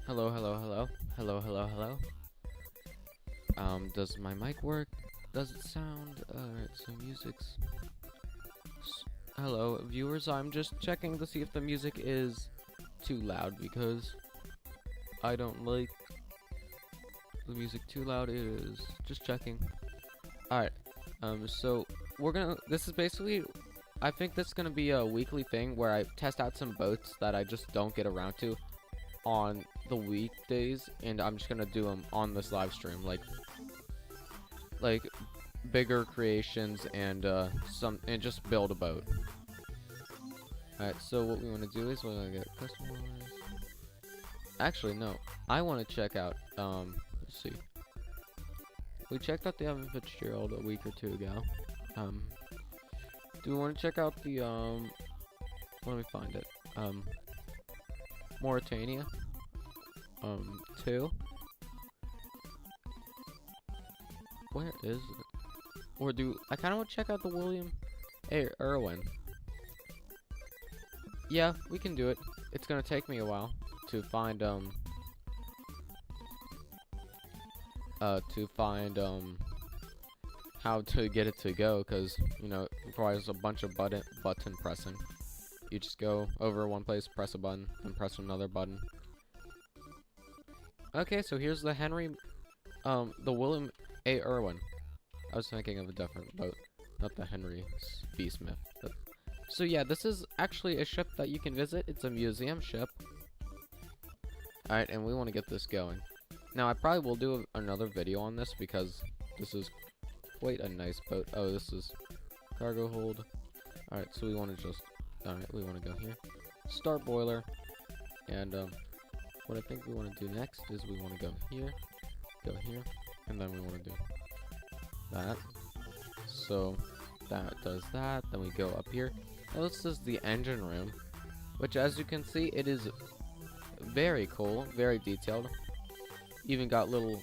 Hello, hello, hello. Hello, hello, hello. Does my mic work? Does it sound? Alright, so hello, viewers. I'm just checking to see if the music is too loud because I don't like the music too loud. It is. Just checking. Alright, so this is basically, I think this is gonna be a weekly thing where I test out some boats that I just don't get around to on the weekdays, and I'm just gonna do them on this live stream, like bigger creations and just build a boat. Alright, so what we want to do is we're gonna get customized. Actually, no, I want to check out let's see. We checked out the Evan Fitzgerald a week or two ago. Do we want to check out the let me find it. Mauritania 2. Where is it? Or I kind of want to check out the William A. Irwin. Yeah, we can do it. It's gonna take me a while to find how to get it to go, because you know it requires a bunch of button pressing. You just go over one place, press a button, then press another button. Okay, so here's the the William A. Irwin. I was thinking of a different boat, not the Henry B. Smith. So yeah, this is actually a ship that you can visit. It's a museum ship. Alright, and we want to get this going. Now, I probably will do another video on this because this is quite a nice boat. Oh, this is cargo hold. Alright, so we want to just... Alright, we want to go here. Start boiler. And, what I think we want to do next is we want to go here, and then we want to do that. So, that does that. Then we go up here. Now, this is the engine room, which, as you can see, it is very cool, very detailed. Even got little,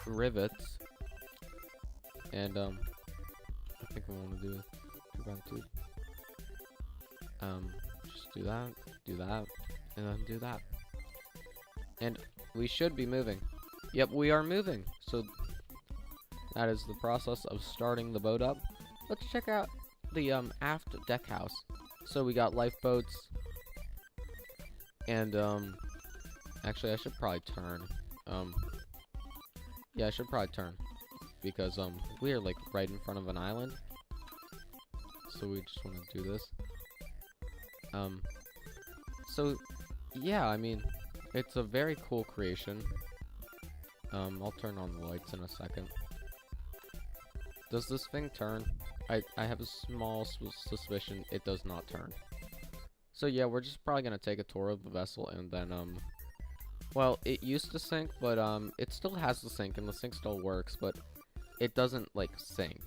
rivets. And, I think we want to do 2x2. Just do that, and then do that. And we should be moving. Yep, we are moving. So that is the process of starting the boat up. Let's check out the aft deck house. So we got lifeboats. And actually I should probably turn. Yeah, I should probably turn. Because we are like right in front of an island. So we just want to do this. So yeah, I mean, it's a very cool creation. I'll turn on the lights in a second. Does this thing turn? I have a small suspicion it does not turn. So yeah, we're just probably gonna take a tour of the vessel, and then well, it used to sink, but it still has to sink, and the sink still works, but it doesn't like sink.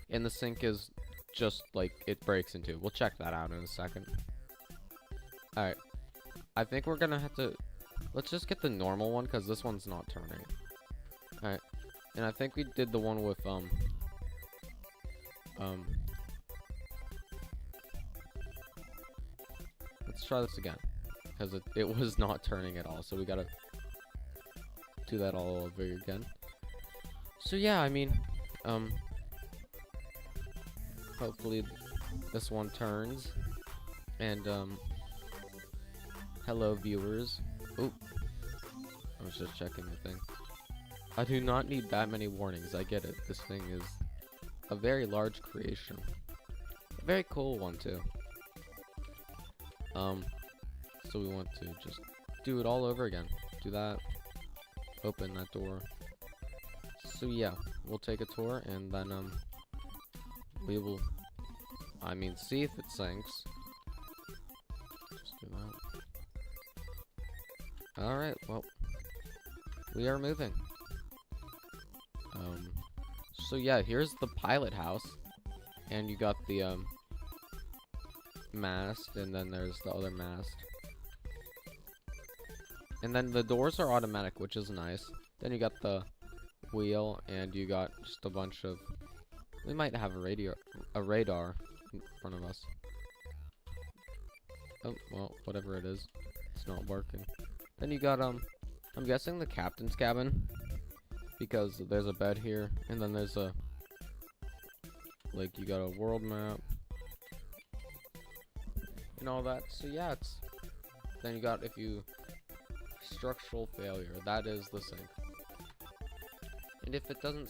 And the sink is just like it breaks into. We'll check that out in a second. Alright, I think we're gonna have to, let's just get the normal one, because this one's not turning. Alright, and I think we did the one with, let's try this again, because it was not turning at all, so we gotta do that all over again. So yeah, I mean, hopefully this one turns, and, hello, viewers. Oop. I was just checking the thing. I do not need that many warnings. I get it. This thing is a very large creation. A very cool one, too. So we want to just do it all over again. Do that. Open that door. So yeah, we'll take a tour, and then, we will, I mean, see if it sinks. Just do that. Alright, well, we are moving. So yeah, here's the pilot house, and you got the, mast, and then there's the other mast. And then the doors are automatic, which is nice. Then you got the wheel, and you got just a bunch of, we might have a radar in front of us. Oh, well, whatever it is. It's not working. Then you got, I'm guessing the captain's cabin. Because there's a bed here, and then there's a, like, you got a world map. And all that, so yeah, then you got, if you, structural failure, that is the sink. And if it doesn't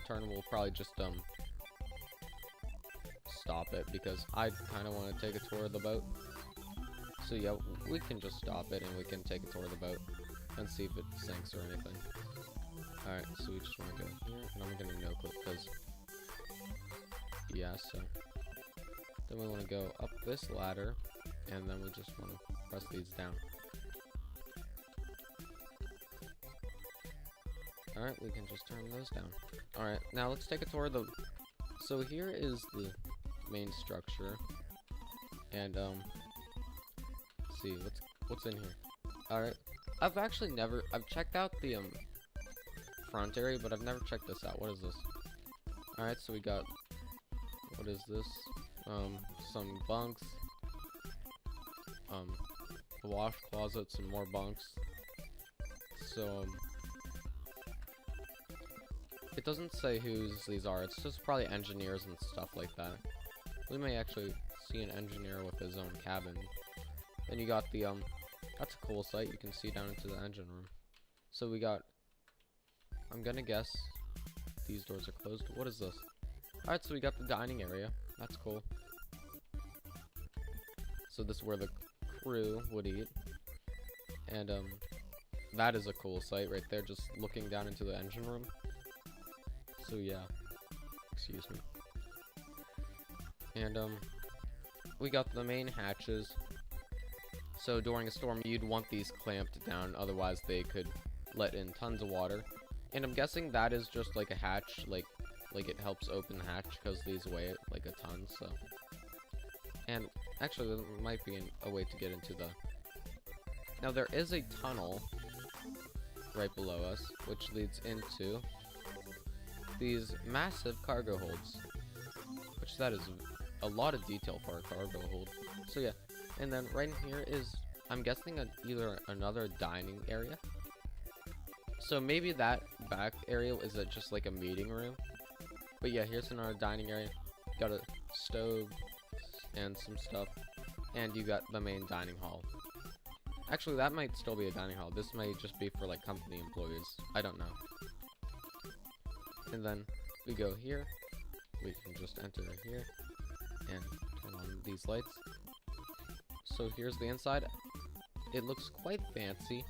turn, we'll probably just, stop it, because I kind of want to take a tour of the boat. So yeah, we can just stop it, and we can take a tour of the boat, and see if it sinks or anything. Alright, so we just want to go here, and I'm gonna no-clip, because, yeah, so, then we want to go up this ladder, and then we just want to press these down. Alright, we can just turn those down. Alright, now let's take a tour of the, so here is the main structure, and let's see what's in here. Alright, I've checked out the front area, but I've never checked this out. What is this? Alright, so we got, what is this? Some bunks, a wash closet, some more bunks. So it doesn't say whose these are. It's just probably engineers and stuff like that. We may actually see an engineer with his own cabin. Then you got the, that's a cool sight. You can see down into the engine room. So we got, I'm gonna guess these doors are closed. What is this? Alright, so we got the dining area. That's cool. So this is where the crew would eat. And, that is a cool sight right there, just looking down into the engine room. So yeah. Excuse me. And, we got the main hatches. So during a storm, you'd want these clamped down, otherwise they could let in tons of water. And I'm guessing that is just like a hatch, like it helps open the hatch, because these weigh it like a ton, so. And actually, there might be a way to get into the... Now, there is a tunnel right below us, which leads into these massive cargo holds, which that is a lot of detail for a cargo hold. So yeah, and then right in here is, I'm guessing, either another dining area. So maybe that back area is just like a meeting room. But yeah, here's another dining area. Got a stove and some stuff. And you got the main dining hall. Actually, that might still be a dining hall. This might just be for like company employees. I don't know. And then we go here. We can just enter here and turn on these lights. So here's the inside. It looks quite fancy.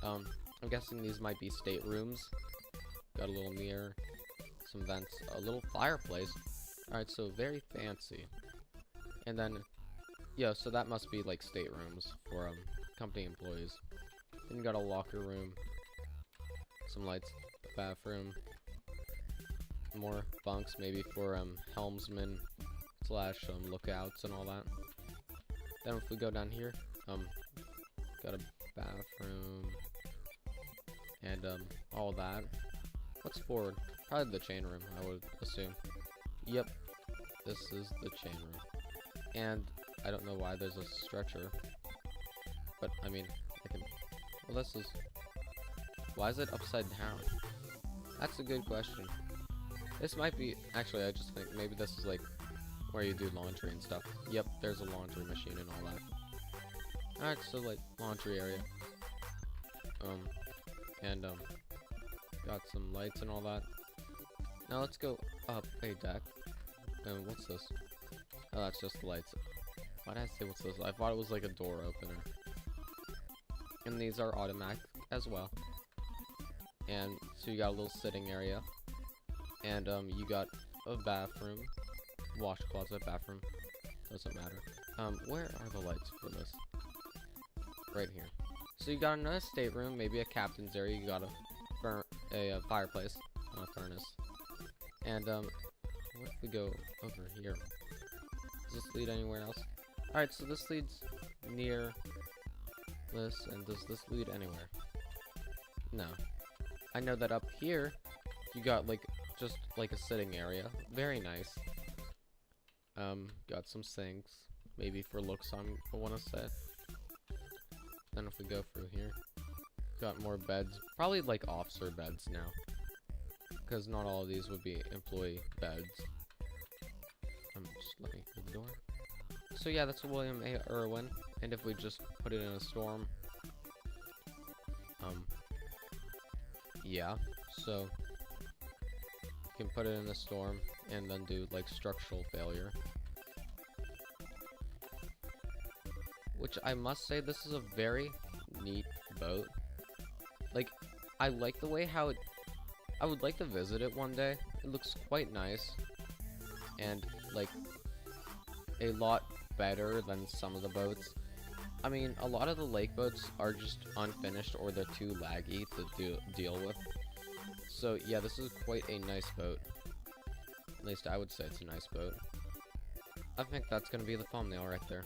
I'm guessing these might be staterooms. Got a little mirror, some vents, a little fireplace. Alright, so very fancy. And then, yeah, so that must be like staterooms for company employees. Then you got a locker room, some lights, bathroom, more bunks maybe for helmsmen slash lookouts and all that. Then if we go down here, got a bathroom and all that. What's forward? Probably the chain room, I would assume. Yep, this is the chain room. And I don't know why there's a stretcher, but I mean, I can. Well, this is. Why is it upside down? That's a good question. This might be. Actually, I just think maybe this is like where you do laundry and stuff. Yep, there's a laundry machine and all that. Alright, so like laundry area. Got some lights and all that. Now let's go up a deck. And what's this? Oh, that's just the lights. Why did I say what's this? I thought it was like a door opener. And these are automatic as well. And so you got a little sitting area. And you got a bathroom. Wash closet, bathroom. Doesn't matter. Where are the lights for this? Right here. So you got another stateroom, maybe a captain's area. You got a fireplace, a furnace. And what if we go over here? Does this lead anywhere else? Alright, so this leads near this, and does this lead anywhere? No. I know that up here, you got like, just like a sitting area. Very nice. Got some sinks. maybe for looks, I want to say. Then if we go through here, got more beds, probably like officer beds now, because not all of these would be employee beds. I'm just looking through the door. So yeah, that's William A. Irwin, and if we just put it in a storm, yeah, so you can put it in a storm and then do like structural failure. Which I must say, this is a very neat boat. Like, I like the way how it... I would like to visit it one day. It looks quite nice. And, like, a lot better than some of the boats. I mean, a lot of the lake boats are just unfinished or they're too laggy to deal with. So, yeah, this is quite a nice boat. At least I would say it's a nice boat. I think that's gonna be the thumbnail right there.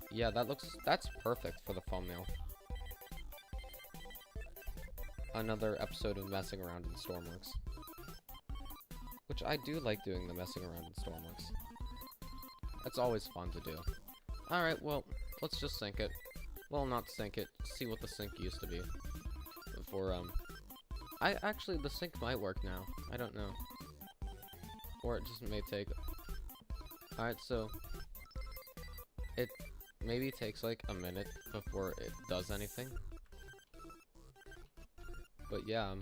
Yeah, that's perfect for the thumbnail. Another episode of messing around in stormworks. Which I do like doing the messing around in stormworks. That's always fun to do. Alright, well, let's just sink it. Well, not sink it, see what the sink used to be. Before, actually, the sink might work now. I don't know. Or it just may take... Alright, so... It maybe takes like a minute before it does anything. But yeah,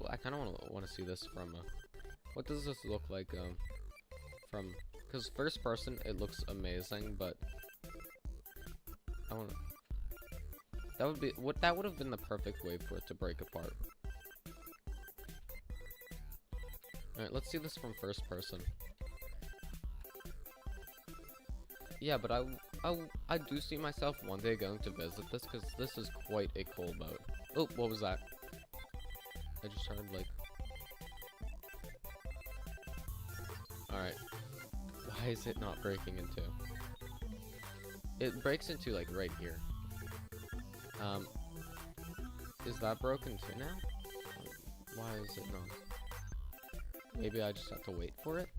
I kind of want to see this from what does this look like from, because first person it looks amazing, but I want that would have been the perfect way for it to break apart. Alright, let's see this from first person. Yeah, but I do see myself one day going to visit this, because this is quite a cool boat. Oh, what was that? I just heard, like... Alright. Why is it not breaking in two? It breaks into, like, right here. Is that broken too now? Why is it not? Maybe I just have to wait for it?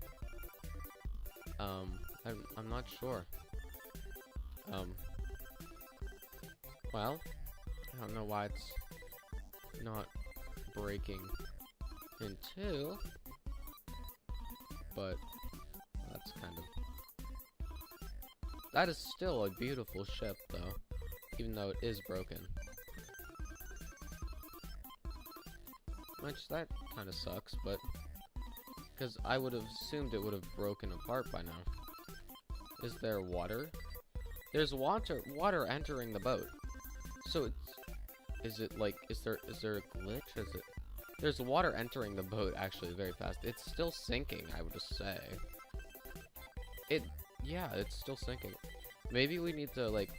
I'm not sure. Well, I don't know why it's not breaking in two, but that's kind of... That is still a beautiful ship, though, even though it is broken. Which, that kind of sucks, but... Because I would have assumed it would have broken apart by now. Is there water? There's water entering the boat. So is it like, is there a glitch? There's water entering the boat actually very fast. It's still sinking, I would just say. Yeah, it's still sinking. Maybe we need to like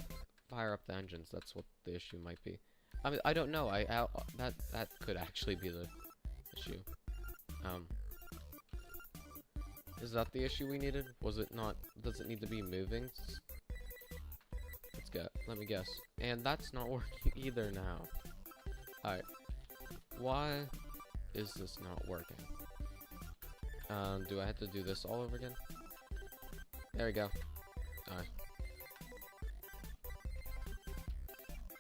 fire up the engines. That's what the issue might be. I mean, I don't know. That could actually be the issue. Is that the issue we needed? Was it not? Does it need to be moving? Let me guess. And that's not working either now. Alright. Why is this not working? Do I have to do this all over again? There we go. Alright.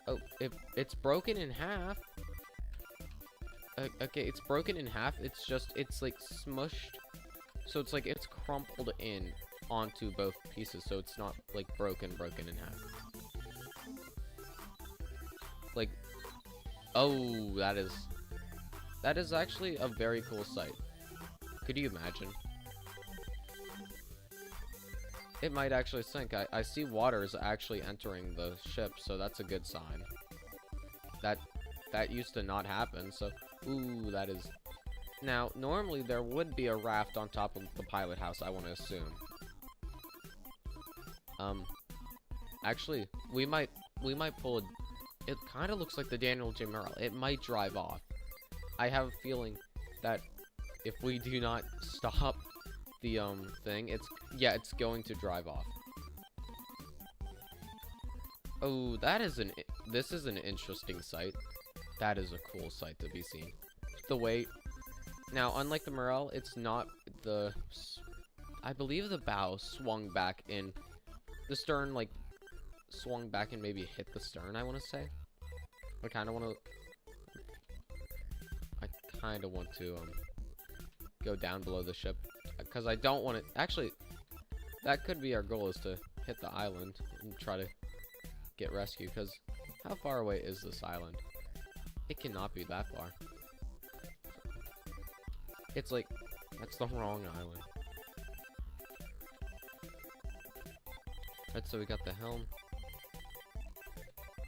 Oh, it's broken in half. Okay, it's broken in half. It's like smushed. So it's like it's crumpled in onto both pieces, so it's not like broken in half. Like, oh, that is actually a very cool sight. Could you imagine? It might actually sink. I see water is actually entering the ship, so that's a good sign. That used to not happen, so ooh, that is... Now, normally there would be a raft on top of the pilot house, I want to assume. Actually, we might pull a... It kind of looks like the Daniel J. Merrill. It might drive off. I have a feeling that if we do not stop the, thing, it's going to drive off. Oh, this is an interesting sight. That is a cool sight to be seen. The way... Now, unlike the Morel, it's not the I believe the bow swung back in. The stern, like, swung back and maybe hit the stern, I want to say. I kind of want to go down below the ship, because I don't want to, actually, that could be our goal, is to hit the island and try to get rescue, because how far away is this island? It cannot be that far. It's like, that's the wrong island. Right, so we got the helm.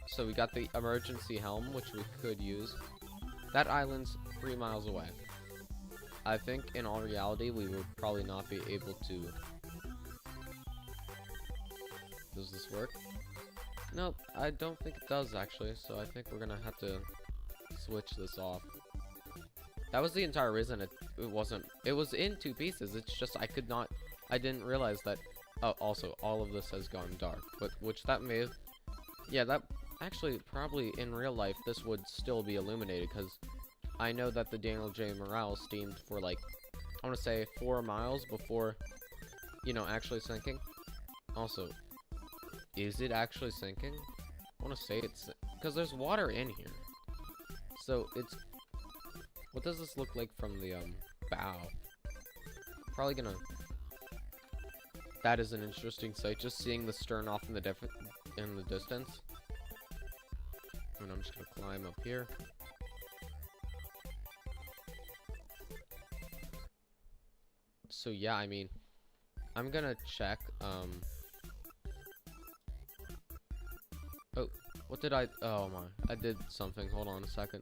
So we got the emergency helm, which we could use. That island's 3 miles away. I think in all reality, we would probably not be able to... Does this work? Nope, I don't think it does actually, so I think we're gonna have to switch this off. That was the entire reason it wasn't... It was in 2 pieces, it's just I didn't realize that... Oh, also, all of this has gone dark, but which that may have... Yeah, that... Actually, probably in real life, this would still be illuminated, because I know that the Daniel J. Morale steamed for, like, I want to say 4 miles before, you know, actually sinking. Also, is it actually sinking? I want to say it's... Because there's water in here. So, it's... What does this look like from the, bow? Probably gonna... That is an interesting sight, just seeing the stern off in the distance. And I'm just gonna climb up here. So yeah, I mean, I'm gonna check, oh, what did oh my, I did something, hold on a second.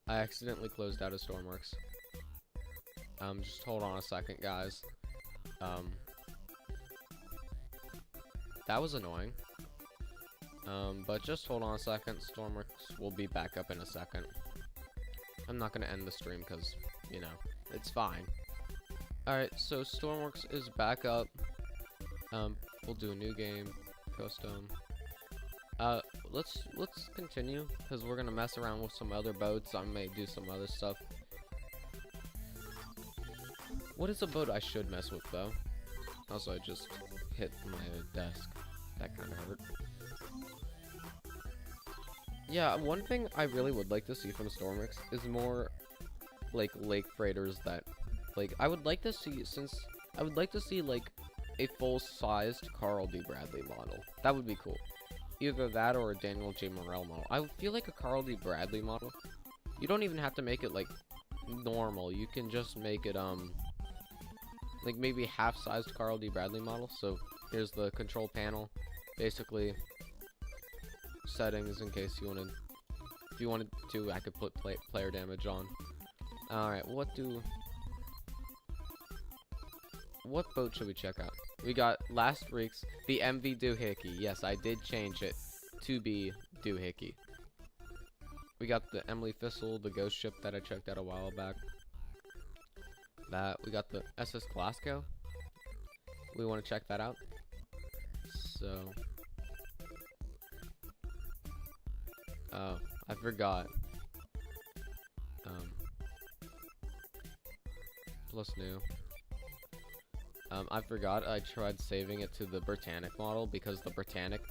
I accidentally closed out of stormworks. Just hold on a second, guys. That was annoying. But just hold on a second. Stormworks will be back up in a second. I'm not gonna end the stream because, you know, it's fine. Alright, so Stormworks is back up. We'll do a new game. Custom. Let's continue, because we're gonna mess around with some other boats. I may do some other stuff. What is a boat I should mess with, though? Also, I just hit my desk. That kind of hurt. Yeah, one thing I really would like to see from Stormworks is more, like, lake freighters that, like, I would like to see, like, a full-sized Carl D. Bradley model. That would be cool. Either that or a Daniel J. Morel model. I feel like a Carl D. Bradley model, you don't even have to make it, like, normal. You can just make it, like, maybe half-sized Carl D. Bradley model. So, here's the control panel. Basically, settings in case you wanted, if you wanted to, I could put player damage on. Alright, what boat should we check out? We got last week's, the MV Doohickey. Yes, I did change it to be Doohickey. We got the Emily Thistle, the ghost ship that I checked out a while back. We got the SS Glasgow. We want to check that out. So, oh, I forgot. Plus new. I forgot I tried saving it to the Britannic model, because the Britannic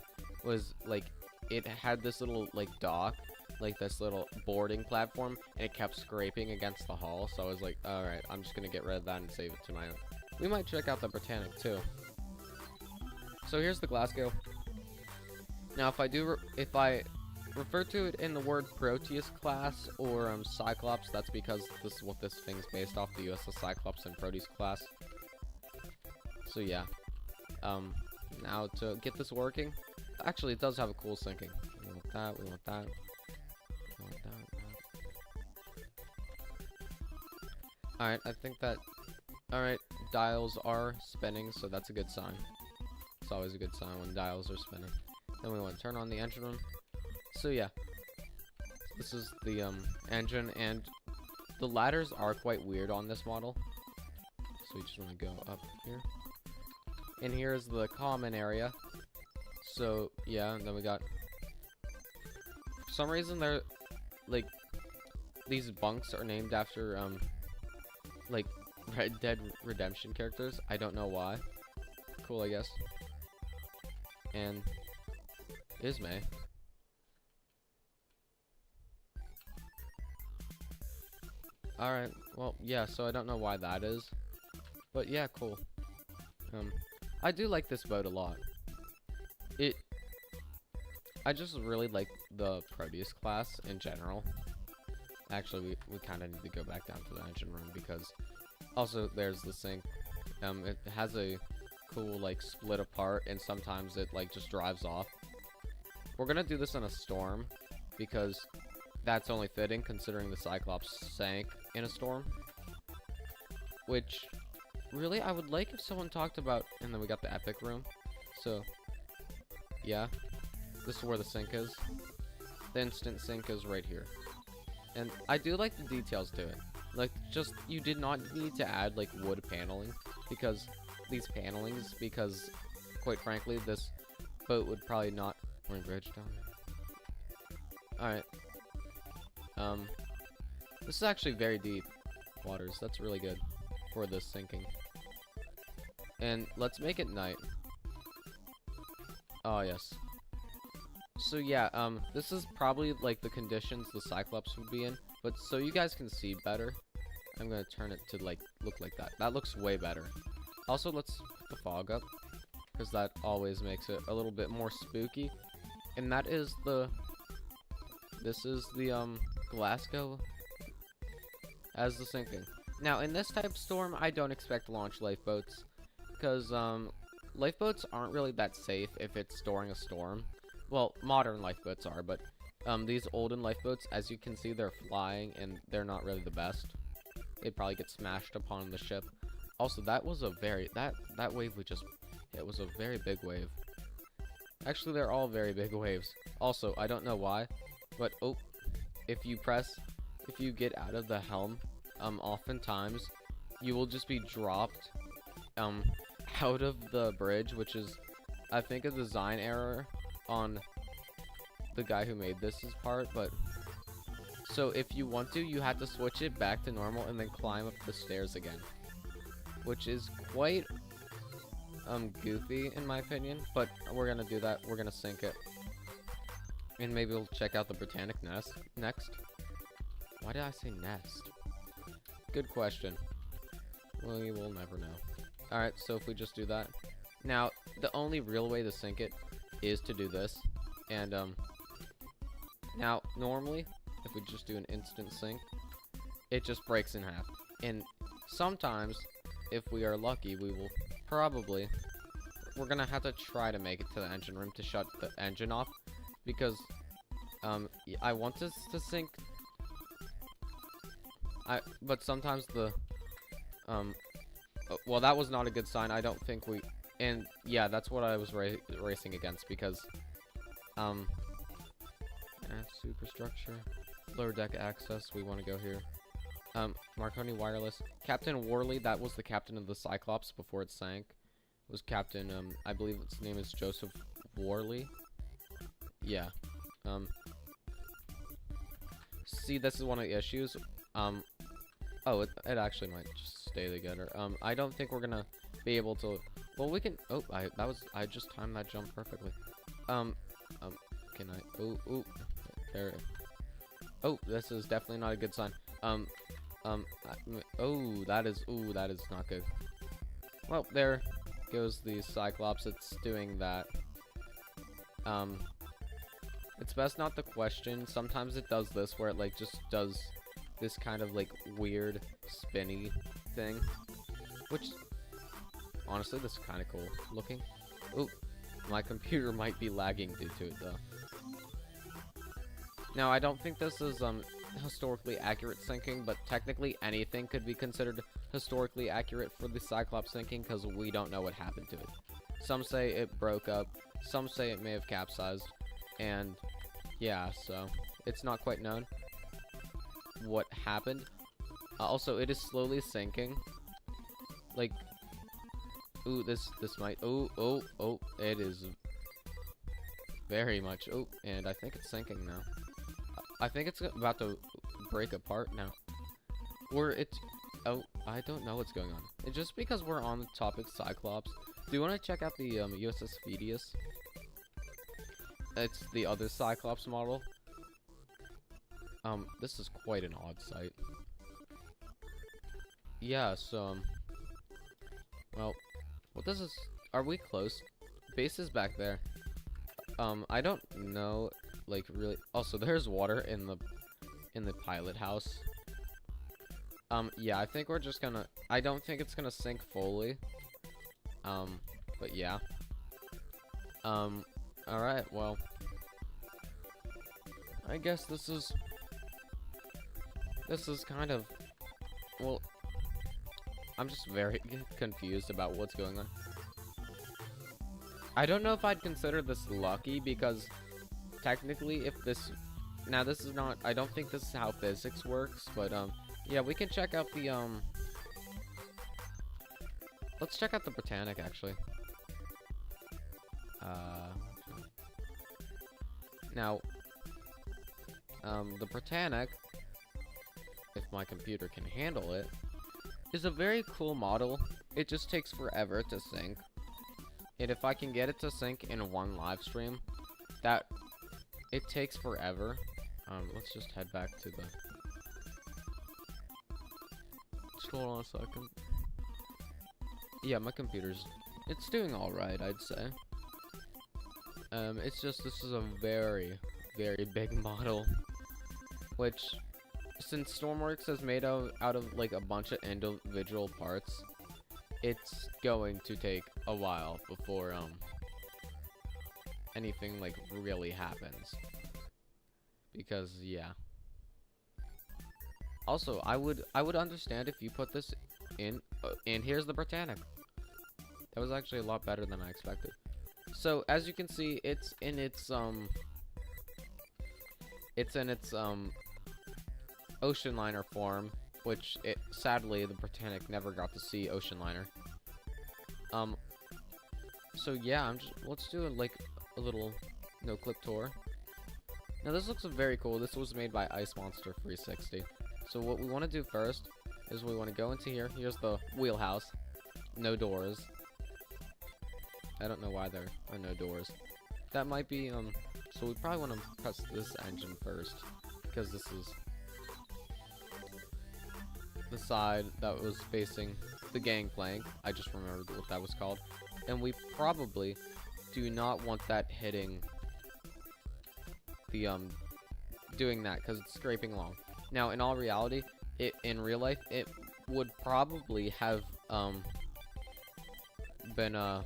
was, like, it had this little, like, dock, like, this little boarding platform, and it kept scraping against the hull, so I was like, alright, I'm just gonna get rid of that and save it to my own. We might check out the Britannic, too. So here's the Glasgow. Now, if I refer to it in the word Proteus class or Cyclops, that's because this is what this thing's based off, the USS Cyclops and Proteus class. So yeah, now to get this working, actually it does have a cool sinking. We want that, we want that, we want that. Alright, I think that, alright, dials are spinning, so that's a good sign. It's always a good sign when dials are spinning. Then we want to turn on the engine room. So yeah, this is the engine, and the ladders are quite weird on this model. So we just want to go up here. And here's the common area. So yeah, and then we got, for some reason they're, like, these bunks are named after like Red Dead Redemption characters. I don't know why. Cool, I guess. And Ismay. Alright, well, yeah, so I don't know why that is. But yeah, cool. I do like this boat a lot. I just really like the Proteus class in general. Actually, we kind of need to go back down to the engine room because also there's the sink. It has a cool like split apart, and sometimes it like just drives off. We're gonna do this in a storm because that's only fitting considering the Cyclops sank in a storm. Which really I would like if someone talked about, and then we got the epic room. So yeah, this is where the sink is. The instant sink is right here. And I do like the details to it. Like, just, you did not need to add, like, wood paneling. Because, because, quite frankly, this boat would probably not... We're bridge down there. Alright. This is actually very deep waters. That's really good for this sinking. And let's make it night. Oh, yes. So yeah, this is probably like the conditions the Cyclops would be in, but so you guys can see better, I'm gonna turn it to like look like that. That looks way better. Also, let's put the fog up, because that always makes it a little bit more spooky. And that is this is the Glasgow as the sinking. Now in this type of storm, I don't expect to launch lifeboats, because lifeboats aren't really that safe if it's storing a storm. Well, modern lifeboats are, but these olden lifeboats, as you can see, they're flying, and they're not really the best. They'd probably get smashed upon the ship. Also, that was a very... That wave we just hit was a very big wave. Actually, they're all very big waves. Also, I don't know why, but, oh, if you get out of the helm, oftentimes, you will just be dropped, out of the bridge, which is, I think, a design error on the guy who made this part, but so if you want to, you have to switch it back to normal and then climb up the stairs again, which is quite goofy in my opinion, but we're gonna do that. We're gonna sink it, and maybe we'll check out the Botanic nest next. Why did I say nest? Good question. We will never know. Alright, so if we just do that. Now, the only real way to sink it is to do this, and now normally if we just do an instant sink, it just breaks in half, and sometimes if we are lucky we're gonna have to try to make it to the engine room to shut the engine off, because I want this to sink, but sometimes the well, that was not a good sign. I don't think we... And, yeah, that's what I was racing against, because, superstructure, lower deck access, we want to go here. Marconi Wireless. Captain Worley, that was the captain of the Cyclops before it sank. It was Captain, I believe its name is Joseph Worley. Yeah. See, this is one of the issues. Oh, it actually might just stay together. I don't think we're gonna be able to... Well, we can... Oh, I just timed that jump perfectly. Can I... Oh, there... Oh, this is definitely not a good sign. Oh, that is not good. Well, there goes the Cyclops. It's doing that. It's best not to question. Sometimes it does this, where it, like, just does this kind of, like, weird, spinny thing. Which, honestly, this is kind of cool looking. Oop, my computer might be lagging due to it, though. Now, I don't think this is, historically accurate sinking, but technically anything could be considered historically accurate for the Cyclops sinking, because we don't know what happened to it. Some say it broke up, some say it may have capsized, and yeah, so it's not quite known what happened. Also, it is slowly sinking. Like, ooh, this might, oh, it is very much, and I think it's sinking now. I think it's about to break apart now. Or it's, I don't know what's going on. And just because we're on the topic Cyclops, do you want to check out the USS Phidias? It's the other Cyclops model. This is quite an odd sight. Yeah, so, well, this is, are we close? Base is back there. I don't know, like, really, also, there's water in the pilot house. Yeah, I think we're just gonna, I don't think it's gonna sink fully. But yeah. Alright, well, I guess this is kind of, well, I'm just very confused about what's going on. I don't know if I'd consider this lucky, because technically if this, now this is not, I don't think this is how physics works, but yeah, we can check out the let's check out the Britannic actually. Now the Britannic, if my computer can handle it, is a very cool model. It just takes forever to sync. And if I can get it to sync in one live stream, that it takes forever. Let's just head back to the, just hold on a second. Yeah, my computer's, it's doing alright, I'd say. It's just, this is a very, very big model, which, since Stormworks is made out of like a bunch of individual parts, it's going to take a while before anything like really happens. Because yeah. Also, I would understand if you put this in, and here's the Britannic. That was actually a lot better than I expected. So as you can see, it's in its ocean liner form, which sadly the Britannic never got to see ocean liner. So yeah, let's do a little no clip tour. Now this looks very cool. This was made by Ice Monster 360. So what we want to do first is we want to go into here. Here's the wheelhouse. No doors. I don't know why there are no doors. That might be, so we probably want to press this engine first, because this is the side that was facing the gangplank. I just remembered what that was called. And we probably do not want that hitting the, doing that, because it's scraping along. Now, in all reality, in real life, it would probably have, been,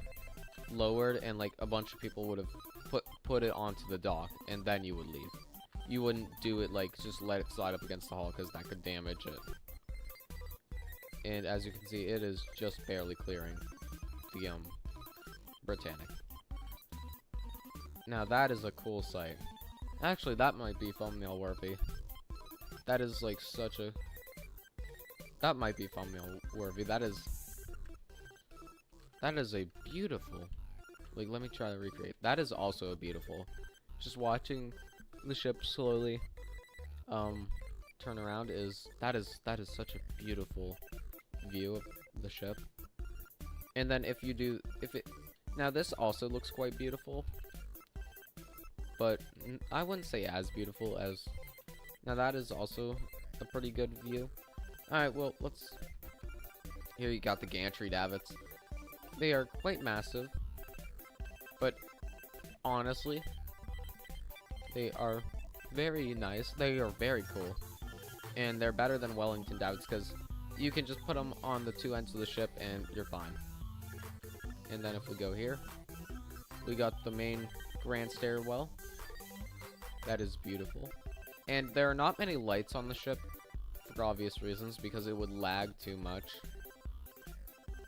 lowered, and like a bunch of people would have put it onto the dock, and then you would leave. You wouldn't do it like just let it slide up against the hull, because that could damage it. And as you can see, it is just barely clearing the Britannic. Now that is a cool sight. Actually, that might be thumbnail worthy. That is like such a, that might be thumbnail worthy. That is a beautiful, like, let me try to recreate. That is also a beautiful, just watching the ship slowly turn around that is such a beautiful view of the ship. And then now this also looks quite beautiful, but I wouldn't say as beautiful as, now that is also a pretty good view. Alright, well, here you got the gantry davits. They are quite massive, but honestly, they are very nice. They are very cool, and they're better than Wellington davits, because you can just put them on the two ends of the ship and you're fine. And then if we go here, we got the main grand stairwell. That is beautiful. And there are not many lights on the ship, for obvious reasons, because it would lag too much.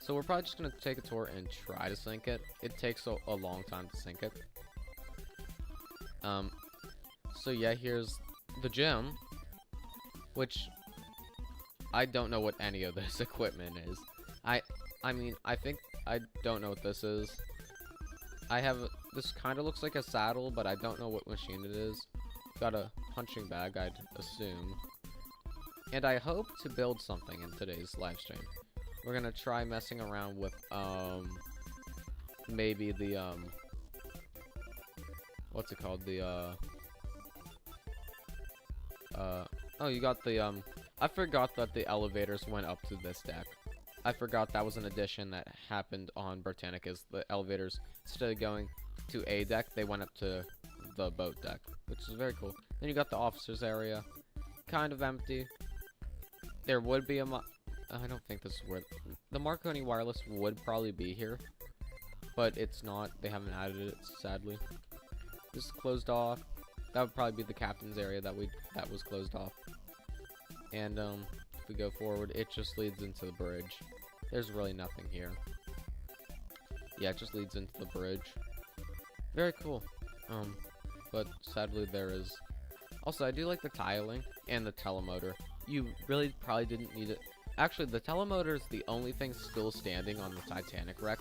So we're probably just going to take a tour and try to sink it. It takes a long time to sink it. So yeah, here's the gym, which I don't know what any of this equipment is. I mean, I don't know what this is. This kind of looks like a saddle, but I don't know what machine it is. Got a punching bag, I'd assume. And I hope to build something in today's live stream. We're gonna try messing around with, maybe the, what's it called? The, oh, you got the, I forgot that the elevators went up to this deck. I forgot that was an addition that happened on Britannicus. The elevators, instead of going to a deck, they went up to the boat deck, which is very cool. Then you got the officers area, kind of empty. There would be a I don't think this is where the Marconi Wireless would probably be here, but it's not. They haven't added it, sadly. This is closed off. That would probably be the captain's area that was closed off. And if we go forward, it just leads into the bridge. There's really nothing here. Yeah, it just leads into the bridge. Very cool. But sadly there is. Also, I do like the tiling and the telemotor. You really probably didn't need it. Actually, the telemotor is the only thing still standing on the Titanic wreck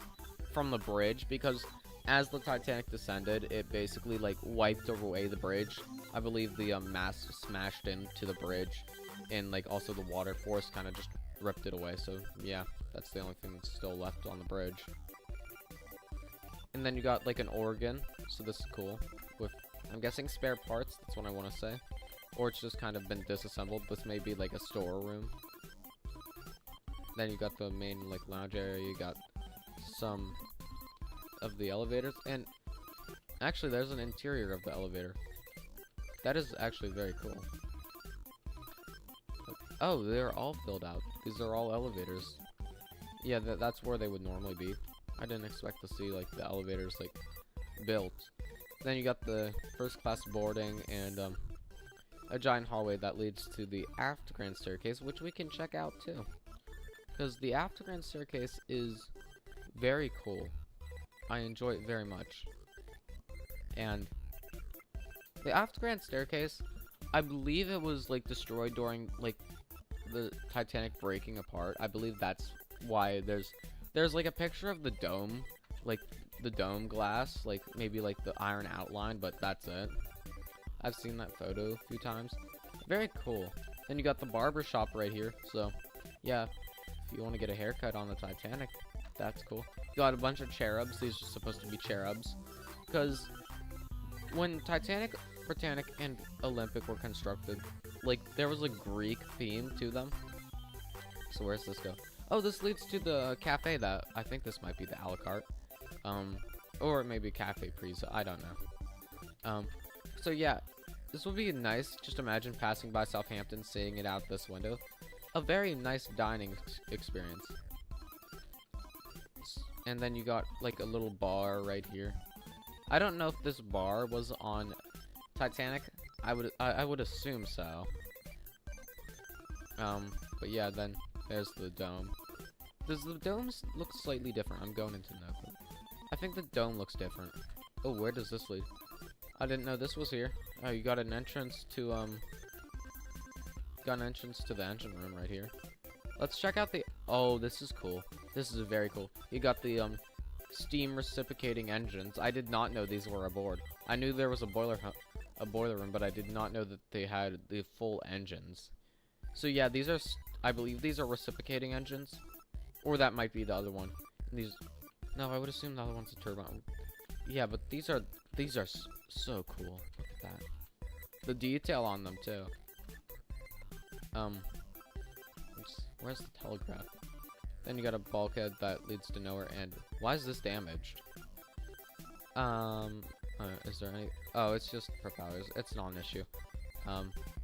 from the bridge, because as the Titanic descended, it basically like wiped away the bridge. I believe the mast smashed into the bridge, and like also the water force kind of just ripped it away. So yeah, that's the only thing that's still left on the bridge. And then you got like an organ, so this is cool. With, I'm guessing, spare parts, that's what I want to say. Or it's just kind of been disassembled. This may be like a storeroom. Then you got the main like lounge area, you got some of the elevators, and actually there's an interior of the elevator. That is actually very cool. Oh, they're all filled out. These are all elevators. Yeah, that's where they would normally be. I didn't expect to see like the elevators like built. Then you got the first class boarding and a giant hallway that leads to the aft grand staircase, which we can check out too. Because the aft grand staircase is very cool. I enjoy it very much. And the aft grand staircase, I believe it was like destroyed during like the Titanic breaking apart. I believe that's why there's like a picture of the dome, like the dome glass, like maybe like the iron outline, but that's it. I've seen that photo a few times. Very cool. Then you got the barber shop right here. So yeah, if you want to get a haircut on the Titanic, that's cool. You got a bunch of cherubs. These are supposed to be cherubs, because when Titanic, Britannic, and Olympic were constructed, like there was a Greek theme to them. So where's this go? Oh, this leads to the cafe that I think this might be the a la carte, or it may be Cafe Prisa. I don't know. So yeah, this would be nice. Just imagine passing by Southampton, seeing it out this window. A very nice dining experience. And then you got like a little bar right here. I don't know if this bar was on Titanic. I would assume so. But yeah, then there's the dome. Does the dome look slightly different? I'm going into no clue. I think the dome looks different. Oh, where does this lead? I didn't know this was here. Oh, you got an entrance to the engine room right here. Let's check out the. Oh, this is cool. This is very cool. You got the steam reciprocating engines. I did not know these were aboard. I knew there was a boiler room, but I did not know that they had the full engines. So yeah, these are, I believe these are reciprocating engines, or that might be the other one. And no, I would assume the other one's a turbine. Yeah, but these are so cool. Look at that. The detail on them too. Where's the telegraph? Then you got a bulkhead that leads to nowhere. And why is this damaged? Is there any? Oh, it's just propellers. It's not an issue.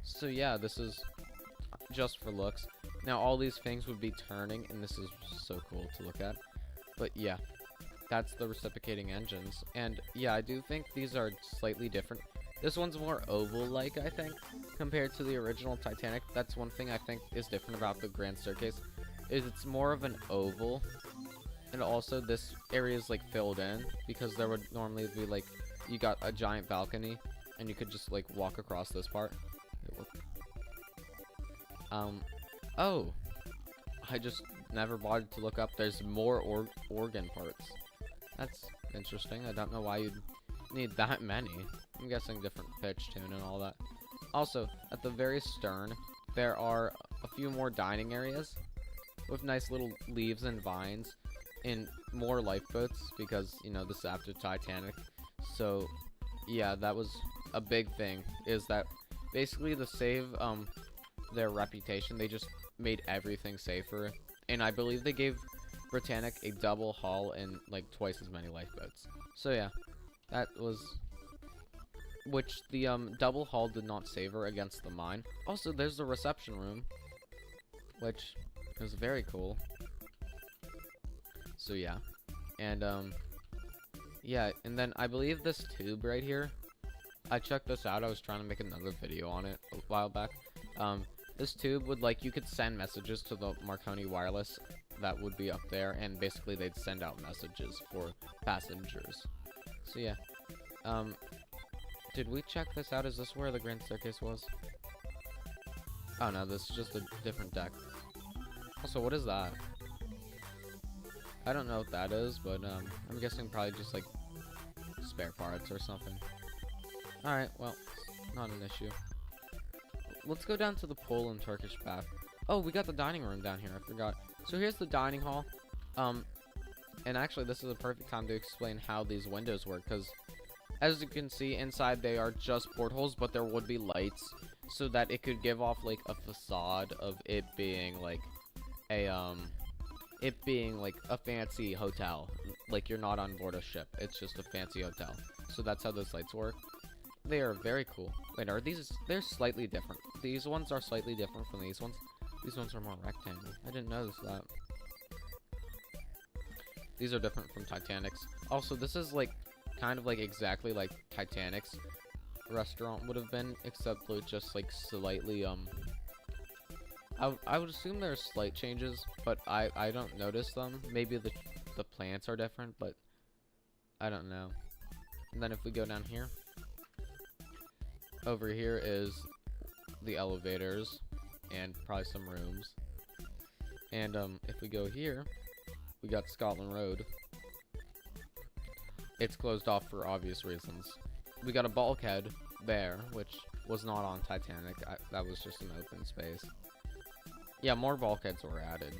So yeah, this is just for looks. Now all these things would be turning, and this is so cool to look at. But yeah, that's the reciprocating engines. And yeah, I do think these are slightly different. This one's more oval-like, I think, compared to the original Titanic. That's one thing I think is different about the Grand Staircase, is it's more of an oval. And also this area is like filled in, because there would normally be like, you got a giant balcony, and you could just like walk across this part. Oh, I just never bothered to look up. There's more organ parts. That's interesting. I don't know why you'd need that many. I'm guessing different pitch, tune, and all that. Also, at the very stern, there are a few more dining areas with nice little leaves and vines, and more lifeboats because, you know, this is after Titanic. So yeah, that was a big thing, is that basically to save their reputation, they just made everything safer. And I believe they gave Britannic a double hull and like twice as many lifeboats. So yeah, that was, which the double hull did not save her against the mine. Also, there's the reception room, which is very cool. So yeah, and yeah, and then I believe this tube right here, I checked this out. I was trying to make another video on it a while back. This tube would, like, you could send messages to the Marconi wireless that would be up there, and basically they'd send out messages for passengers. So yeah, did we check this out? Is this where the Grand Staircase was? Oh no, this is just a different deck. Also, what is that? I don't know what that is, but I'm guessing probably just like spare parts or something. Alright, well, not an issue. Let's go down to the pool and Turkish bath. Oh, we got the dining room down here, I forgot. So here's the dining hall. And actually this is a perfect time to explain how these windows work, because as you can see inside they are just portholes, but there would be lights so that it could give off like a facade of it being like a fancy hotel. Like you're not on board a ship, it's just a fancy hotel. So that's how those lights work. They are very cool. Wait, are these? They're slightly different. These ones are slightly different from these ones. These ones are more rectangle. I didn't notice that. These are different from Titanic's. Also, this is like kind of like exactly like Titanic's restaurant would have been, except with just like slightly I would assume there are slight changes, but I don't notice them. Maybe the plants are different, but I don't know. And then if we go down here, over here is the elevators and probably some rooms. And if we go here, we got Scotland Road. It's closed off for obvious reasons. We got a bulkhead there, which was not on Titanic. That was just an open space. Yeah, more bulkheads were added.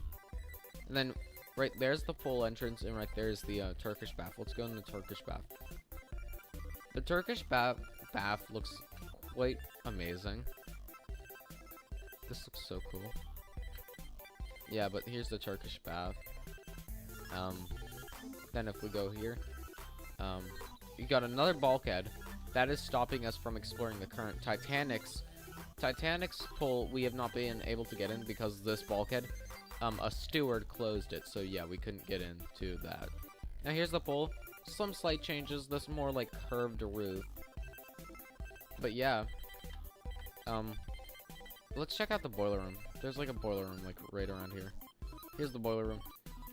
And then right there's the pool entrance, and right there's the Turkish bath. Let's go in the Turkish bath. The Turkish bath looks quite amazing. This looks so cool. Yeah, but here's the Turkish bath. Then if we go here, you got another bulkhead that is stopping us from exploring the current Titanic's pool. We have not been able to get in because this bulkhead, a steward closed it, so yeah, we couldn't get into that. Now here's the pool. Some slight changes. This more like curved roof. But yeah, let's check out the boiler room. There's like a boiler room like right around here. Here's the boiler room.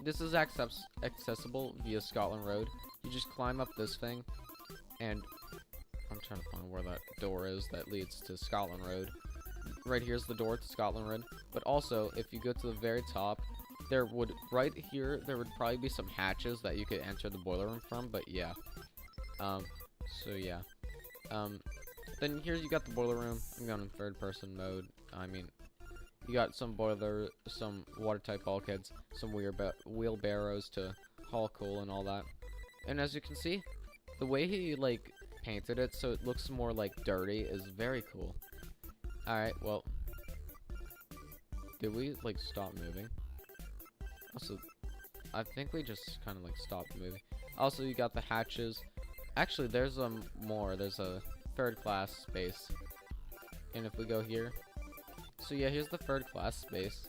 This is accessible via Scotland Road. You just climb up this thing, and I'm trying to find where that door is that leads to Scotland Road. Right here's the door to Scotland Road. But also, if you go to the very top, there would probably be some hatches that you could enter the boiler room from. But yeah, so yeah, then here you got the boiler room. I'm going in third person mode. I mean, you got some watertight bulkheads, some wheelbarrows to haul coal and all that. And as you can see, the way he like painted it so it looks more like dirty is very cool. Alright, well, did we like stop moving? Also, I think we just kind of like stopped moving. Also, you got the hatches. Actually, there's more. There's a third class space. And if we go here, so yeah, here's the third class space.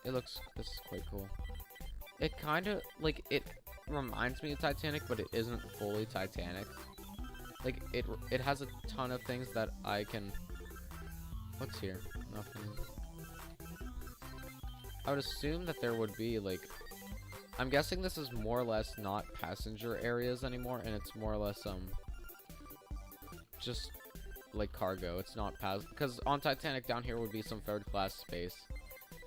This is quite cool. It kind of like, it reminds me of Titanic, but it isn't fully Titanic. Like it has a ton of things that I can. What's here? Nothing. I would assume that there would be like, I'm guessing this is more or less not passenger areas anymore, and it's more or less just like cargo. It's not because on Titanic down here would be some third class space.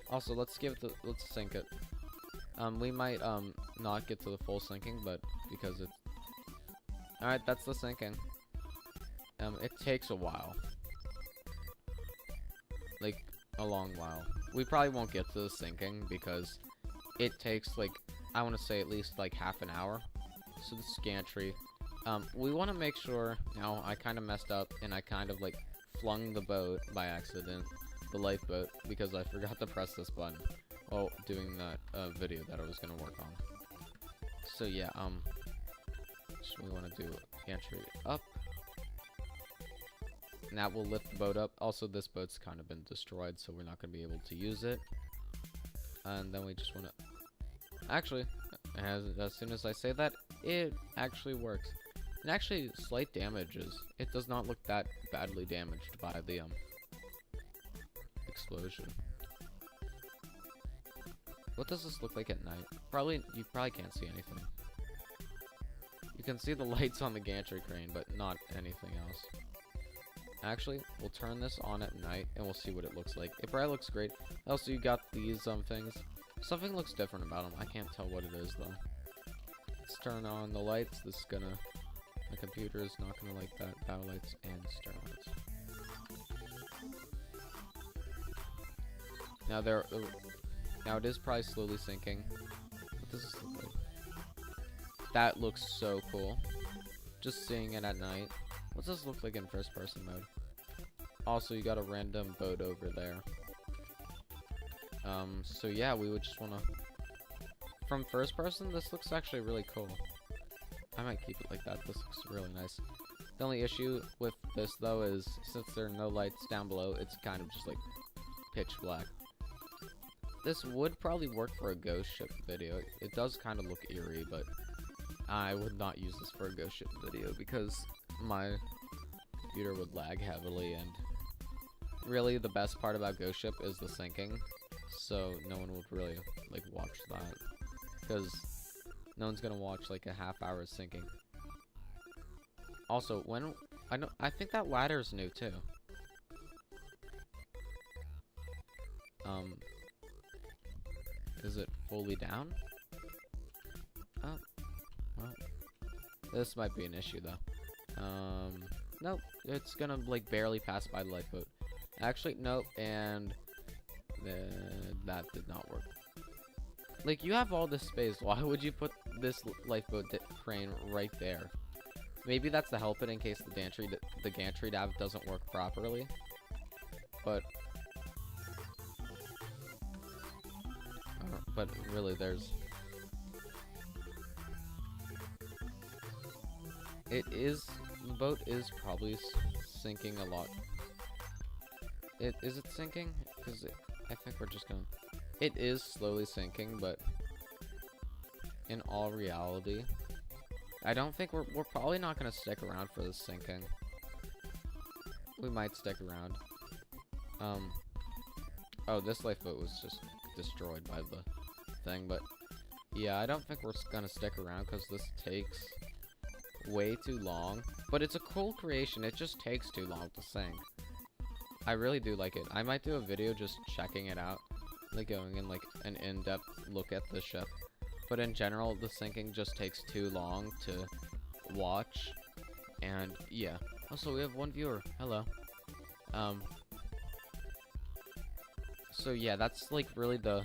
Also, let's sink it. We might not get to the full sinking, but because it's alright, that's the sinking. It takes a while. Like, a long while. We probably won't get to the sinking because it takes like, I want to say at least like half an hour. So the gantry. We want to make sure, now I kind of messed up and I kind of like flung the boat by accident, the lifeboat, because I forgot to press this button while doing that video that I was going to work on. So yeah, so we want to do gantry up. And that will lift the boat up. Also, this boat's kind of been destroyed, so we're not going to be able to use it. And then we just want to... Actually, as soon as I say that, it actually works. And actually, slight damages. It does not look that badly damaged by the explosion. What does this look like at night? You probably can't see anything. You can see the lights on the gantry crane, but not anything else. Actually, we'll turn this on at night and we'll see what it looks like. It probably looks great. Also, you got these things. Something looks different about them. I can't tell what it is though. Let's turn on the lights. This is gonna... My computer is not gonna like that. Battle lights and star lights. Now it is probably slowly sinking. What does this look like? That looks so cool. Just seeing it at night. What does this look like in first person mode? Also, you got a random boat over there. So yeah, we would just wanna... From first person, this looks actually really cool. I might keep it like that. This looks really nice. The only issue with this, though, is since there are no lights down below, it's kind of just like pitch black. This would probably work for a ghost ship video. It does kind of look eerie, but I would not use this for a ghost ship video because my computer would lag heavily, and really the best part about ghost ship is the syncing, so no one would really like watch that because no one's gonna watch like a half hour of syncing. Also, I think that ladder's new too. Is it fully down? Oh, well, this might be an issue though. Nope, it's gonna like barely pass by the lifeboat. Actually, nope, and that did not work. Like, you have all this space, why would you put this lifeboat crane right there? Maybe that's to help it in case the gantry nav doesn't work properly. But really, the boat is probably sinking a lot. Is it sinking? Because I think we're just gonna... It is slowly sinking, but in all reality, I don't think we're probably not gonna stick around for the sinking. We might stick around. Oh, this lifeboat was just destroyed by the thing, but yeah, I don't think we're gonna stick around because this takes way too long. But it's a cool creation, it just takes too long to sink. I really do like it. I might do a video just checking it out, like going in like an in-depth look at the ship. But in general, the sinking just takes too long to watch. And yeah. Also, we have one viewer. Hello. So yeah, that's like really the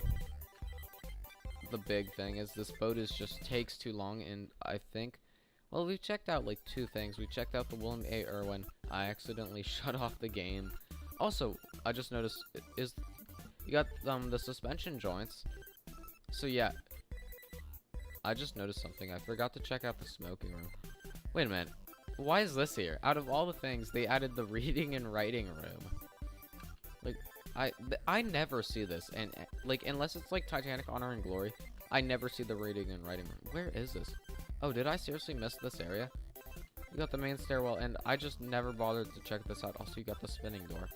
big thing is this boat just takes too long, and I think, well, we've checked out like two things. We checked out the William A. Irwin. I accidentally shut off the game. Also, I just noticed you got the suspension joints. So yeah, I just noticed something. I forgot to check out the smoking room. Wait a minute. Why is this here? Out of all the things, they added the reading and writing room. Like, I never see this, and like unless it's like Titanic Honor and Glory, I never see the reading and writing room. Where is this? Oh, did I seriously miss this area? You got the main stairwell, and I just never bothered to check this out. Also, you got the spinning door.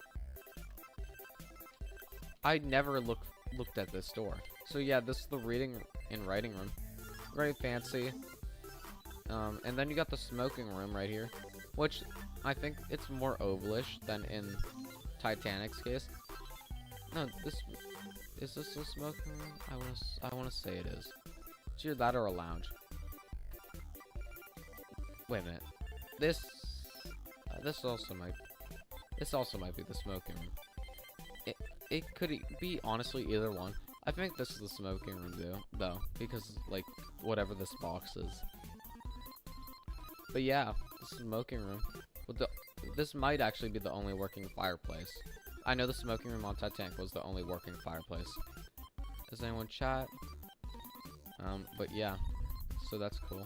I never looked at this door. So yeah, this is the reading and writing room. Very fancy. And then you got the smoking room right here, which I think it's more ovalish than in Titanic's case. No, is this a smoking room? I wanna say it is. It's either that or a lounge. Wait a minute. This also might be the smoking room. it could be honestly either one. I think this is the smoking room though, because like whatever this box is. But yeah, the smoking room. This might actually be the only working fireplace. I know the smoking room on Titanic was the only working fireplace. Does anyone chat? But yeah, so that's cool.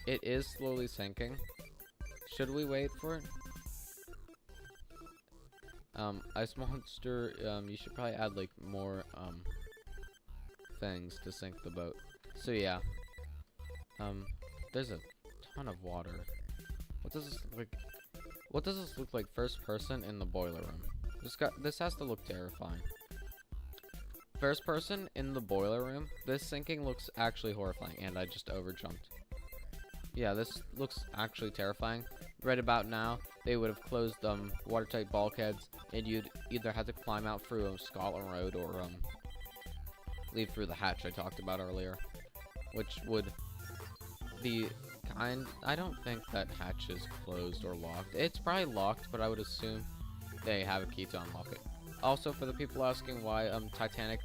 It is slowly sinking. Should we wait for it? Ice Monster, you should probably add, like, more, things to sink the boat. So, yeah. There's a ton of water. What does this look like? What does this look like first person in the boiler room? This has to look terrifying. First person in the boiler room, this sinking looks actually horrifying, and I just overjumped. Yeah, this looks actually terrifying. Right about now, they would have closed watertight bulkheads, and you'd either have to climb out through Scotland Road or leave through the hatch I talked about earlier, which would be kind. I don't think that hatch is closed or locked. It's probably locked, but I would assume they have a key to unlock it. Also, for the people asking why Titanic's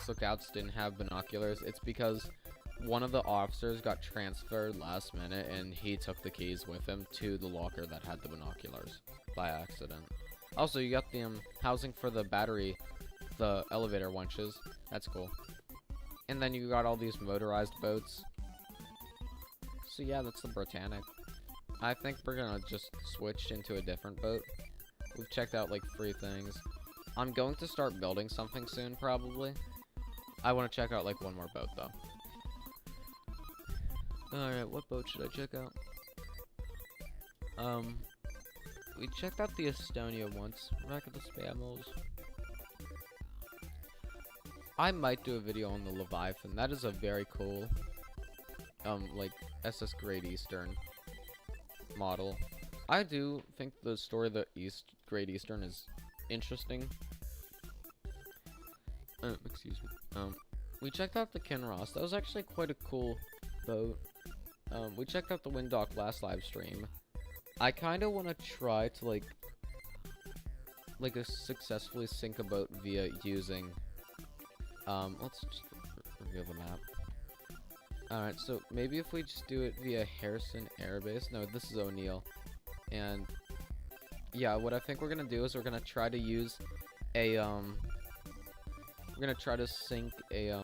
lookouts didn't have binoculars, it's because one of the officers got transferred last minute, and he took the keys with him to the locker that had the binoculars by accident. Also, you got the housing for the elevator winches. That's cool. And then you got all these motorized boats. So yeah, that's the Britannic. I think we're gonna just switch into a different boat. We've checked out like 3 things. I'm going to start building something soon, probably. I want to check out like 1 more boat though. Alright, what boat should I check out? We checked out the Estonia once. Back at the Spammels. I might do a video on the Leviathan. That is a very cool, like, SS Great Eastern model. I do think the story of the Great Eastern is interesting. Excuse me. We checked out the Kinross. That was actually quite a cool boat. We checked out the Winddock last live stream. I kind of want to try to, like successfully sink a boat via using, let's just reveal the map. Alright, so maybe if we just do it via Harrison Air Base. No, this is O'Neill. And, yeah, what I think we're gonna do is we're gonna try to use a, we're gonna try to sink a,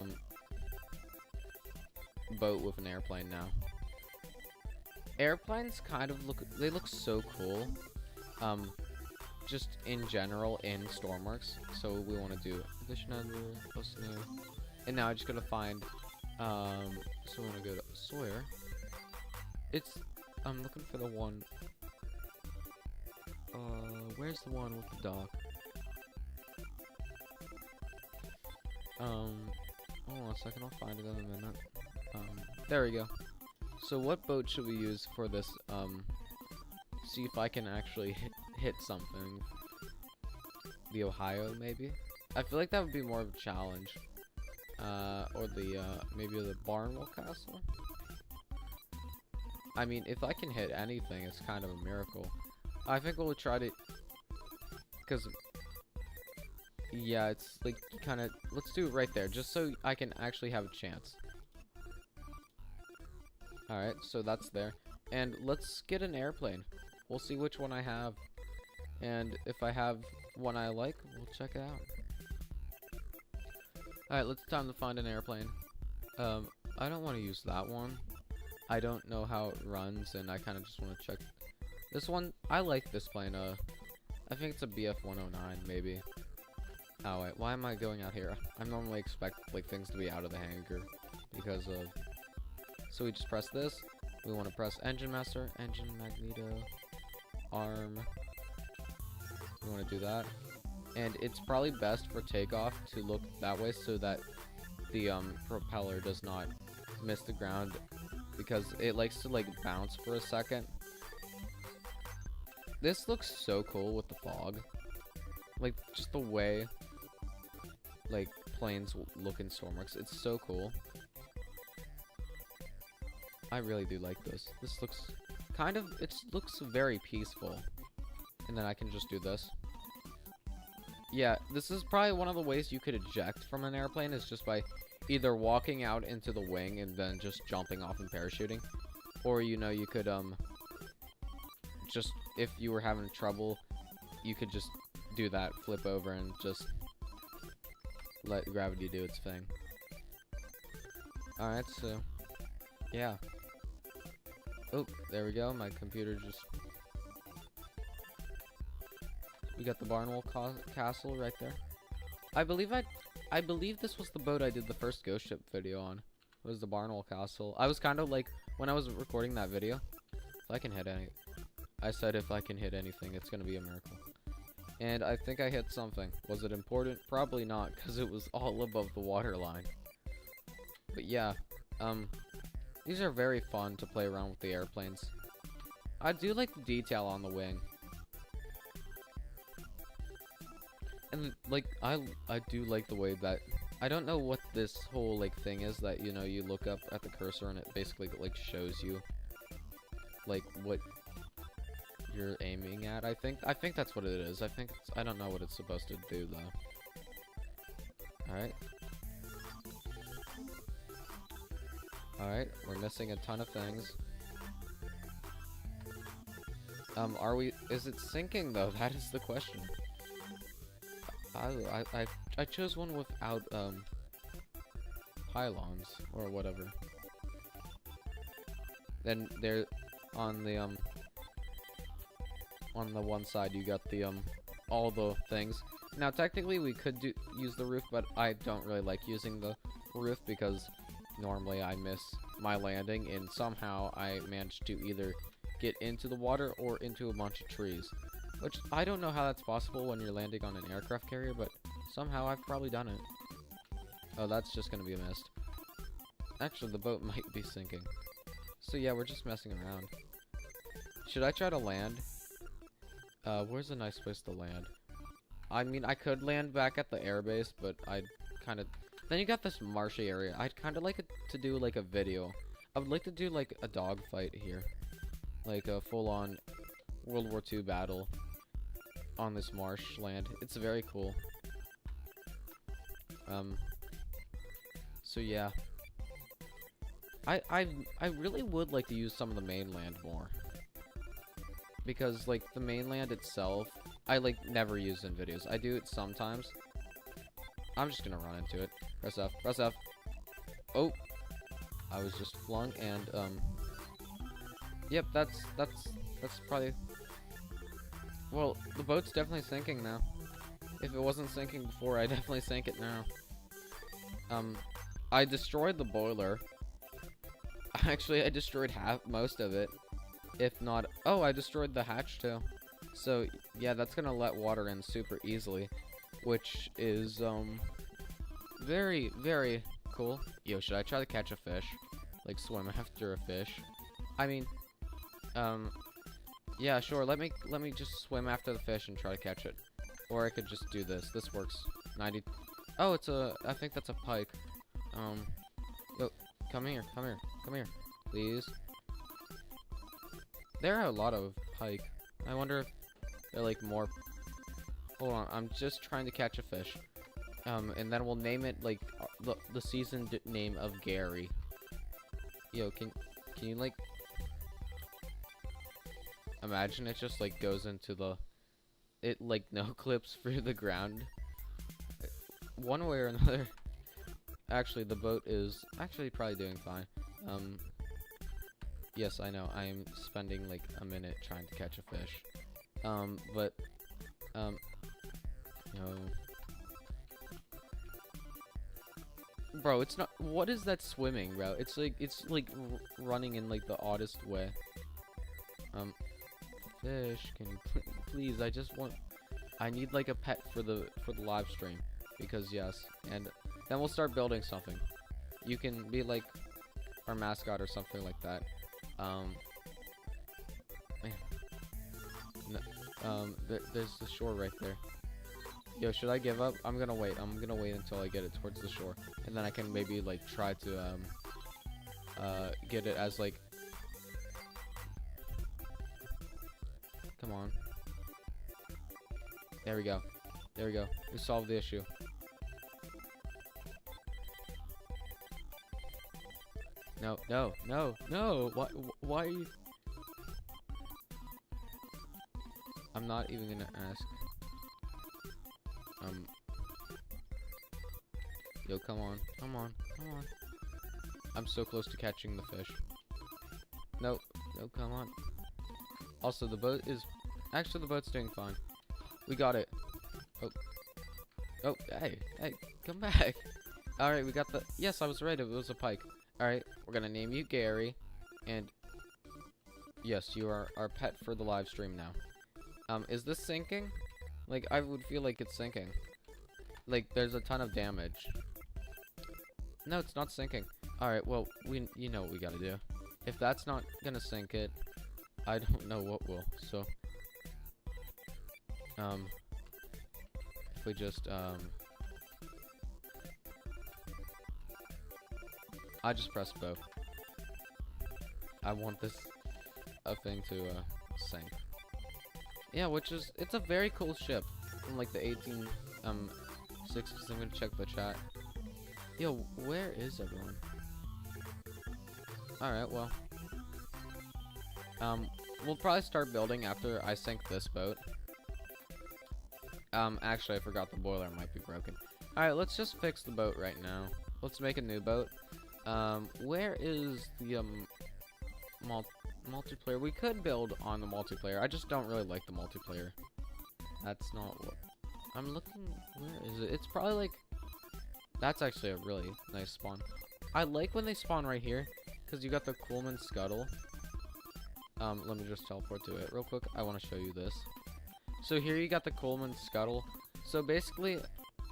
boat with an airplane now. Airplanes kind of they look so cool, just in general in Stormworks. So we want to do addition under post new, and now I just gotta find, so we want to go to Sawyer. I'm looking for the one, where's the one with the dock? Hold on a second, I'll find it in a minute. There we go. So what boat should we use for this, see if I can actually hit something. The Ohio, maybe? I feel like that would be more of a challenge. Or the, maybe the Barnwell Castle? I mean, if I can hit anything, it's kind of a miracle. I think we'll try to, because, yeah, it's like, kind of, let's do it right there, just so I can actually have a chance. Alright, so that's there. And let's get an airplane. We'll see which one I have. And if I have one I like, we'll check it out. Alright, it's time to find an airplane. I don't want to use that one. I don't know how it runs, and I kind of just want to check. This one, I like this plane. I think it's a BF-109, maybe. Oh, wait, why am I going out here? I normally expect, like, things to be out of the hangar because of... So we just press this. We want to press engine master, engine magneto, arm. We want to do that. And it's probably best for takeoff to look that way so that the propeller does not miss the ground, because it likes to like bounce for a second. This looks so cool with the fog. Like just the way like planes look in Stormworks. It's so cool. I really do like this. This looks kind of, it looks very peaceful. And then I can just do this. Yeah, this is probably one of the ways you could eject from an airplane, is just by either walking out into the wing and then just jumping off and parachuting. Or, you know, you could, just, if you were having trouble, you could just do that, flip over, and just let gravity do its thing. Alright, so, yeah. Oh, there we go, my computer just... We got the Barnwell Castle right there. I believe this was the boat I did the first ghost ship video on. It was the Barnwell Castle. I was kind of like, when I was recording that video, if I can hit any... I said if I can hit anything, it's gonna be a miracle. And I think I hit something. Was it important? Probably not, because it was all above the water line. But yeah, these are very fun to play around with the airplanes. I do like the detail on the wing. And, like, I do like the way that... I don't know what this whole, like, thing is that, you know, you look up at the cursor and it basically, like, shows you, like, what you're aiming at, I think that's what it is. I don't know what it's supposed to do, though. Alright. Alright, we're missing a ton of things. Is it sinking, though? That is the question. I chose one without, pylons, or whatever. Then there, on the one side, you got the, all the things. Now, technically, we could use the roof, but I don't really like using the roof, because normally I miss my landing, and somehow I managed to either get into the water or into a bunch of trees. Which, I don't know how that's possible when you're landing on an aircraft carrier, but somehow I've probably done it. Oh, that's just gonna be a mist. Actually, the boat might be sinking. So yeah, we're just messing around. Should I try to land? Where's a nice place to land? I mean, I could land back at the airbase, but I'd kind of... Then you got this marshy area. I'd kind of like it to do, like, a video. I would like to do, like, a dogfight here. Like, a full-on World War II battle on this marshland. It's very cool. So yeah. I really would like to use some of the mainland more. Because, like, the mainland itself, I, like, never use in videos. I do it sometimes. I'm just gonna run into it. Press F. Press F. Oh! I was just flung, and, yep, that's probably... Well, the boat's definitely sinking now. If it wasn't sinking before, I definitely sank it now. I destroyed the boiler. Actually, I destroyed most of it. If not... Oh, I destroyed the hatch, too. So, yeah, that's gonna let water in super easily. Which is, very, very cool. Yo, should I try to catch a fish? Like, swim after a fish? I mean, yeah, sure, let me just swim after the fish and try to catch it. Or I could just do this. This works. 90... Oh, I think that's a pike. Yo, come here, please. There are a lot of pike. I wonder if they're, like, more... Hold on, I'm just trying to catch a fish. And then we'll name it, like, the season name of Gary. Yo, can you, like... Imagine it just, like, goes into the... It, like, no clips through the ground. One way or another. Actually, the boat is actually probably doing fine. Yes, I know. I am spending, like, a minute trying to catch a fish. But, no. Bro, it's not... What is that swimming, bro? It's like running in, like, the oddest way. Fish, can you please? I need, like, a pet for the live stream. Because, yes. And then we'll start building something. You can be, like, our mascot or something like that. There's the shore right there. Yo, should I give up? I'm gonna wait. I'm gonna wait until I get it towards the shore. And then I can maybe, like, try to, get it as, like... Come on. There we go. There we go. We solved the issue. No, no, no, no. Why are you... I'm not even gonna ask. Yo, come on. Come on. Come on. I'm so close to catching the fish. No. No, come on. Also, the boat is... Actually, the boat's doing fine. We got it. Oh. Oh, hey. Hey, come back. Alright, we got the... Yes, I was right. It was a pike. Alright, we're gonna name you Gary. And... Yes, you are our pet for the live stream now. Is this sinking? Like, I would feel like it's sinking. Like, there's a ton of damage. No, it's not sinking. Alright, well, you know what we gotta do. If that's not gonna sink it, I don't know what will. So, if we just, I just press both. I want this thing to sink. Yeah, which is, it's a very cool ship from like the 1860s. I'm gonna check the chat. Yo, where is everyone? Alright, well. We'll probably start building after I sink this boat. Actually, I forgot the boiler might be broken. Alright, let's just fix the boat right now. Let's make a new boat. Where is the, multiplayer? We could build on the multiplayer. I just don't really like the multiplayer. That's not what... I'm looking... Where is it? It's probably like... That's actually a really nice spawn. I like when they spawn right here, because you got the Coolman Scuttle. Let me just teleport to it real quick. I want to show you this. So here you got the Coolman Scuttle. So basically,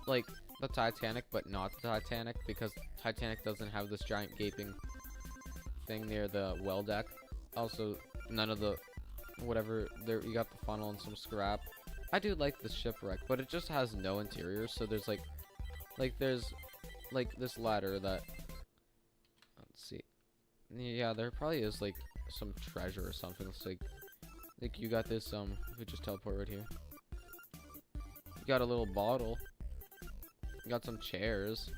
like, the Titanic, but not the Titanic, because Titanic doesn't have this giant gaping thing near the well deck. Also, none of the whatever there, you got the funnel and some scrap. I do like the shipwreck, but it just has no interior. So there's like there's like this ladder that, let's see, yeah, there probably is like some treasure or something. It's like you got this if we just teleport right here, you got a little bottle, you got some chairs,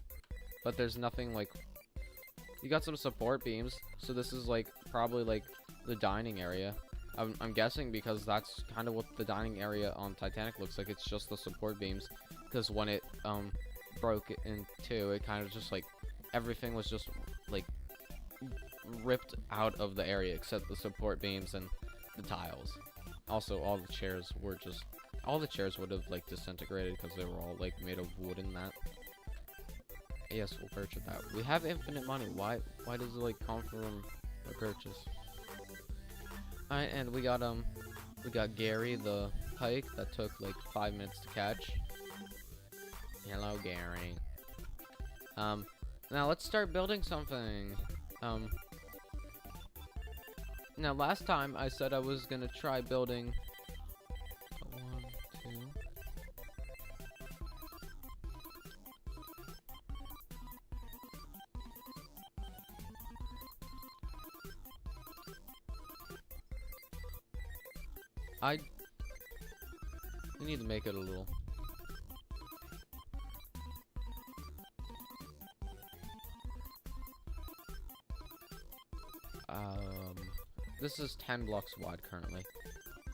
but there's nothing like. You got some support beams, so this is like probably like the dining area. I'm guessing because that's kind of what the dining area on Titanic looks like. It's just the support beams, because when it broke in two, it kind of just like everything was just like ripped out of the area except the support beams and the tiles. Also, all the chairs would have like disintegrated because they were all like made of wood and that. Yes, we'll purchase that. We have infinite money. Why does it like come from a purchase? Alright, and we got Gary the pike that took like 5 minutes to catch. Hello, Gary. Now let's start building something. Now last time I said I was gonna try building 1, 2. We need to make it a little. This is 10 blocks wide currently.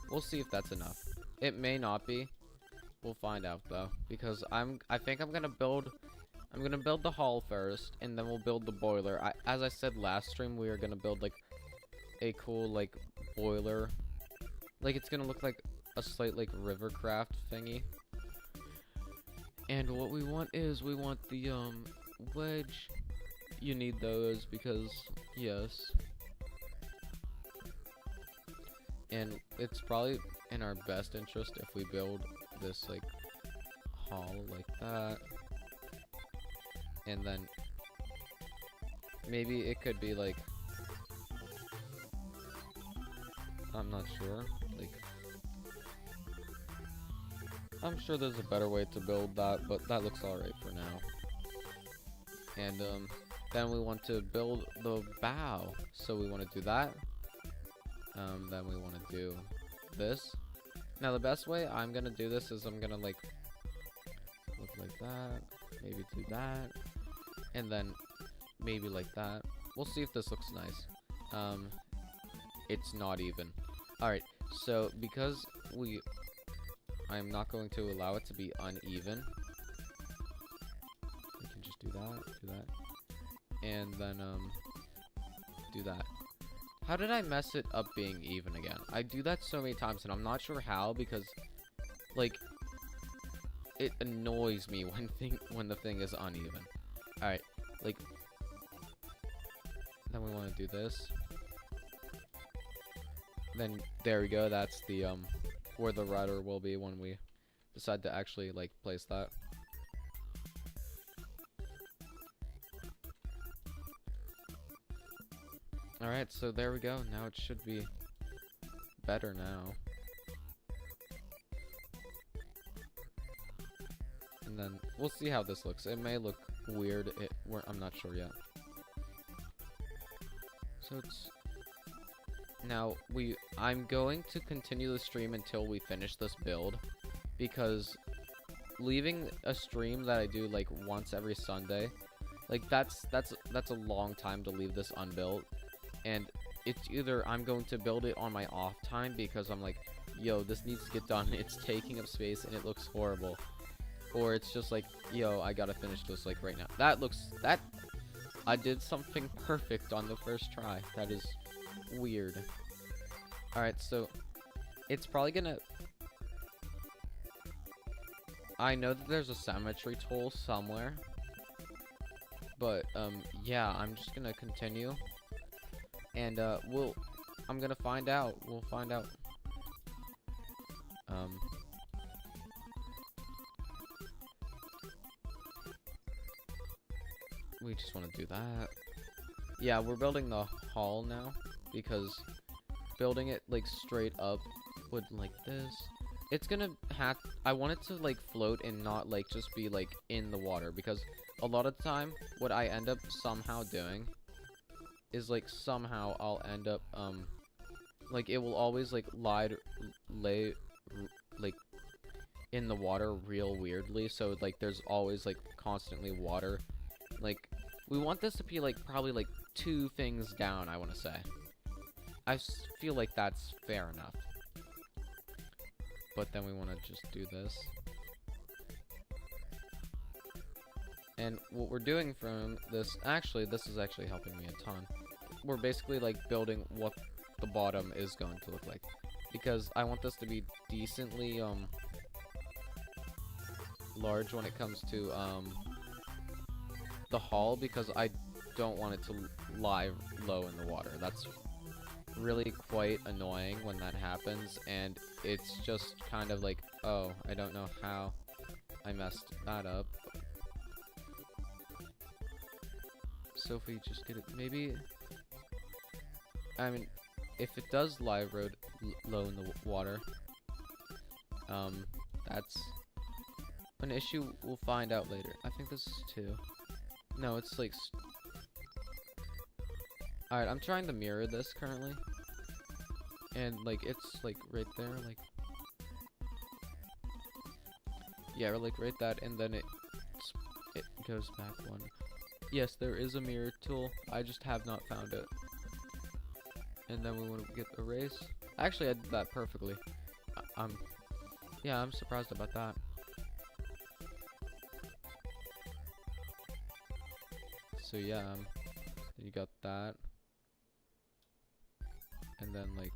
We'll see if that's enough. It may not be. We'll find out though, because I think I'm gonna build the hull first, and then we'll build the boiler. As I said last stream, we are gonna build like a cool like boiler. Like it's gonna look like a slight like rivercraft thingy. And what we want is we want the wedge. You need those because yes. And it's probably in our best interest if we build this like hull like that. And then maybe it could be like, I'm not sure, like I'm sure there's a better way to build that, but that looks alright for now. And then we want to build the bow, so we want to do that. Then we want to do this, Now the best way I'm gonna do this is I'm gonna like look like that, maybe do that, and then maybe like that. We'll see if this looks nice. It's not even. Alright, so because I'm not going to allow it to be uneven. We can just do that, and then do that. How did I mess it up being even again? I do that so many times and I'm not sure how, because like it annoys me when the thing is uneven. Alright, like then we want to do this. Then there we go, that's the where the rudder will be when we decide to actually like place that. Alright, so there we go. Now it should be better now. And then we'll see how this looks. It may look weird. I'm not sure yet. So it's now I'm going to continue the stream until we finish this build, because leaving a stream that I do like once every Sunday, like that's a long time to leave this unbuilt. And it's either I'm going to build it on my off time because I'm like, yo, this needs to get done, it's taking up space and it looks horrible. Or it's just like, yo, I gotta finish this like right now. That I did something perfect on the first try. That is weird. Alright, so it's probably gonna... I know that there's a symmetry tool somewhere. But, yeah, I'm just gonna continue. And, I'm gonna find out. We'll find out. We just want to do that. Yeah, we're building the hall now, because building it, like, straight up would, like, this. It's gonna have... I want it to, like, float and not, like, just be, like, in the water, because a lot of the time, what I end up somehow doing is like somehow I'll end up like it will always like lay like in the water real weirdly, so like there's always like constantly water. Like we want this to be like probably like 2 things down, I want to say. I feel like that's fair enough. But then we want to just do this. And what we're doing from this, actually, this is actually helping me a ton. We're basically, like, building what the bottom is going to look like. Because I want this to be decently, large when it comes to, the hull, because I don't want it to lie low in the water. That's really quite annoying when that happens, and it's just kind of like, oh, I don't know how I messed that up. So if we just get it, maybe, I mean, if it does lie low in the water, that's an issue we'll find out later. I think this is 2. No, it's like, alright, I'm trying to mirror this currently, and like, it's like right there, like, yeah, or like right that, and then it goes back 1. Yes, there is a mirror tool. I just have not found it. And then we want to get erase. Actually, I did that perfectly. Yeah, I'm surprised about that. So yeah, you got that. And then like,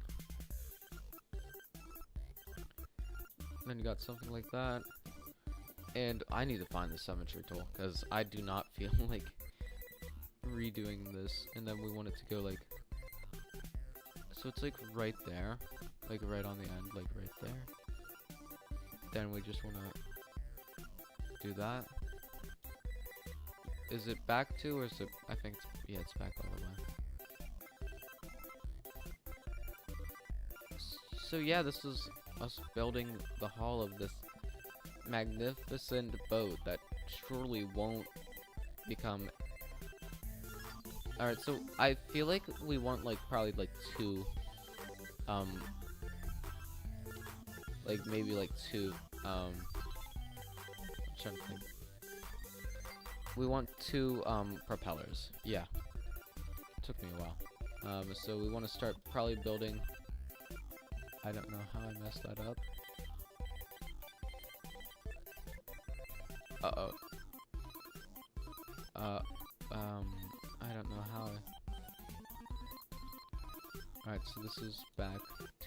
then you got something like that. And I need to find the symmetry tool, because I do not feel like redoing this. And then we want it to go like, so it's like right there, like right on the end, like right there. Then we just want to do that. Is it back 2 or is it, I think, yeah, it's back all the way. So yeah, this is us building the hull of this magnificent boat that surely won't become... Alright, so I feel like we want like probably like 2 like maybe like 2, I'm trying to think. We want 2 propellers. Yeah. Took me a while. So we want to start probably building. I don't know how I messed that up. Uh-oh. I don't know how Alright, so this is back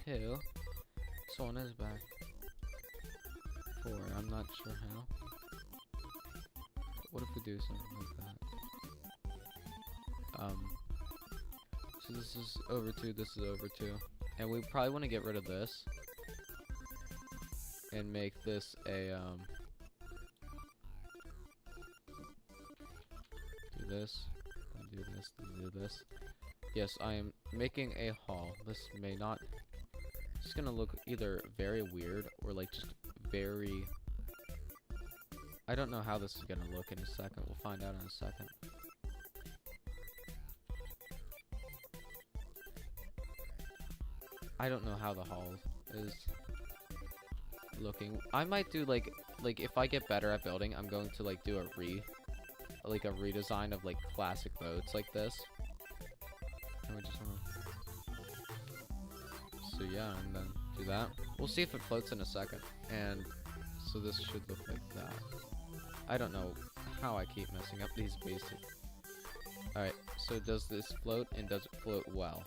2. This one is back 4. I'm not sure how. What if we do something like that? So this is over 2, this is over 2. And we probably want to get rid of this. And make this a, do this, then do this, then do this. Yes, I am making a hall. This may not, it's gonna look either very weird or like just very, I don't know how this is gonna look in a second. We'll find out in a second. I don't know how the hall is looking. I might do like if I get better at building, I'm going to like do a redesign of like classic boats like this. And we just wanna, so yeah, and then do that. We'll see if it floats in a second. And so this should look like that. I don't know how I keep messing up these basic. Alright, so does this float, and does it float well?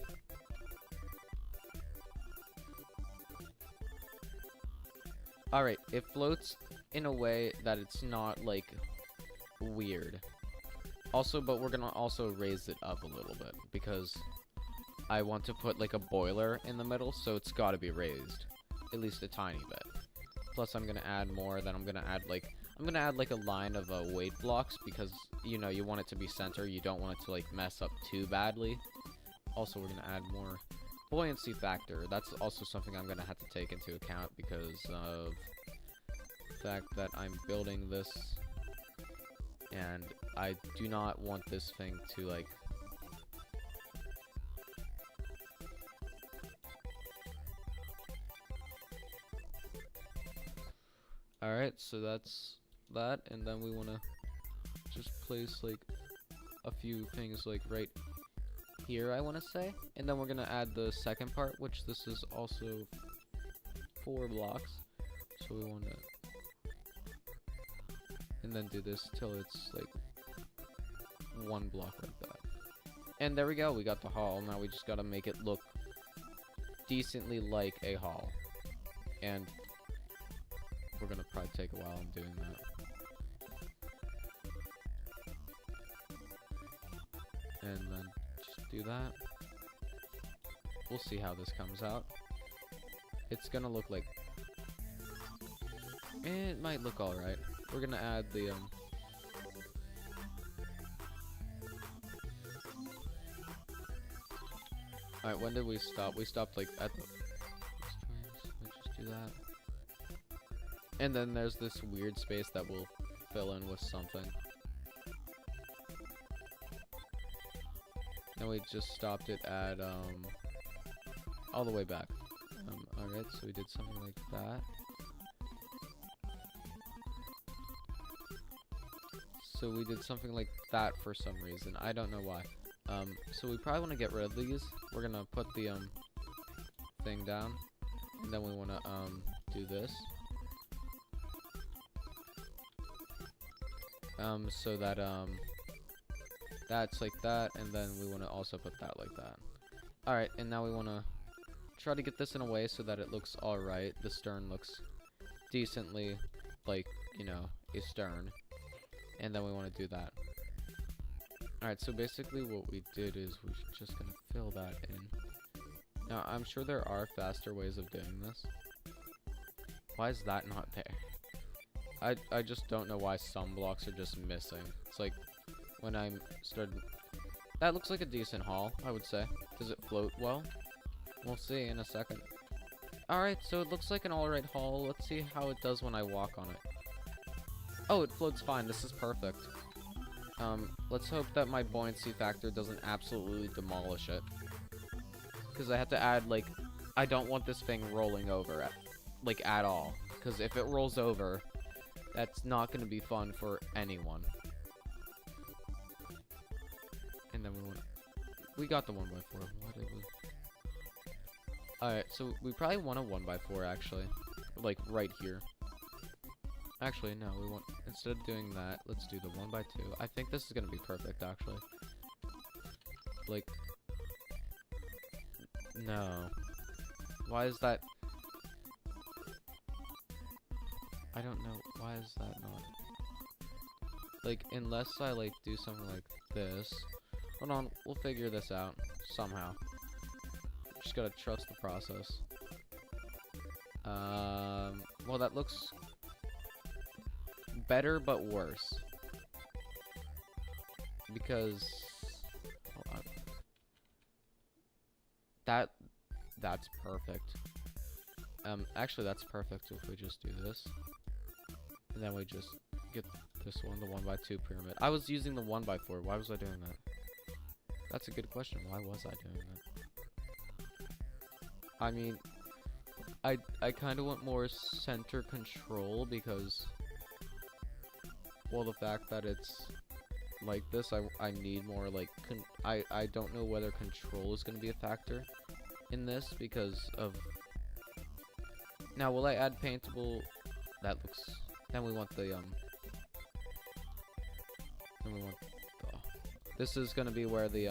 Alright, it floats in a way that it's not, like, weird. Also, but we're gonna also raise it up a little bit, because I want to put, like, a boiler in the middle, so it's gotta be raised. At least a tiny bit. Plus, I'm gonna add more, then I'm gonna add, like, a line of, weight blocks, because, you know, you want it to be center, you don't want it to, like, mess up too badly. Also, we're gonna add more buoyancy factor. That's also something I'm gonna have to take into account because of the fact that I'm building this and I do not want this thing to like Alright, so that's that, and then we wanna just place like a few things like right here, I want to say, and then we're gonna add the second part, which this is also 4 blocks, so we want to, and then do this till it's like 1 block like that, and there we go, we got the hall. Now we just gotta make it look decently like a hall, and we're gonna probably take a while in doing that. And then do that. We'll see how this comes out. It's gonna look like, it might look alright. We're gonna add the alright, when did we stop? We stopped like at the, let's just do that. And then there's this weird space that we'll fill in with something. And we just stopped it at, all the way back. Alright, so we did something like that. So we did something like that for some reason. I don't know why. So we probably want to get rid of these. We're gonna put the, thing down. And then we want to, do this. So that, that's like that, and then we want to also put that like that. Alright, and now we want to try to get this in a way so that it looks alright. The stern looks decently like, you know, a stern. And then we want to do that. Alright, so basically what we did is we're just going to fill that in. Now, I'm sure there are faster ways of doing this. Why is that not there? I just don't know why some blocks are just missing. It's like, when I'm started, that looks like a decent haul, I would say. Does it float well? We'll see in a second. Alright, so it looks like an alright haul. Let's see how it does when I walk on it. Oh, it floats fine. This is perfect. Let's hope that my buoyancy factor doesn't absolutely demolish it. Because I have to add, like, I don't want this thing rolling over like at all, because if it rolls over, that's not going to be fun for anyone. And then we got the 1x4. What did we? Alright, so we probably want a 1x4 actually, like right here. Actually, no, we want, instead of doing that, let's do the 1x2. I think this is gonna be perfect, actually. Like, no. Why is that? I don't know, why is that not? Like, unless I, like, do something like this. Hold on, we'll figure this out, somehow. Just gotta trust the process. Well, that looks better but worse, because hold on. That's perfect. Actually that's perfect if we just do this, and then we just get this one, the 1x2 pyramid. I was using the 1x4. Why was I doing that? That's a good question. Why was I doing that? I mean, I kind of want more center control because, well, the fact that it's like this, I need more, like, I don't know whether control is going to be a factor in this because of... Now, will I add paintable? That looks... Then we want the, Then we want the... This is going to be where the,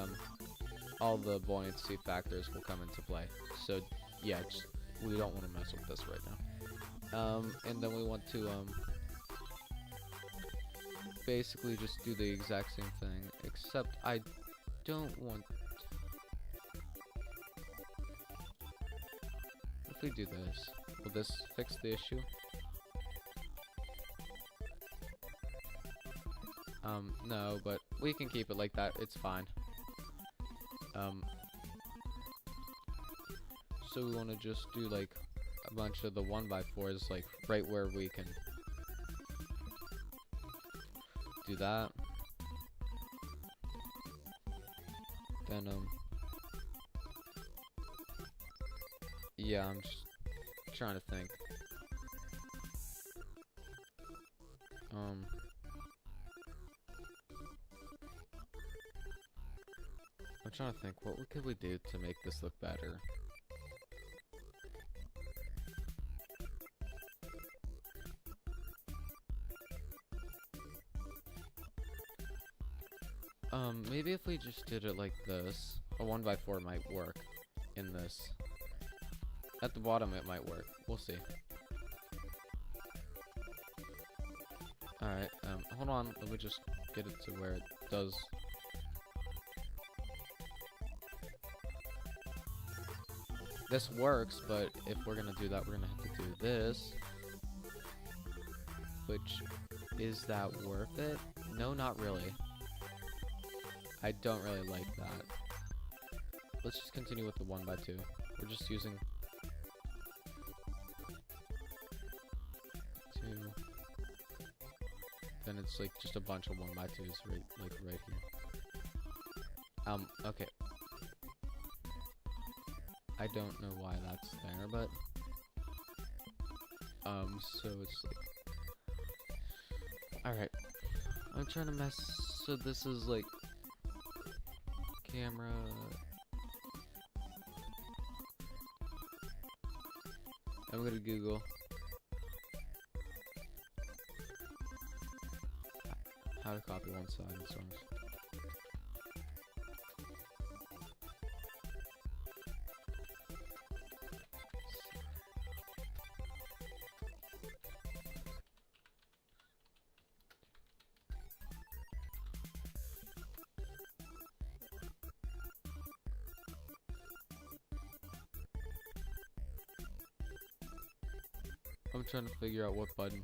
all the buoyancy factors will come into play. So, yeah, we don't want to mess with this right now. And then we want to, basically just do the exact same thing, except I don't want... If we do this, will this fix the issue? No, but we can keep it like that, it's fine. So we want to just do like a bunch of the 1x4s, like right where we can do that. Then yeah, I'm just trying to think. I'm trying to think, what could we do to make this look better? Maybe if we just did it like this, a 1x4 might work in this. At the bottom it might work, we'll see. Alright, hold on, let me just get it to where it does. This works, but if we're gonna do that, we're gonna have to do this. Which, is that worth it? No, not really. I don't really like that. Let's just continue with the 1x2. We're just using 2. Then it's like just a bunch of 1x2s right here. Okay. I don't know why that's there, but so it's like, alright. I'm trying to mess, so this is like camera. I'm gonna Google how to copy one side of source. I'm trying to figure out what button.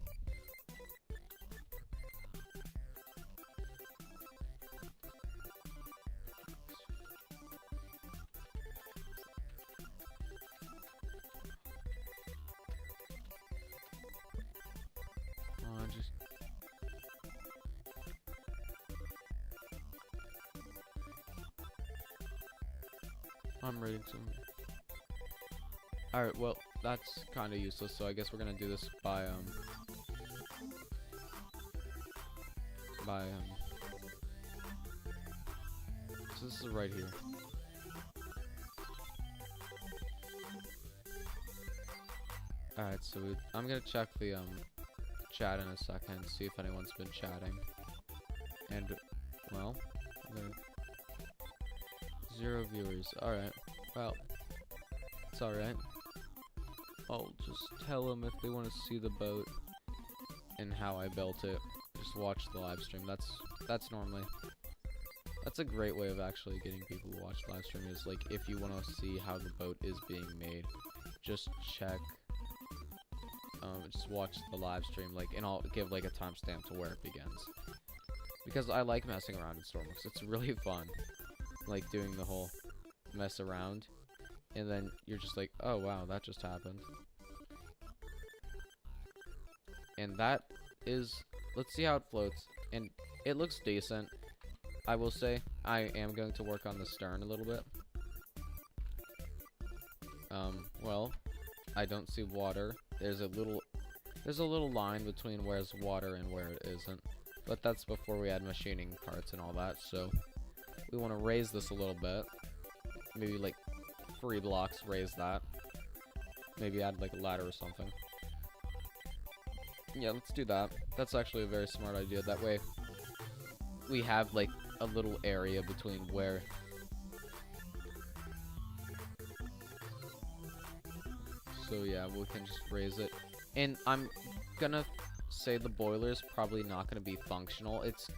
I'm reading some. Alright, well, that's kind of useless, so I guess we're gonna do this by so this is right here. Alright, so I'm gonna check the chat in a second, see if anyone's been chatting. And well, there- 0 viewers. Alright. Well, it's alright. I'll just tell them if they want to see the boat and how I built it. Just watch the live stream. That's normally that's a great way of actually getting people to watch live stream, is like if you want to see how the boat is being made, just check just watch the live stream, like, and I'll give like a timestamp to where it begins. Because I like messing around in stormworks. It's really fun. Like doing the whole mess around, and then you're just like, oh wow, that just happened. And that is, let's see how it floats, and it looks decent. I will say I am going to work on the stern a little bit. Well, I don't see water. There's a little line between where's water and where it isn't, but that's before we add machining parts and all that. So we want to raise this a little bit, maybe like 3 blocks, raise that, maybe add like a ladder or something. Yeah, let's do that. That's actually a very smart idea. That way we have like a little area between where so yeah, we can just raise it. And I'm gonna say the boiler's probably not gonna be functional. It's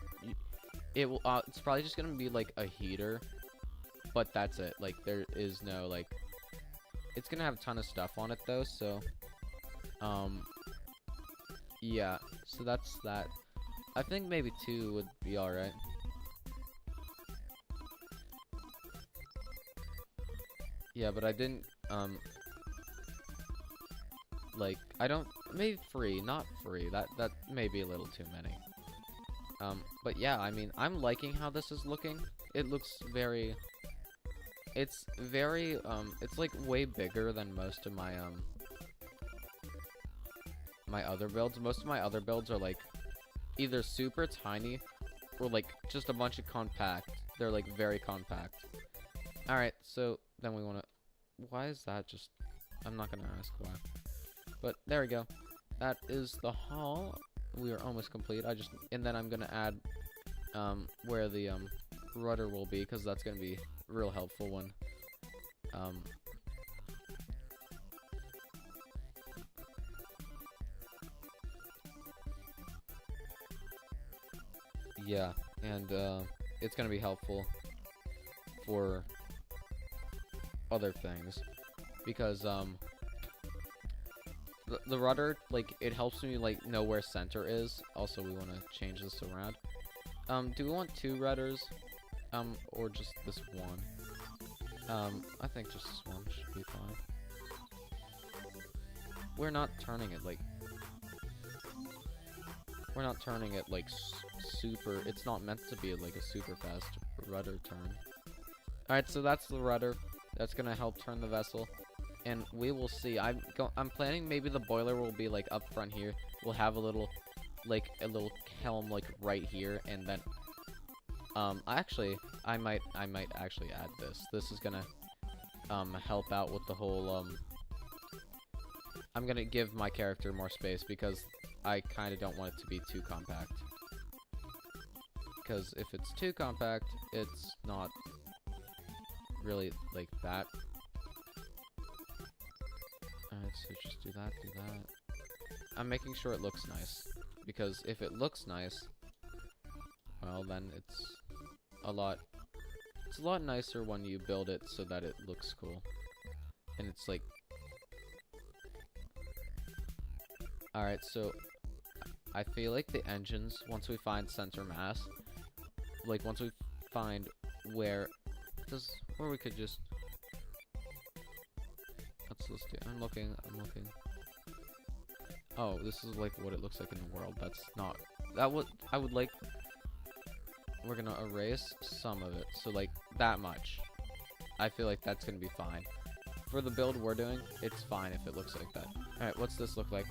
probably just gonna be like a heater, but that's it. Like there is no like, it's gonna have a ton of stuff on it though, so yeah, so that's that. I think maybe 2 would be alright. Yeah, but I didn't like, I don't, maybe 3, not 3. That may be a little too many. But yeah, I mean, I'm liking how this is looking. It looks very, it's very, it's like way bigger than most of my, my other builds. Most of my other builds are like either super tiny or like just a bunch of compact. They're like very compact. Alright, so then we want to, why is that just, I'm not gonna ask why. But there we go. That is the hull. We are almost complete. And then I'm gonna add where the rudder will be, because that's gonna be real helpful when yeah, and it's gonna be helpful for other things, because the rudder, like, it helps me like know where center is. Also, we want to change this around. Do we want 2 rudders, or just this one? I think just this one should be fine. We're not turning it like, super. It's not meant to be like a super fast rudder turn. Alright, so that's the rudder. That's gonna help turn the vessel. And we will see. I'm planning maybe the boiler will be like up front here. We'll have a little helm like right here, and then actually I might actually add this. This is gonna help out with the whole I'm gonna give my character more space, because I kind of don't want it to be too compact. Because if it's too compact, it's not really like that. Alright, so just do that. I'm making sure it looks nice, because if it looks nice, well then it's a lot nicer when you build it so that it looks cool. And it's like, alright, so I feel like the engines, once we find center mass, like once we find where we could just, let's do, I'm looking. Oh, this is like what it looks like in the world. That's not, I would like, we're gonna erase some of it, so like that much. I feel like that's gonna be fine For the build we're doing, it's fine if it looks like that. Alright, what's this look like?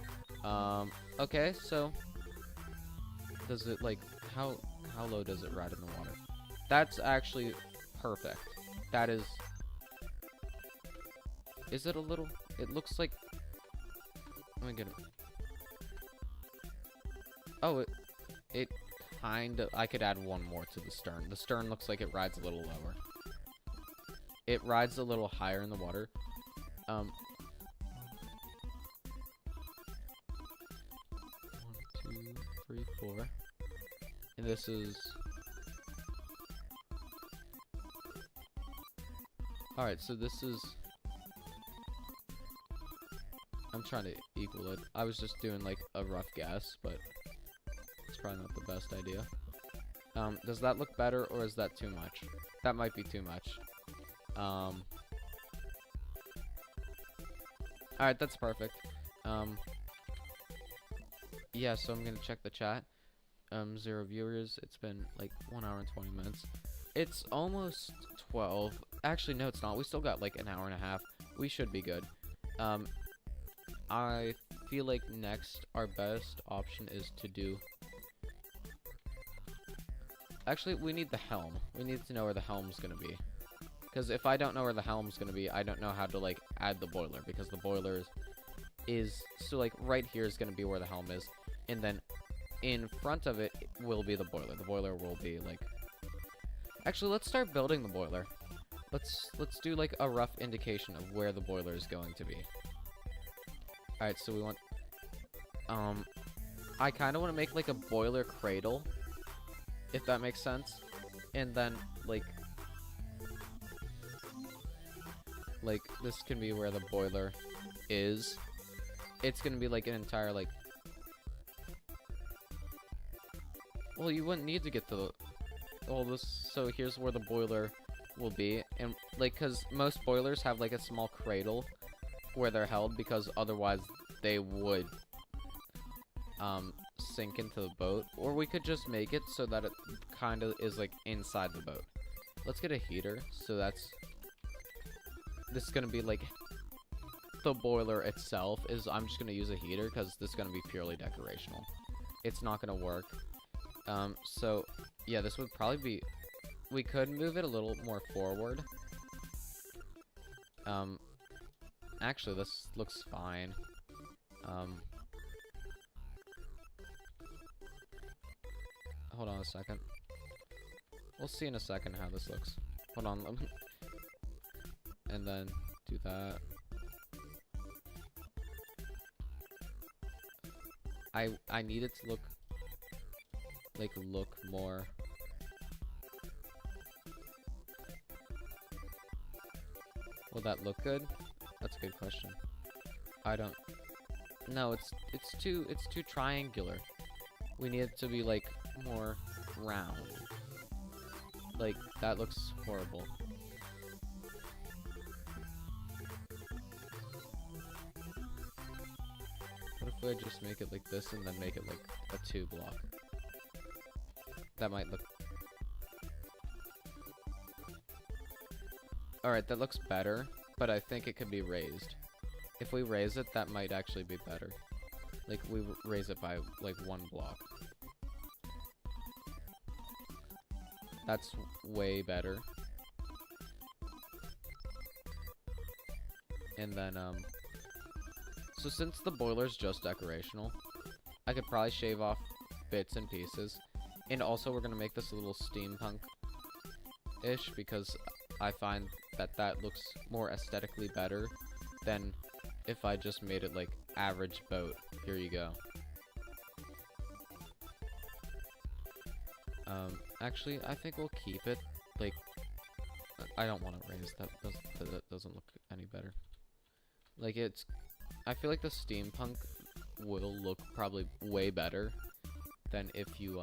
Okay, so does it like how low does it ride in the water? That's actually perfect. That is it a little? It looks like, let me get it. Oh, it kind of, I could add one more to the stern. The stern looks like it rides a little lower. It rides a little higher in the water. 1, 2, 3, 4. And this is... Alright, so this is... I'm trying to equal it. I was just doing like a rough guess, but it's probably not the best idea. Does that look better, or is that too much? That might be too much. Alright, that's perfect. Yeah, so I'm gonna check the chat. 0 viewers. It's been like 1 hour and 20 minutes. It's almost 12. Actually, no, it's not. We still got like an hour and a half. We should be good. I feel like next, our best option is to do... Actually, we need the helm. We need to know where the helm's gonna be. Because if I don't know where the helm's gonna be, I don't know how to, like, add the boiler. Because the boiler is... So, like, right here is gonna be where the helm is. And then in front of it will be the boiler. The boiler will be, like... Actually, let's start building the boiler. Let's do, like, a rough indication of where the boiler is going to be. Alright, so we want... I kind of want to make, like, a boiler cradle, if that makes sense. And then, like, this can be where the boiler is. It's gonna be, like, an entire, like... Well, you wouldn't need to get to the... Well, so here's where the boiler will be. And, like, because most boilers have, like, a small cradle where they're held, because otherwise they would sink into the boat. Or we could just make it so that it kind of is like inside the boat. Let's get a heater. So this is gonna be like the boiler itself is... I'm just gonna use a heater because this is gonna be purely decorational. It's not gonna work. So yeah, this would probably be... We could move it a little more forward. Actually, this looks fine. Hold on a second. We'll see in a second how this looks. Hold on. And then do that. I need it to look more... Will that look good? That's a good question. I don't... No, it's too triangular. We need it to be, like, more round. Like, that looks horrible. What if I just make it like this and then make it like a 2 block? That might look... Alright, that looks better, but I think it could be raised. If we raise it, that might actually be better. Like, we raise it by, like, 1 block. That's way better. And then, so since the boiler's just decorational, I could probably shave off bits and pieces. And also, we're gonna make this a little steampunk-ish, because I find that looks more aesthetically better than if I just made it like average boat. Here you go. Actually, I think we'll keep it like... I don't want to raise that. That doesn't look any better. Like, it's... I feel like the steampunk will look probably way better than if you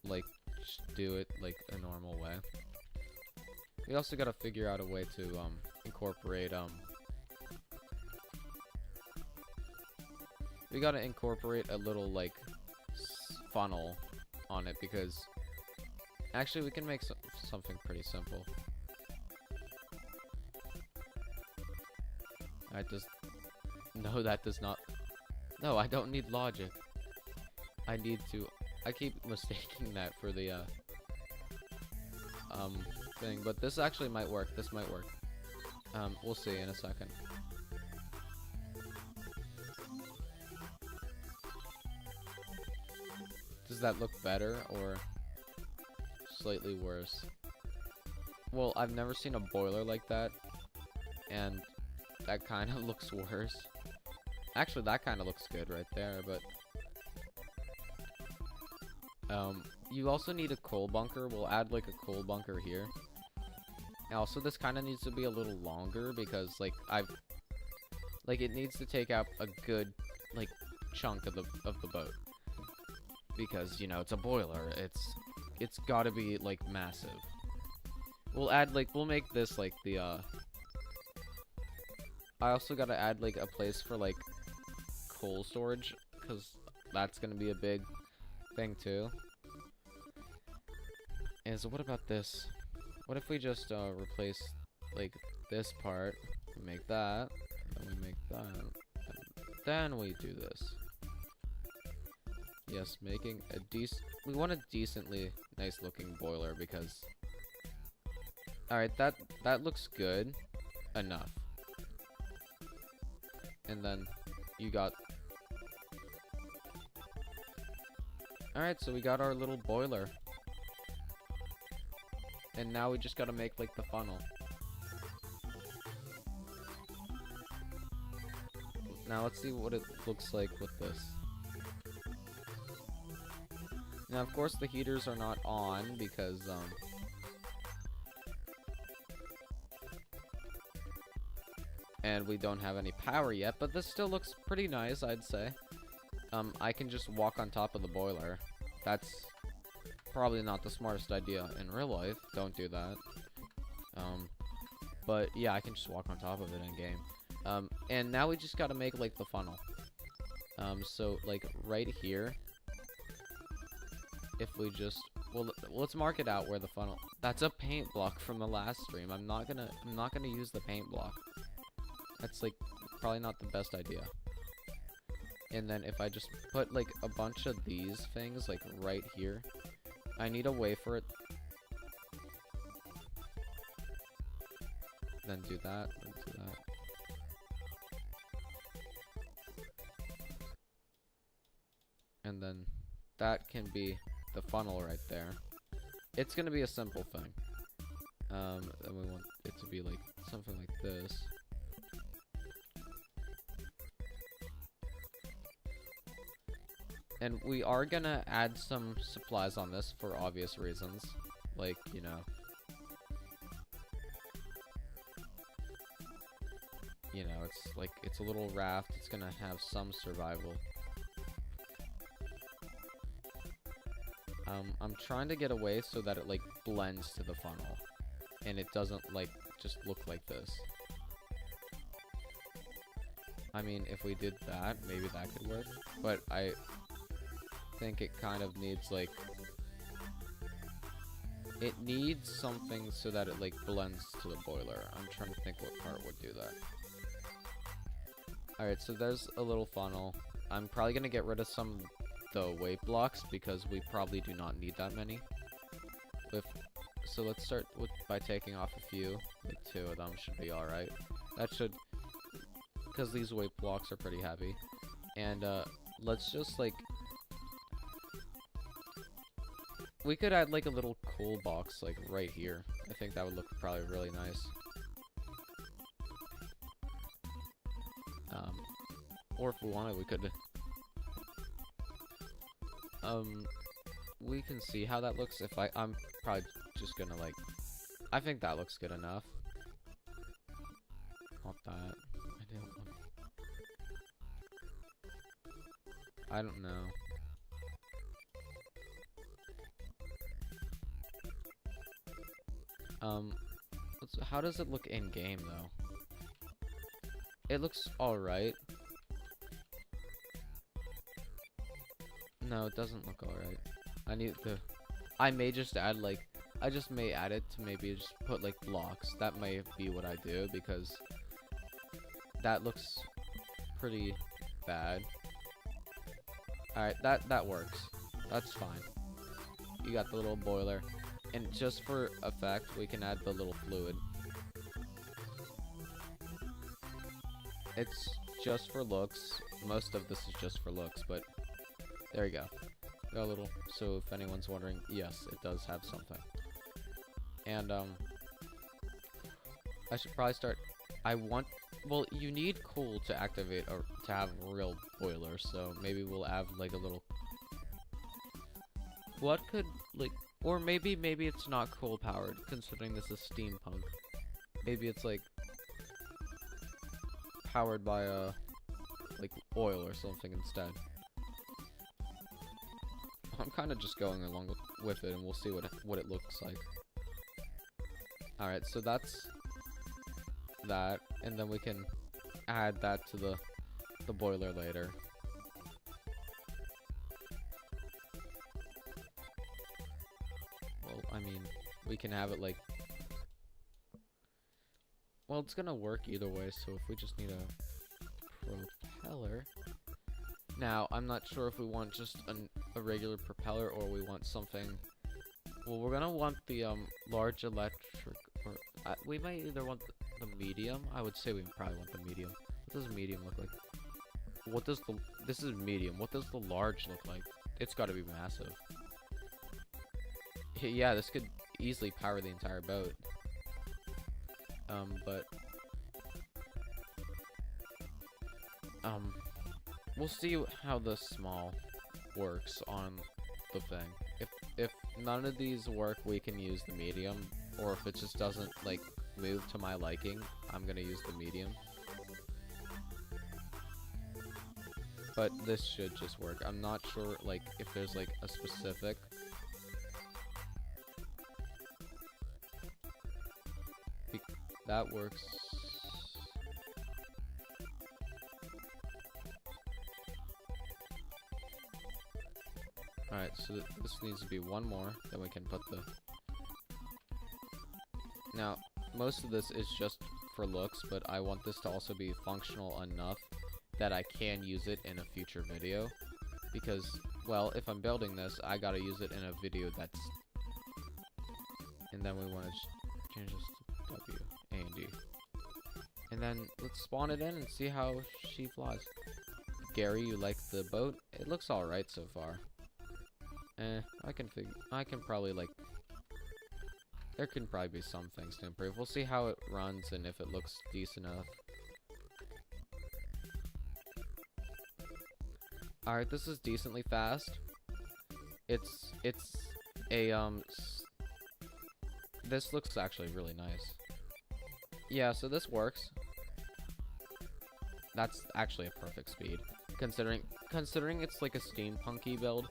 like just do it like a normal way. We also gotta figure out a way to incorporate we gotta incorporate a little like funnel on it, because actually we can make something pretty simple. I just... No, that does not... No, I don't need logic. I need to... I keep mistaking that for the, thing. But this actually might work. This might work. We'll see in a second. Does that look better or slightly worse? Well, I've never seen a boiler like that, and that kind of looks worse. Actually, that kind of looks good right there, but you also need a coal bunker. We'll add like a coal bunker here. And also, this kind of needs to be a little longer because like it needs to take out a good like chunk of the boat. Because, you know, it's a boiler. It's gotta be, like, massive. We'll add, like, we'll make this, like, the, I also gotta add, like, a place for, like, coal storage. Because that's gonna be a big thing, too. And so what about this? What if we just, replace, like, this part? We make that. And then we make that. And then we do this. Yes, making a we want a decently nice looking boiler because... Alright, that looks good enough. And then you got... Alright, so we got our little boiler. And now we just gotta make like the funnel. Now let's see what it looks like with this. Now, of course, the heaters are not on because, and we don't have any power yet, but this still looks pretty nice, I'd say. I can just walk on top of the boiler. That's probably not the smartest idea in real life. Don't do that. But yeah, I can just walk on top of it in game. And now we just gotta make, like, the funnel. So, like, right here... If we just, well, let's mark it out where the funnel. That's a paint block from the last stream. I'm not gonna use the paint block. That's like probably not the best idea. And then if I just put like a bunch of these things like right here, I need a way for it. Then do that. Then do that. And then that can be the funnel right there. It's gonna be a simple thing. And we want it to be like something like this. And we are gonna add some supplies on this for obvious reasons. Like, you know. It's like, it's a little raft. It's gonna have some survival. I'm trying to get away so that it, like, blends to the funnel. And it doesn't, like, just look like this. I mean, if we did that, maybe that could work. But I think it kind of needs, like... It needs something so that it, like, blends to the boiler. I'm trying to think what part would do that. Alright, so there's a little funnel. I'm probably gonna get rid of some... the weight blocks because we probably do not need that many. So let's start by taking off a few. Like 2 of them should be alright. That should, because these weight blocks are pretty heavy. And let's just like, we could add like a little coal box like right here. I think that would look probably really nice. Or if we wanted, we could we can see how that looks. If I'm probably just gonna like, I think that looks good enough. Want that? I don't know. How does it look in game though? It looks alright. No, it doesn't look alright. I may just add, like, I just may add it to maybe just put, like, blocks. That may be what I do, because That looks pretty bad. Alright, that works. That's fine. You got the little boiler. And just for effect, we can add the little fluid. It's just for looks. Most of this is just for looks, but there you go. Got a little, so if anyone's wondering, yes, it does have something. And, I should probably start, well, you need coal to activate, or to have a real boiler, so maybe we'll have, like, a little, what could, like, or maybe it's not coal powered, considering this is steampunk. Maybe it's, like, powered by, like, oil or something instead. I'm kind of just going along with it, and we'll see what it looks like. Alright, so that's that, and then we can add that to the boiler later. Well, I mean, we can have it like... Well, it's gonna work either way, so if we just need a propeller... Now, I'm not sure if we want just a regular propeller or we want something... Well, we're gonna want the large electric... Or we might either want the medium. I would say we probably want the medium. What does medium look like? What does the... This is medium. What does the large look like? It's gotta be massive. Yeah, this could easily power the entire boat. But... We'll see how the small works on the thing. If none of these work, we can use the medium. Or if it just doesn't, like, move to my liking, I'm gonna use the medium. But this should just work. I'm not sure, like, if there's, like, a specific... That works... Alright, so this needs to be one more, then we can put the... Now, most of this is just for looks, but I want this to also be functional enough that I can use it in a future video. Because, well, if I'm building this, I gotta use it in a video that's... And then we want to change this to W, A, and D. And then, let's spawn it in and see how she flies. Gary, you like the boat? It looks alright so far. I can probably, like... There can probably be some things to improve. We'll see how it runs and if it looks decent enough. Alright, this is decently fast. It's a, this looks actually really nice. Yeah, so this works. That's actually a perfect speed. Considering it's like a steampunky build.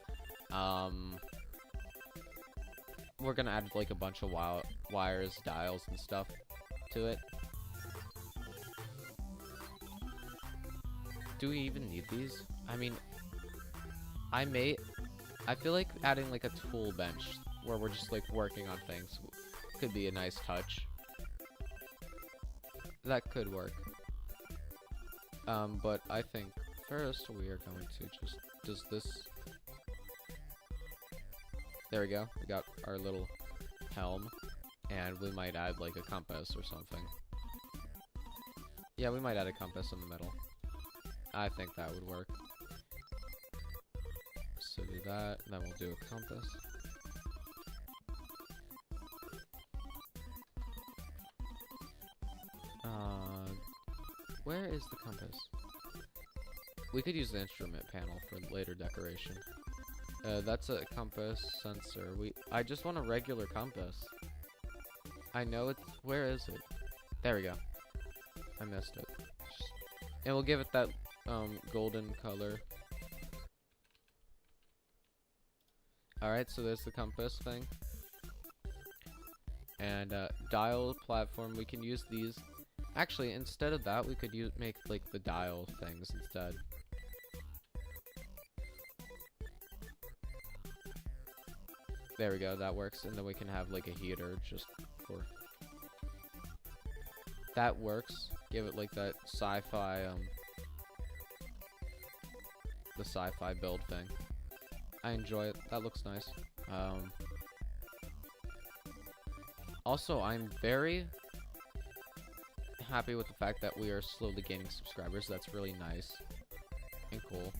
We're gonna add like a bunch of wires, dials, and stuff to it. Do we even need these? I mean, I feel like adding like a tool bench where we're just like working on things could be a nice touch. That could work. But I think first we are going to just, does this... There we go. We got our little helm. And we might add like a compass or something. Yeah, we might add a compass in the middle. I think that would work. So do that, and then we'll do a compass. Where is the compass? We could use the instrument panel for later decoration. That's a compass sensor. I just want a regular compass. I know it's... Where is it? There we go. I missed it. And we'll give it that, golden color. Alright, so there's the compass thing. And, dial platform, we can use these. Actually, instead of that, we could make, like, the dial things instead. There we go, that works. And then we can have, like, a heater just for... That works. give it like that sci-fi, the sci-fi build thing. I enjoy it. That looks nice. Also, I'm very happy with the fact that we are slowly gaining subscribers. That's really nice and cool.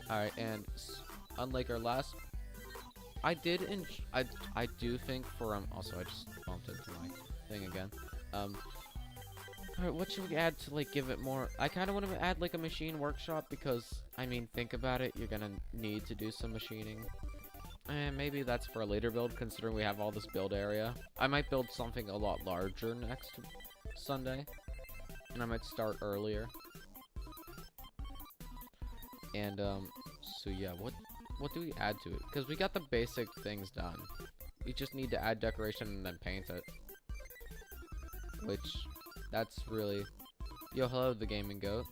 Alright, and unlike our last, I do think for, also I just bumped into my thing again. Alright, what should we add to, like, give it more? I kind of want to add, like, a machine workshop because, I mean, think about it, you're gonna need to do some machining. And maybe that's for a later build, considering we have all this build area. I might build something a lot larger next Sunday, and I might start earlier. And, so yeah, what do we add to it? Because we got the basic things done. We just need to add decoration and then paint it. Which, that's really... Yo, hello, the gaming goat.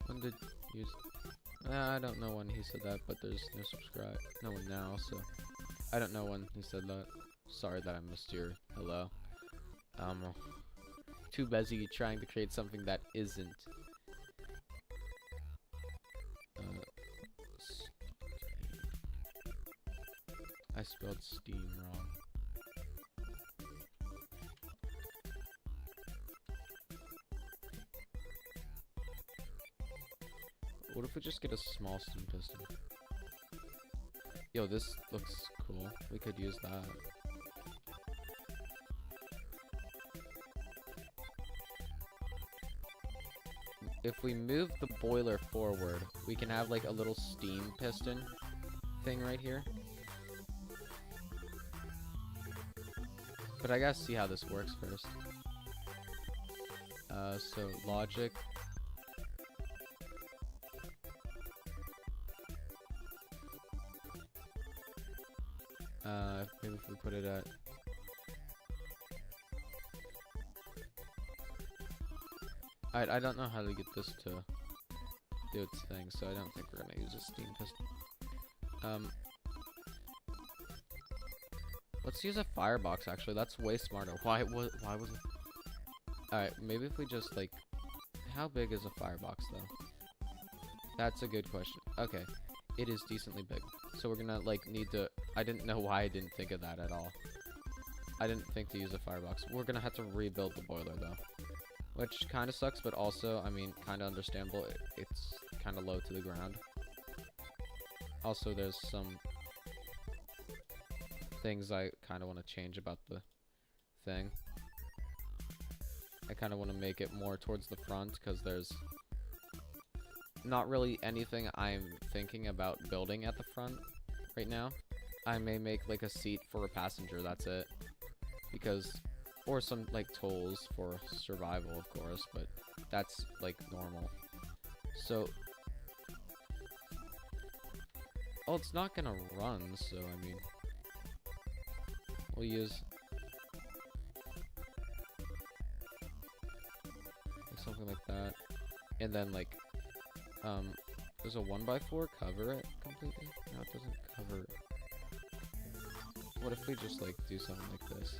When did you... I don't know when he said that, but there's no one now, so... I don't know when he said that. Sorry that I missed your hello. Too busy trying to create something that isn't. I spelled Steam wrong. What if we just get a small steam piston? Yo, this looks cool. We could use that. If we move the boiler forward, we can have like a little steam piston thing right here. But I gotta see how this works first. So logic. Maybe if we put it at... I don't know how to get this to do its thing, so I don't think we're gonna use a steam piston. Let's use a firebox, actually. That's way smarter. Why was it... Alright, maybe if we just, like... How big is a firebox, though? That's a good question. Okay. It is decently big. So we're gonna, like, need to... I didn't know why I didn't think of that at all. I didn't think to use a firebox. We're gonna have to rebuild the boiler, though. Which kind of sucks, but also, I mean, kind of understandable. It's kind of low to the ground. Also, there's some things I kind of want to change about the thing. I kind of want to make it more towards the front, because there's not really anything I'm thinking about building at the front right now. I may make, like, a seat for a passenger, that's it. Because... Or some, like, tolls for survival, of course, but that's, like, normal. So... Oh, it's not gonna run, so, I mean... We'll use... something like that. And then, like... Does a 1x4 cover it completely? No, it doesn't cover it. What if we just, like, do something like this?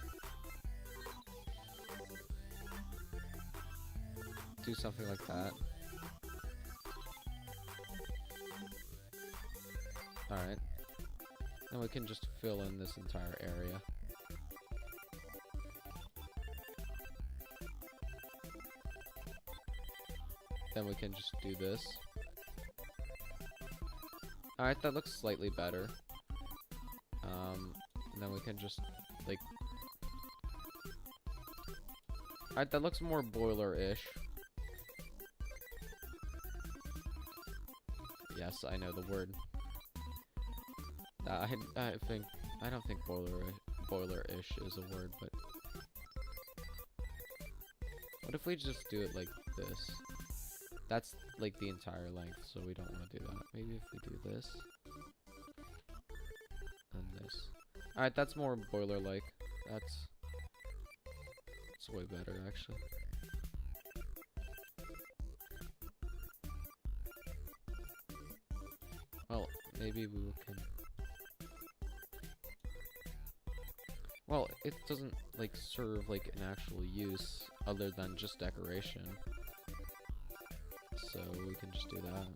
Do something like that. Alright. Then we can just fill in this entire area. Then we can just do this. Alright, that looks slightly better. And then we can just, like... Alright, that looks more boiler-ish. Yes, I know the word. I don't think boiler-ish is a word, but... What if we just do it like this? That's, like, the entire length, so we don't want to do that. Maybe if we do this. And this. Alright, that's more boiler-like. It's way better, actually. Well, maybe we can... Well, it doesn't, like, serve, like, an actual use other than just decoration. So we can just do that.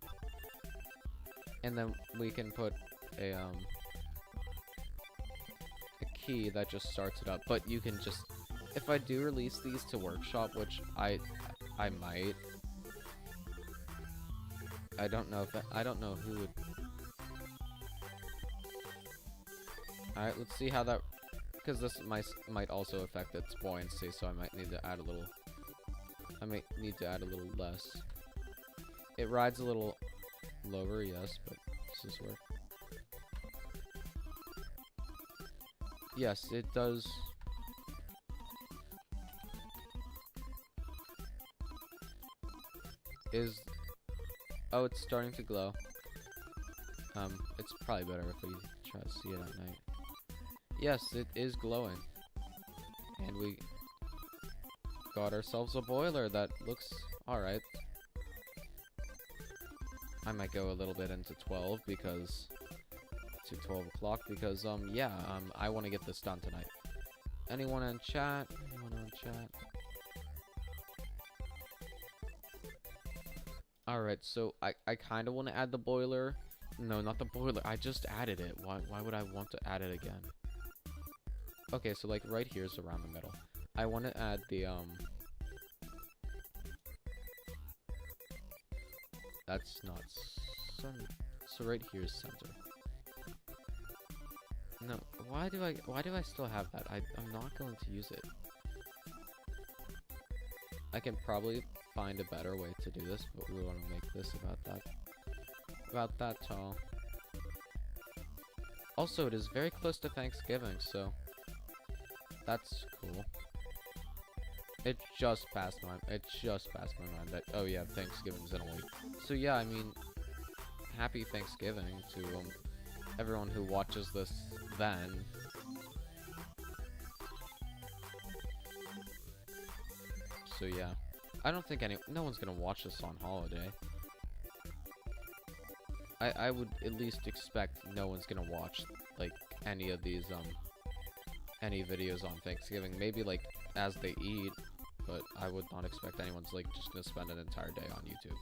And then we can put a key that just starts it up. But you can just, if I do release these to workshop, which I might. I don't know if I don't know who would. Alright, let's see how that, because this might also affect its buoyancy, so I might need to add a little. I might need to add a little less. It rides a little lower, yes, but does this work? Yes, it does. Oh, it's starting to glow. It's probably better if we try to see it at night. Yes, it is glowing. And we got ourselves a boiler that looks alright. I might go a little bit into 12 because to 12 o'clock because yeah, I want to get this done tonight. Anyone in chat? Anyone on chat? Alright, so I kind of want to add the boiler. No, not the boiler. I just added it. Why would I want to add it again? Okay, so like right here's around the middle. I want to add the that's not so right here's center. No, why do I still have that? I'm not going to use it. I can probably find a better way to do this, but we want to make this about that tall. Also, it is very close to Thanksgiving, so that's cool. It just passed my mind that, oh yeah, Thanksgiving's in a week. So yeah, I mean, happy Thanksgiving to everyone who watches this then. So yeah, I don't think no one's gonna watch this on holiday. I would at least expect no one's gonna watch like any of these any videos on Thanksgiving. Maybe like as they eat, but I would not expect anyone's like just gonna spend an entire day on YouTube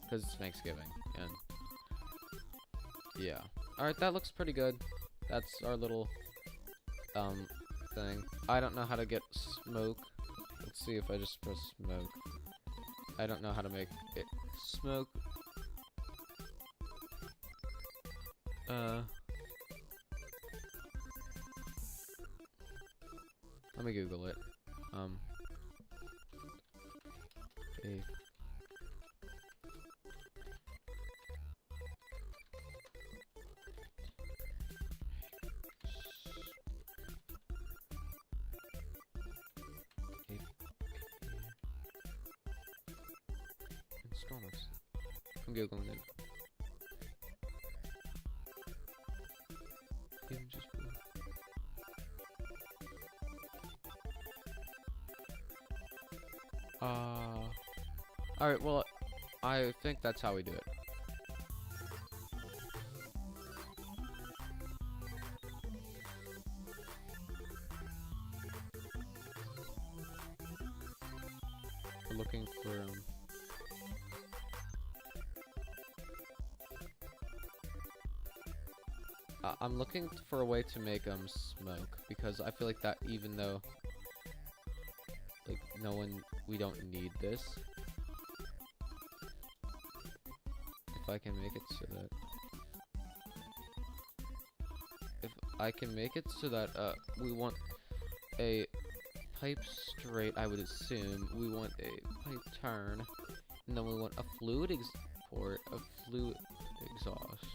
because it's Thanksgiving. And yeah, all right, that looks pretty good. That's our little thing. I don't know how to get smoke. Let's see if I just press smoke. I don't know how to make it smoke. Let me Google it. Okay. Stormworks. I'm Googling it. Even just alright, well, I think that's how we do it. We're looking for I'm looking for a way to make smoke, because I feel like that, even though like we don't need this. If I can make it so that we want a pipe straight, I would assume we want a pipe turn, and then we want a fluid export, a fluid exhaust.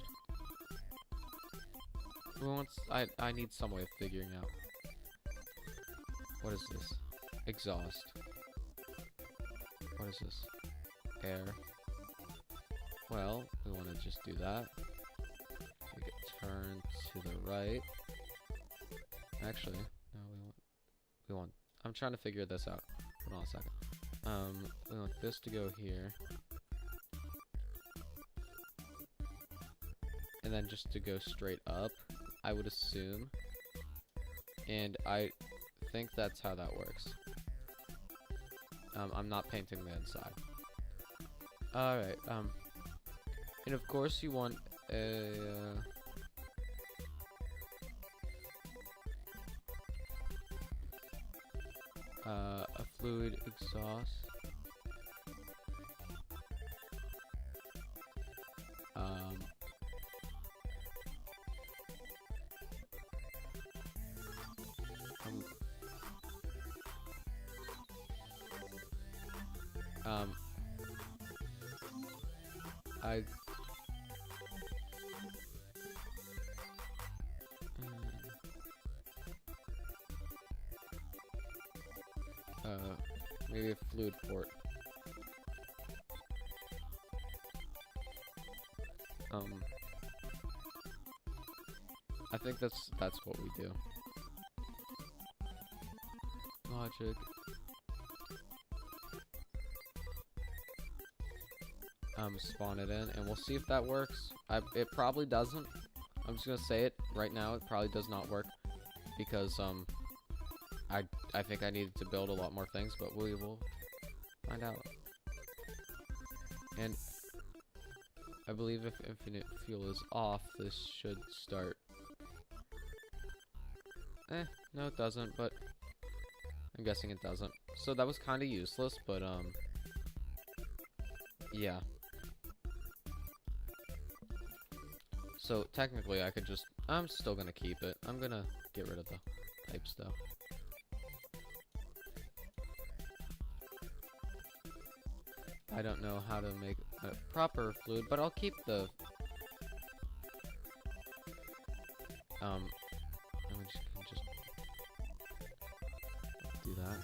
I need some way of figuring out. What is this? Exhaust. What is this? Air. Well, we want to just do that. Make it turn to the right. Actually, no, we want. I'm trying to figure this out. Hold on a second. We want this to go here. And then just to go straight up, I would assume. And I think that's how that works. I'm not painting the inside. Alright, and of course you want a fluid exhaust. I maybe a fluid port. I think that's what we do. Logic. Spawn it in, and we'll see if that works. It probably doesn't. I'm just gonna say it right now. It probably does not work because I think I needed to build a lot more things, but we will find out. And I believe if infinite fuel is off, this should start. No, it doesn't, but I'm guessing it doesn't. So that was kind of useless, but yeah. So technically I could just, I'm still gonna keep it. I'm gonna get rid of the pipes though. I don't know how to make a proper fluid, but I'll keep the and we just do that.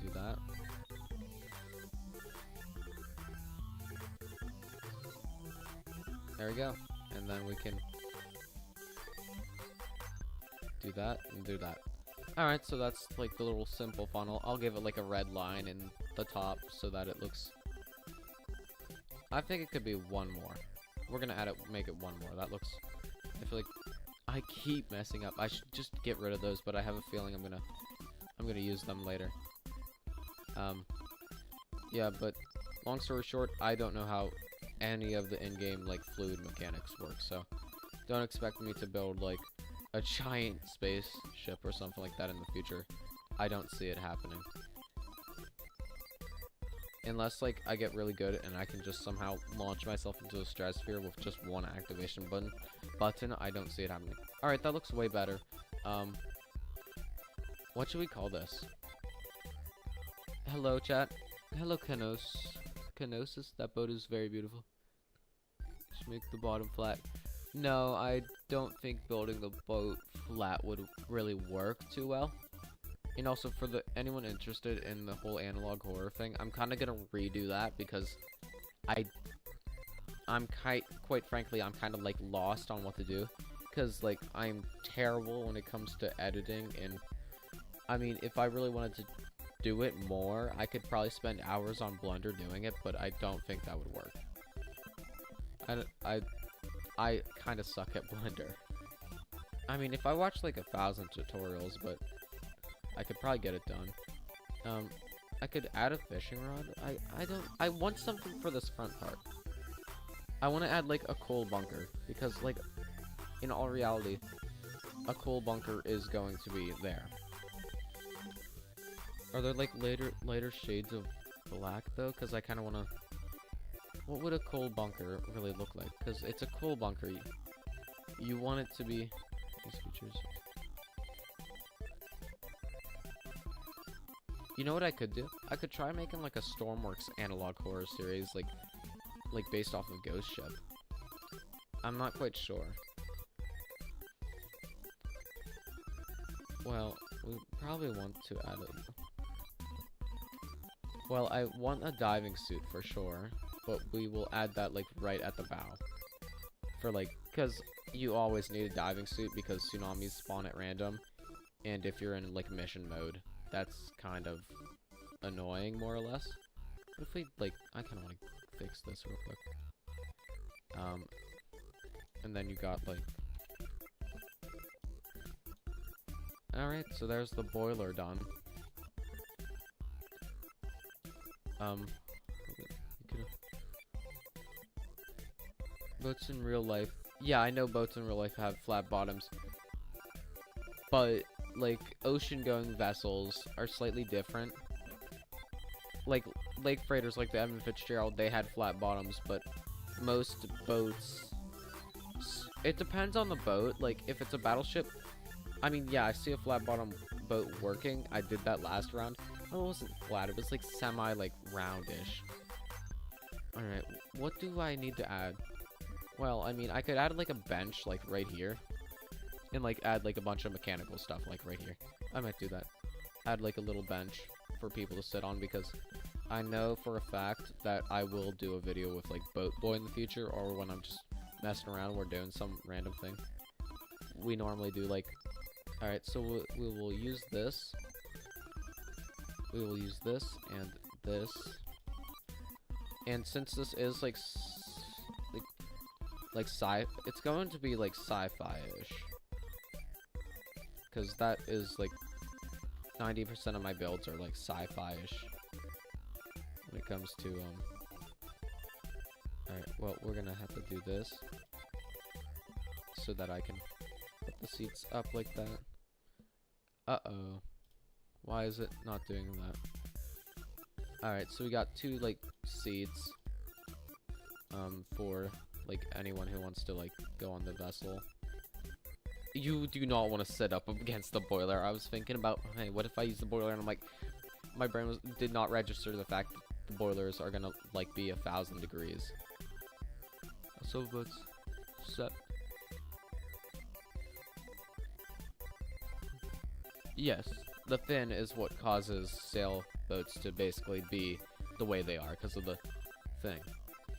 Do that. There we go. And then we can do that and do that. Alright, so that's like the little simple funnel. I'll give it like a red line in the top so that it looks... I think it could be one more. We're gonna add it, make it one more. That looks... I feel like I keep messing up. I should just get rid of those, but I have a feeling I'm gonna use them later. Yeah, but long story short, I don't know how any of the in-game like fluid mechanics work, so don't expect me to build like a giant spaceship or something like that in the future. I don't see it happening. Unless like I get really good and I can just somehow launch myself into a stratosphere with just one activation button, I don't see it happening. Alright, that looks way better. What should we call this? Hello, chat. Hello, Kenosis. That boat is very beautiful. Just make the bottom flat. No, I don't think building the boat flat would really work too well. And also, for anyone interested in the whole analog horror thing, I'm kind of gonna redo that because quite frankly, I'm kind of like lost on what to do. Because like I'm terrible when it comes to editing, and I mean, if I really wanted to do it more, I could probably spend hours on Blender doing it, but I don't think that would work. I kind of suck at Blender. I mean, if I watched like 1,000 tutorials, but I could probably get it done. I could add a fishing rod. I want something for this front part. I want to add like a coal bunker, because like, in all reality, a coal bunker is going to be there. Are there like lighter shades of black though? Because I kind of want to... What would a coal bunker really look like? Because it's a coal bunker. You want it to be... These features. You know what I could do? I could try making like a Stormworks analog horror series, like based off of Ghost Ship. I'm not quite sure. Well, we probably want to add it. Well, I want a diving suit for sure, but we will add that like right at the bow. For like, because you always need a diving suit because tsunamis spawn at random, and if you're in like mission mode, that's kind of annoying more or less. What if we like, I kind of want to fix this real quick. And then you got like, Alright, so there's the boiler done. Boats in real life. Yeah, I know boats in real life have flat bottoms. But, like, ocean-going vessels are slightly different. Like, lake freighters like the Evan Fitzgerald, they had flat bottoms, but most boats... It depends on the boat. Like, if it's a battleship... I mean, yeah, I see a flat bottom boat working. I did that last round. Oh, it wasn't flat. It was, like, semi, like, roundish. Alright, what do I need to add? Well, I mean, I could add, like, a bench, like, right here. And, like, add, like, a bunch of mechanical stuff, like, right here. I might do that. Add, like, a little bench for people to sit on, because I know for a fact that I will do a video with, like, Boat Boy in the future, or when I'm just messing around, we're doing some random thing. We normally do, like... Alright, so we will use this. We will use this, and this. And since this is, like it's going to be, like, sci-fi-ish. Because that is, like, 90% of my builds are, like, sci-fi-ish. When it comes to, Alright, well, we're gonna have to do this. So that I can put the seats up like that. Uh-oh. Why is it not doing that? Alright, so we got 2, like, seats. For, like, anyone who wants to, like, go on the vessel. You do not want to sit up against the boiler. I was thinking about, hey, what if I use the boiler? And I'm like, my brain did not register the fact that the boilers are gonna, like, be 1,000 degrees. So let's set. Yes, the fin is what causes sailboats to basically be the way they are, because of the thing.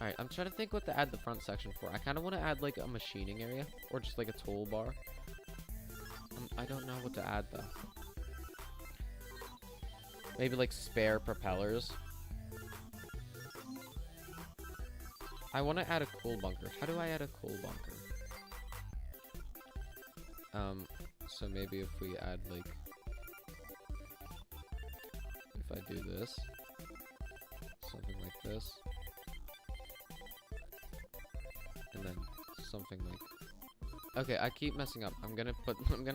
Alright, I'm trying to think what to add the front section for. I kind of want to add, like, a machining area, or just, like, a toolbar. I don't know what to add, though. Maybe, like, spare propellers. I want to add a coal bunker. How do I add a coal bunker? So maybe if we add, like... If I do this. Something like this. And then something like... Okay, I keep messing up. I'm gonna,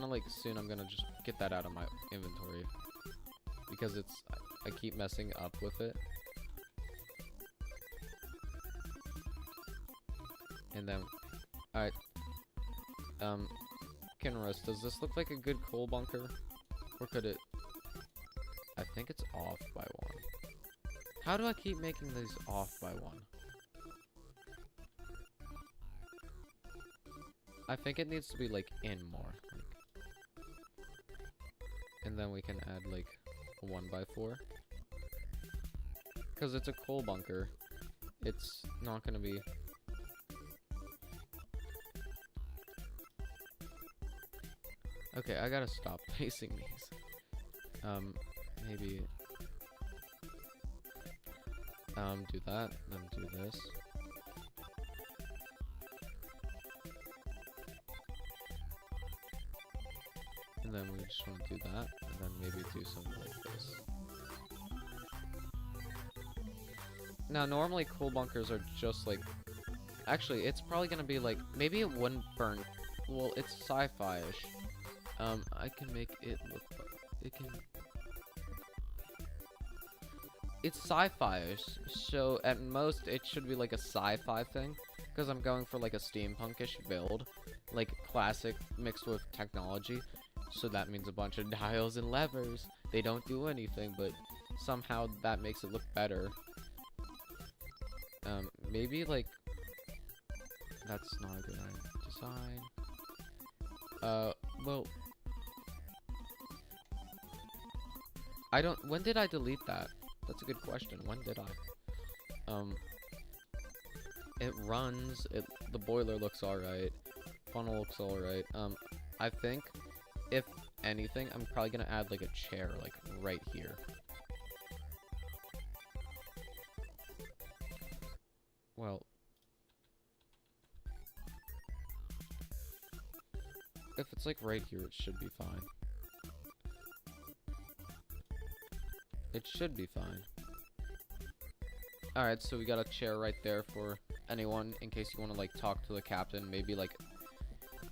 like, soon I'm gonna just get that out of my inventory. Because it's... I keep messing up with it. And then... Alright. Kinroast, does this look like a good coal bunker? Or could it... I think it's off by 1. How do I keep making these off by 1? I think it needs to be, like, in more. Like, and then we can add, like, a 1x4. Because it's a coal bunker. It's not gonna be... Okay, I gotta stop placing these. Maybe... do that, then do this. And then we just want to do that, and then maybe do something like this. Now, normally coal bunkers are just like... Actually, it's probably gonna be like... Maybe it wouldn't burn... Well, it's sci-fi-ish. I can make it look... It can... It's sci-fi-ish, so at most it should be like a sci-fi thing, because I'm going for like a steampunkish build, like classic mixed with technology, so that means a bunch of dials and levers. They don't do anything, but somehow that makes it look better. Maybe like... That's not a good design. Well... I don't... When did I delete that? That's a good question. When did I? It runs. The boiler looks alright. Funnel looks alright. I think, if anything, I'm probably gonna add, like, a chair, like, right here. Well... If it's, like, right here, it should be fine. It should be fine. Alright, so we got a chair right there for anyone in case you want to like talk to the captain. Maybe like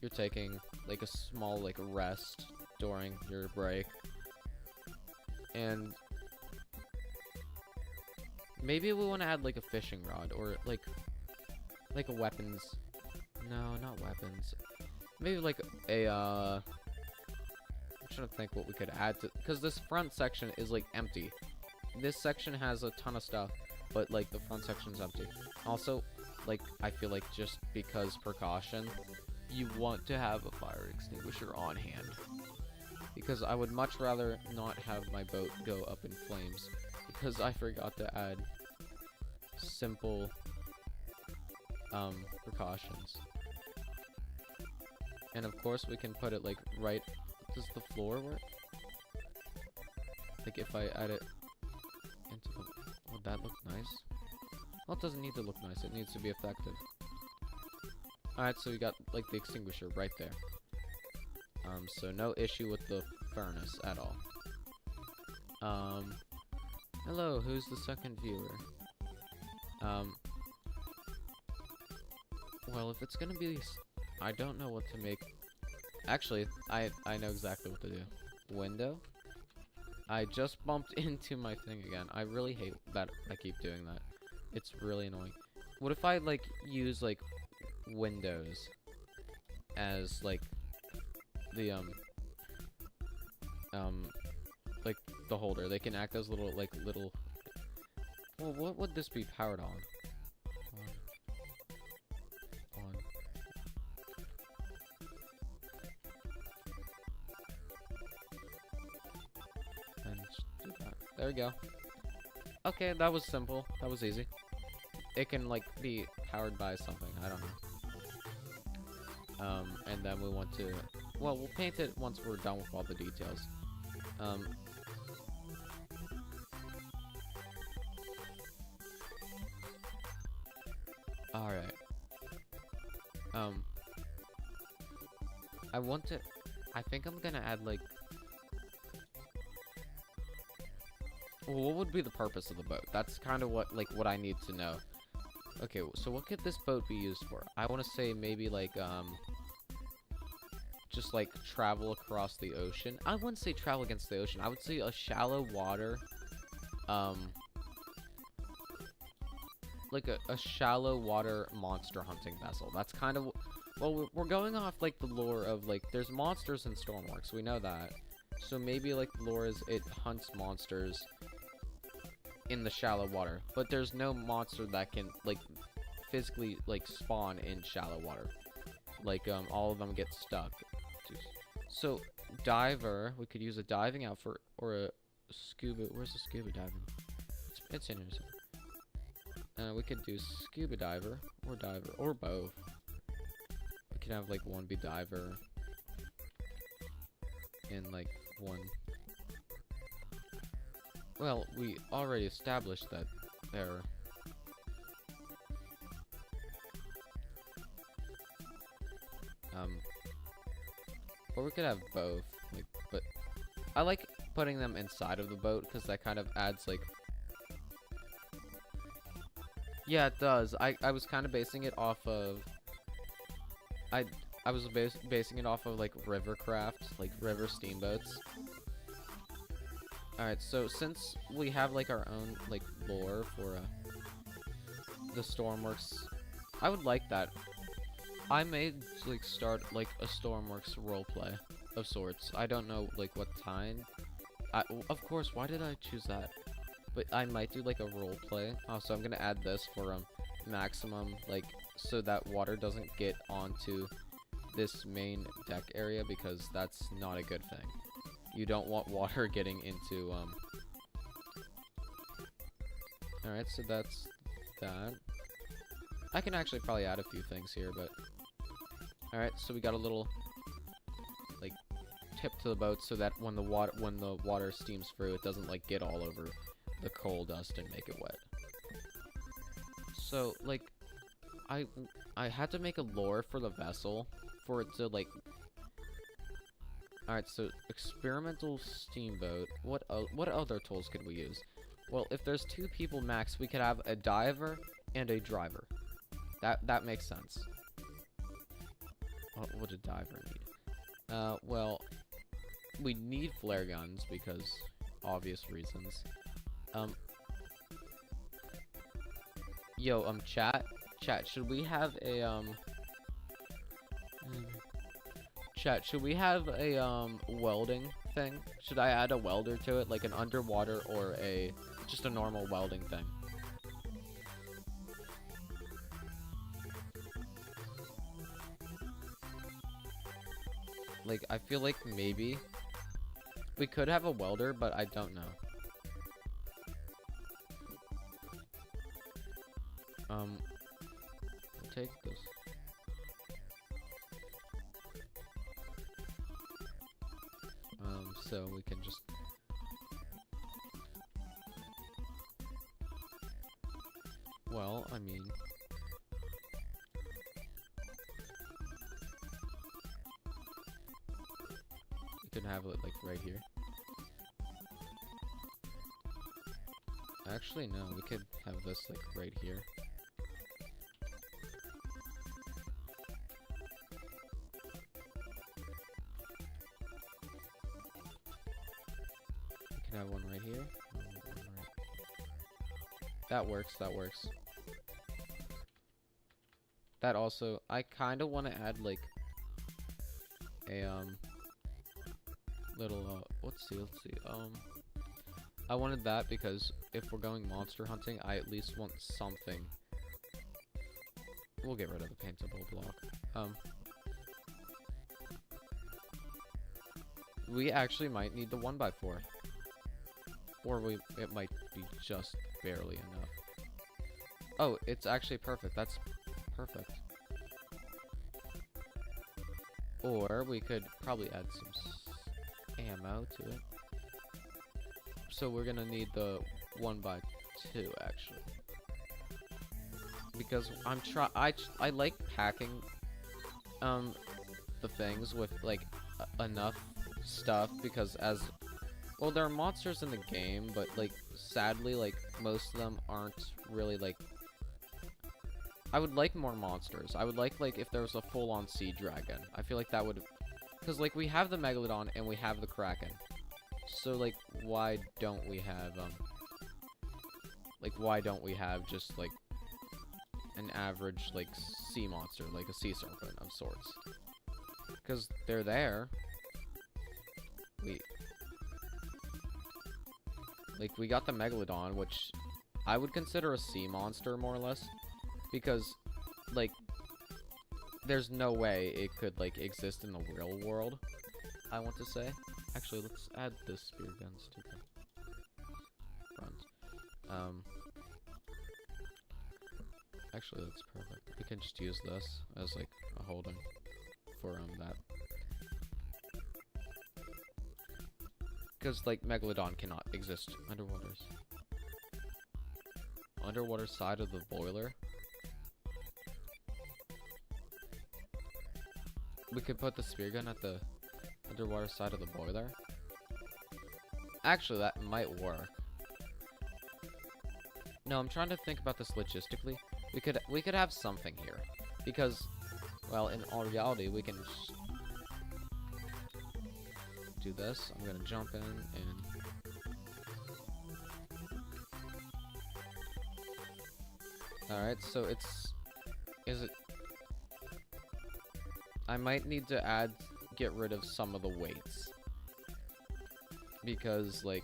you're taking like a small like rest during your break. And maybe we want to add like a fishing rod or like a weapons. No, not weapons. Maybe like a I'm trying to think what we could add to, because this front section is like empty. This section has a ton of stuff, but like the front section's empty. Also, like I feel like just because precaution, you want to have a fire extinguisher on hand. Because I would much rather not have my boat go up in flames, because I forgot to add simple precautions. And of course we can put it like right, does the floor work? Like if I add it into the, would that look nice? Well, it doesn't need to look nice, it needs to be effective. Alright, so we got like the extinguisher right there. So no issue with the furnace at all. Hello, who's the second viewer? Well, if it's gonna be, I don't know what to make. Actually, I know exactly what to do. Window? I just bumped into my thing again. I really hate that I keep doing that. It's really annoying. What if I, like, use, like, windows as, like, the, like, the holder. They can act as little, well, what would this be powered on? And do that. There we go. Okay, that was simple. That was easy. It can, like, be powered by something. I don't know. And then we want to... Well, we'll paint it once we're done with all the details. Alright. I want to... I think I'm gonna add, like... Well, what would be the purpose of the boat? That's kind of what I need to know. Okay, so what could this boat be used for? I want to say maybe, like, just, like, travel across the ocean. I wouldn't say travel against the ocean. I would say a shallow water, like a shallow water monster hunting vessel. That's kind of... Well, we're going off, like, the lore of, like, there's monsters in Stormworks. We know that. So maybe, like, the lore is it hunts monsters in the shallow water. But there's no monster that can, like, physically, like, spawn in shallow water. Like, all of them get stuck. So, diver, we could use a diving outfit or a scuba. Where's the scuba diving? It's in here. We could do scuba diver or both. We could have, like, one be diver and, like, one. Well, we already established that there. Or we could have both, like, but I like putting them inside of the boat because that kind of adds, like, yeah, it does. I was kind of basing it off of, I was basing it off of, like, river craft, like river steamboats. Alright, so since we have, like, our own, like, lore for the Stormworks, I would like that. I may, like, start, like, a Stormworks roleplay of sorts. I don't know, like, what time. Of course, why did I choose that? But I might do, like, a roleplay. Oh, so I'm gonna add this for, maximum, like, so that water doesn't get onto this main deck area, because that's not a good thing. You don't want water getting into, Alright, so that's that. I can actually probably add a few things here, but... Alright, so we got a little, like, tip to the boat so that when the water steams through, it doesn't, like, get all over the coal dust and make it wet. So, like, I had to make a lore for the vessel for it to, like, Alright, so experimental steamboat. What other tools could we use? Well, if there's 2 people max, we could have a diver and a driver. That makes sense. What would a diver need? Well, we need flare guns because obvious reasons. Chat, should we have a, Chat, should we have a, welding thing? Should I add a welder to it, like an underwater or just a normal welding thing? Like, I feel like maybe we could have a welder, but I don't know. We'll take this. So we can just... Well, I mean... We can have it, like, right here. Actually, no, we could have this, like, right here. We can have one right here. That works, that works. That also, I kind of want to add, like, a, little, let's see, I wanted that because if we're going monster hunting, I at least want something. We'll get rid of the paintable block. We actually might need the 1x4. Or it might be just barely enough. Oh, it's actually perfect. That's perfect. Or we could probably add some ammo to it. So we're gonna need the 1x2 actually. Because I like packing the things with like enough stuff because well, there are monsters in the game, but, like, sadly, like, most of them aren't really, like... I would like more monsters. I would like, if there was a full-on sea dragon. I feel like that would... Because, like, we have the Megalodon and we have the Kraken. So, like, why don't we have, why don't we have just, like, an average, like, sea monster, like a sea serpent of sorts? Because they're there. Like, we got the Megalodon, which I would consider a sea monster, more or less. Because, like, there's no way it could, like, exist in the real world, I want to say. Actually, let's add the spear guns to the front. Actually, that's perfect. We can just use this as, like, a holding for, that. Because, like, Megalodon cannot exist underwater. Underwater side of the boiler. We could put the spear gun at the underwater side of the boiler. Actually, that might work. No, I'm trying to think about this logistically. We could have something here. Because, well, in all reality, we can just do this. I'm gonna jump in and alright, so I might need to get rid of some of the weights. Because, like,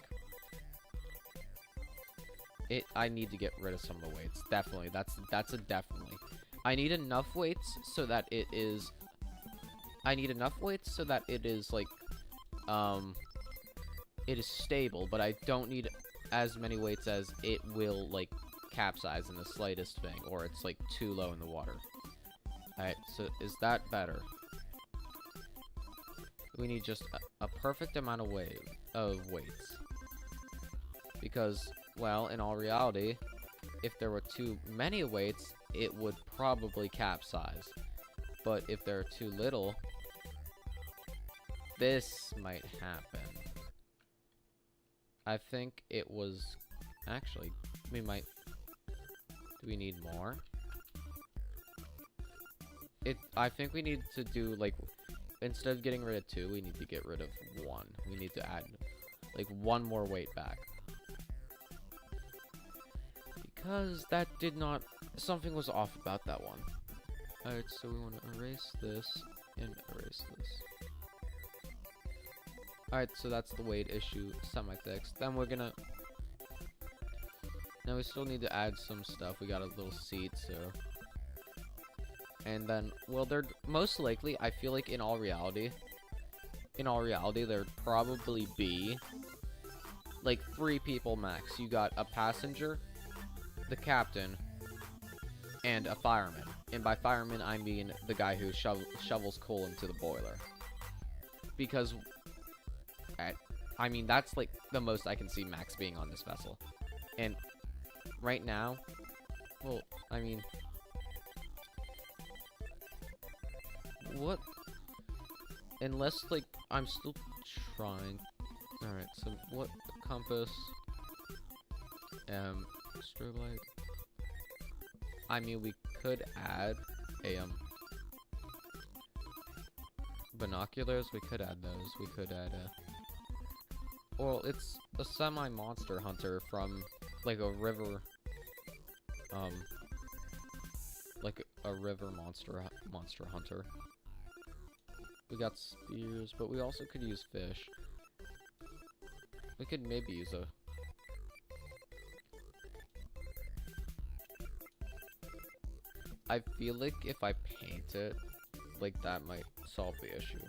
I need to get rid of some of the weights. Definitely, that's a definitely. I need enough weights so that it is, like, it is stable, but I don't need as many weights as it will, like, capsize in the slightest thing, or it's, like, too low in the water. Alright, so is that better? We need just a perfect amount of weights. Because, well, in all reality, if there were too many weights, it would probably capsize. But if there are too little, this might happen. I think it was... Actually, we might... Do we need more? I think we need to do, like... Instead of getting rid of 2, we need to get rid of 1. We need to add, like, 1 more weight back. Because that did not... Something was off about that one. Alright, so we want to erase this and erase this. Alright, so that's the weight issue semi-fixed. Then we're gonna... Now we still need to add some stuff. We got a little seat, so... And then, well, they're most likely, I feel like in all reality, there'd probably be, like, 3 people max. You got a passenger, the captain, and a fireman. And by fireman, I mean the guy who shovels coal into the boiler. Because, I mean, that's, like, the most I can see max being on this vessel. And right now, well, I mean... What? Unless, like, I'm still trying. Alright, so what? Compass. Strobe light. I mean, we could add a, binoculars. We could add those. We could add a... Well, it's a semi-monster hunter from, like, a river... like a river monster hunter. We got spears, but we also could use fish. We could maybe use a... I feel like if I paint it, like, that might solve the issue.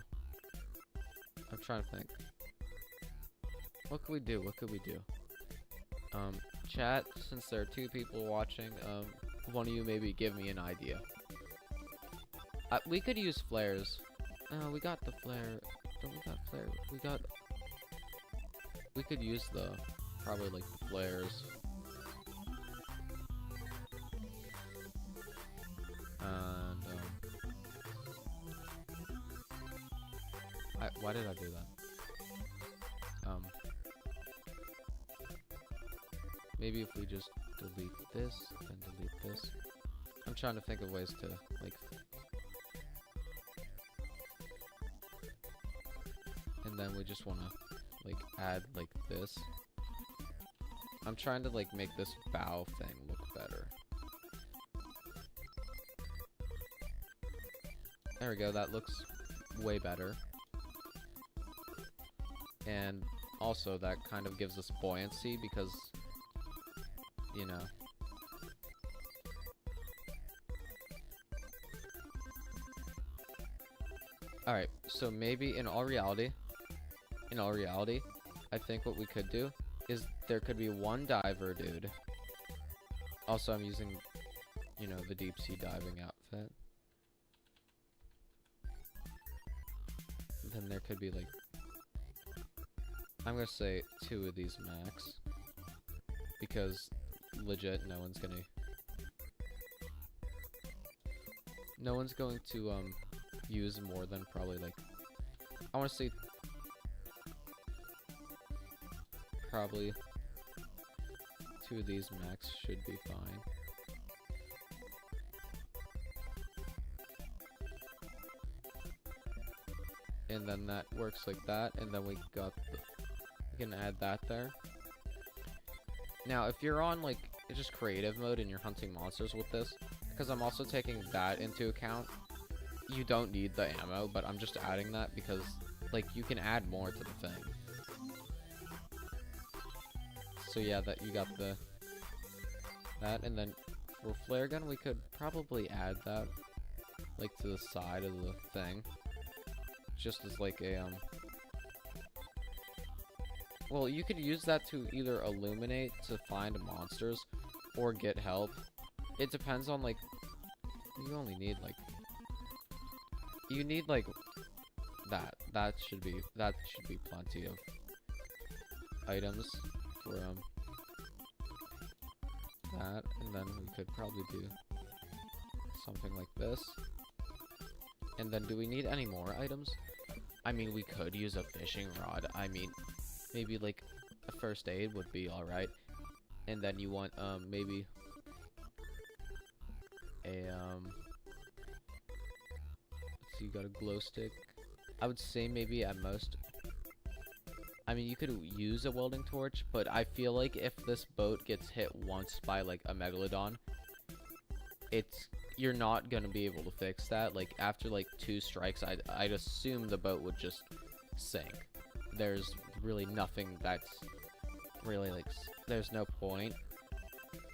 I'm trying to think. What could we do? What could we do? Chat, since there are 2 people watching, one of you maybe give me an idea. We could use flares. We got the flare. Don't we got flare? We could use the, probably, like, the flares. And, why did I do that? Maybe if we just delete this, and delete this. I'm trying to think of ways to, like... And then we just want to, like, add, like, this. I'm trying to, like, make this bow thing look better. There we go, that looks way better. And also, that kind of gives us buoyancy because, you know... Alright, so maybe in all reality, I think what we could do is there could be 1 diver dude. Also, I'm using, you know, the deep sea diving outfit. Then there could be, like, I'm gonna say 2 of these max. Because, legit, no one's going to, use more than probably, like, I wanna say probably 2 of these max should be fine. And then that works like that, and then we can add that there. Now, if you're on, like, just creative mode and you're hunting monsters with this, because I'm also taking that into account, you don't need the ammo, but I'm just adding that because, like, you can add more to the thing. So yeah, that you got that, and then for flare gun, we could probably add that, like, to the side of the thing, just as, like, a, well, you could use that to either illuminate to find monsters, or get help. It depends on, like, you only need, like, you need, like, that should be plenty of items for, that, and then we could probably do something like this. And then do we need any more items? I mean, we could use a fishing rod. I mean, maybe like a first aid would be alright. And then you want, maybe a, let's see, you got a glow stick. I would say maybe at most, I mean, you could use a welding torch, but I feel like if this boat gets hit once by, like, a megalodon, you're not gonna be able to fix that. Like, after, like, 2 strikes, I'd assume the boat would just sink. There's really nothing that's really, like, there's no point.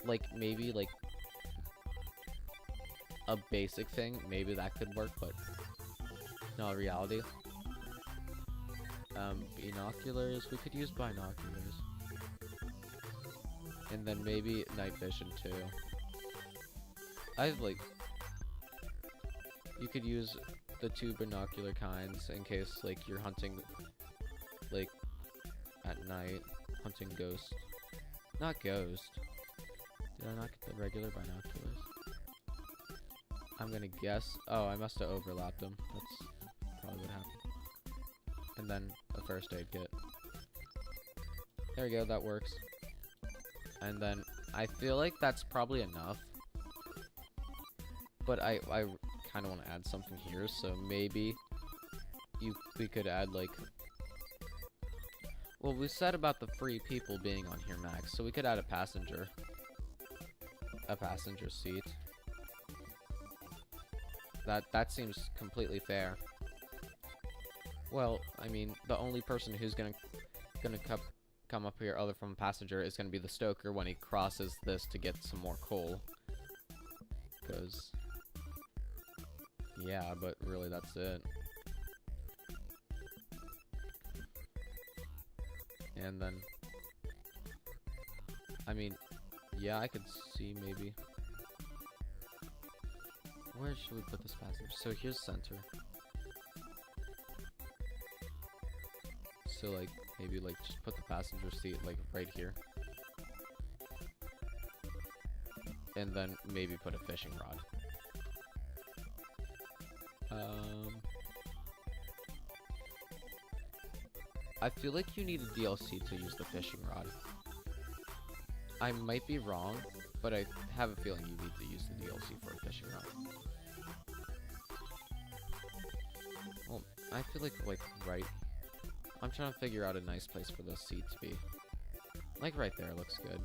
Like, maybe, like, a basic thing, maybe that could work, but no, reality. Binoculars, we could use binoculars. And then maybe night vision too. Like, you could use the 2 binocular kinds in case, like, you're hunting, like, at night, hunting ghost. Not ghost. Did I not get the regular binoculars? I'm gonna guess. Oh, I must have overlapped them. That's probably what happened. And then a first aid kit. There we go, that works. And then I feel like that's probably enough. But I kind of want to add something here, so maybe we could add, like, well, we said about the free people being on here max, so we could add a passenger seat. That seems completely fair. Well, I mean, the only person who's gonna come up here other from a passenger is gonna be the stoker when he crosses this to get some more coal. Because, yeah, but really that's it. And then, I mean, yeah, I could see maybe. Where should we put this passenger? So here's center. So, like, maybe, like, just put the passenger seat, like, right here. And then maybe put a fishing rod. I feel like you need a DLC to use the fishing rod. I might be wrong, but I have a feeling you need to use the DLC for a fishing rod. Well, I feel like right. I'm trying to figure out a nice place for this seat to be. Like right there looks good.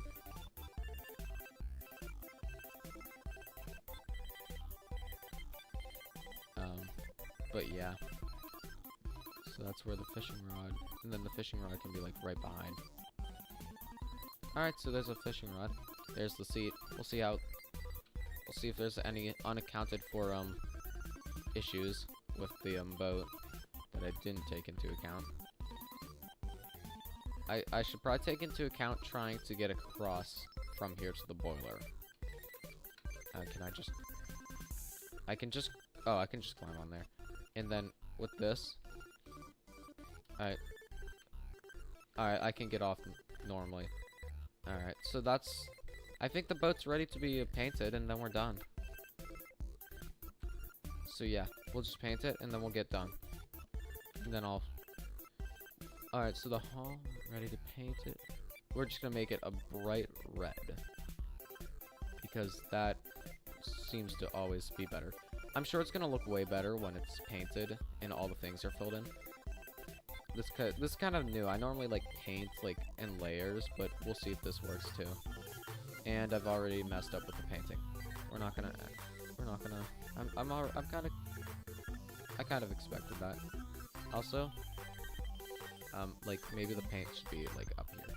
But yeah. So that's where the fishing rod, and then the fishing rod can be like right behind. Alright, so there's a fishing rod. There's the seat. We'll see if there's any unaccounted for issues with the boat that I didn't take into account. I should probably take into account trying to get across from here to the boiler. I can just climb on there. And then with this, alright, I can get off normally. Alright, so that's, I think the boat's ready to be painted, and then we're done. So yeah, we'll just paint it, and then we'll get done. And then alright, so the hull, ready to paint it. We're just gonna make it a bright red, because that seems to always be better. I'm sure it's gonna look way better when it's painted and all the things are filled in. This is kind of new. I normally like paint like in layers, but we'll see if this works too. And I've already messed up with the painting. I kind of expected that. Also, like maybe the paint should be like up here.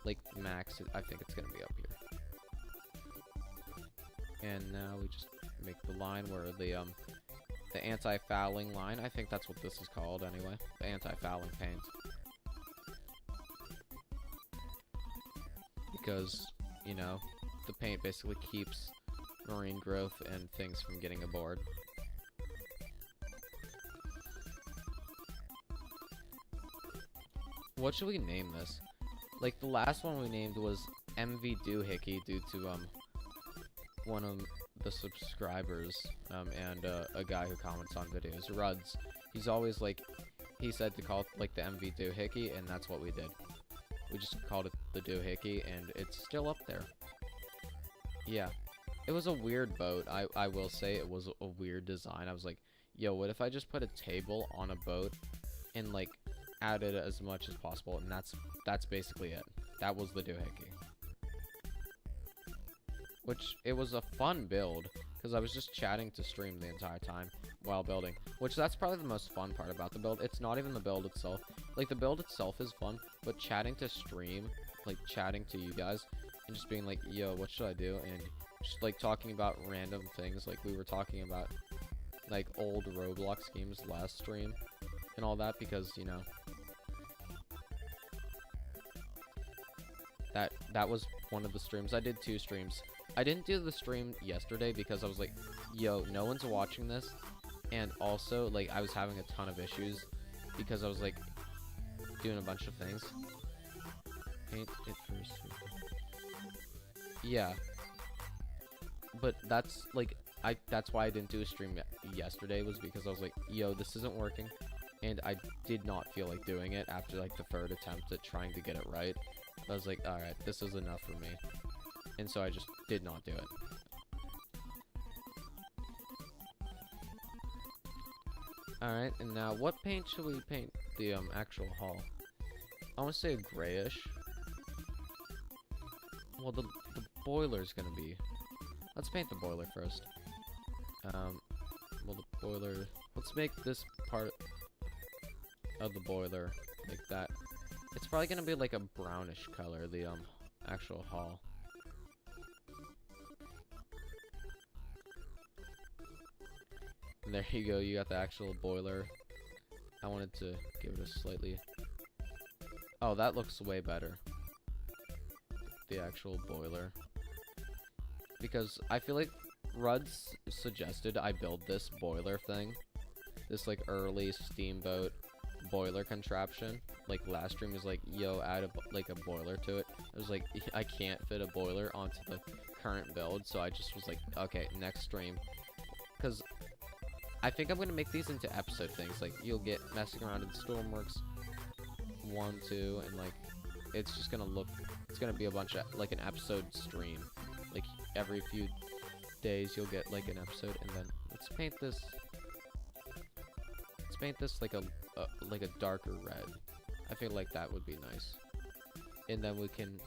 Like max, I think it's gonna be up here. And now we just make the line where the anti-fouling line, I think that's what this is called anyway, the anti-fouling paint. Because, you know, the paint basically keeps marine growth and things from getting aboard. What should we name this? Like, the last one we named was MV Doohickey due to, one of the subscribers, and a guy who comments on videos, Ruds. He's always like, he said to call it like the MV doohickey, and that's what we did. We just called it the doohickey, and it's still up there. Yeah. It was a weird boat. I will say it was a weird design. I was like, yo, what if I just put a table on a boat and like added as much as possible? And that's basically it. That was the doohickey. Which, it was a fun build, because I was just chatting to stream the entire time while building. Which, that's probably the most fun part about the build. It's not even the build itself. Like, the build itself is fun, but chatting to stream, like, chatting to you guys, and just being like, yo, what should I do? And just, like, talking about random things, like, we were talking about, like, old Roblox games last stream, and all that, because, you know, that was one of the streams. I did 2 streams. I didn't do the stream yesterday because I was like, yo, no one's watching this, and also, like, I was having a ton of issues because I was, like, doing a bunch of things. Paint it first. Yeah. But that's, like, that's why I didn't do a stream yesterday, was because I was like, yo, this isn't working, and I did not feel like doing it after, like, the 3rd attempt at trying to get it right. I was like, alright, this is enough for me. And so I just did not do it. Alright, and now what paint should we paint the actual hull? I want to say a grayish. Well, the boiler's gonna be... Let's paint the boiler first. Well, the boiler... Let's make this part of the boiler like that. It's probably gonna be like a brownish color, the actual hull. And there you go, you got the actual boiler. I wanted to give it a slightly... Oh, that looks way better. The actual boiler. Because I feel like Ruds suggested I build this boiler thing. This, like, early steamboat boiler contraption. Like, last stream was like, yo, add a boiler to it. I was like, I can't fit a boiler onto the current build, so I just was like, okay, next stream. Because I think I'm gonna make these into episode things. Like, you'll get messing around in stormworks 1, 2, and like, it's just gonna look, it's gonna be a bunch of, like, an episode stream. Like, every few days you'll get like an episode, and then let's paint this like a darker red. I feel like that would be nice. And then we can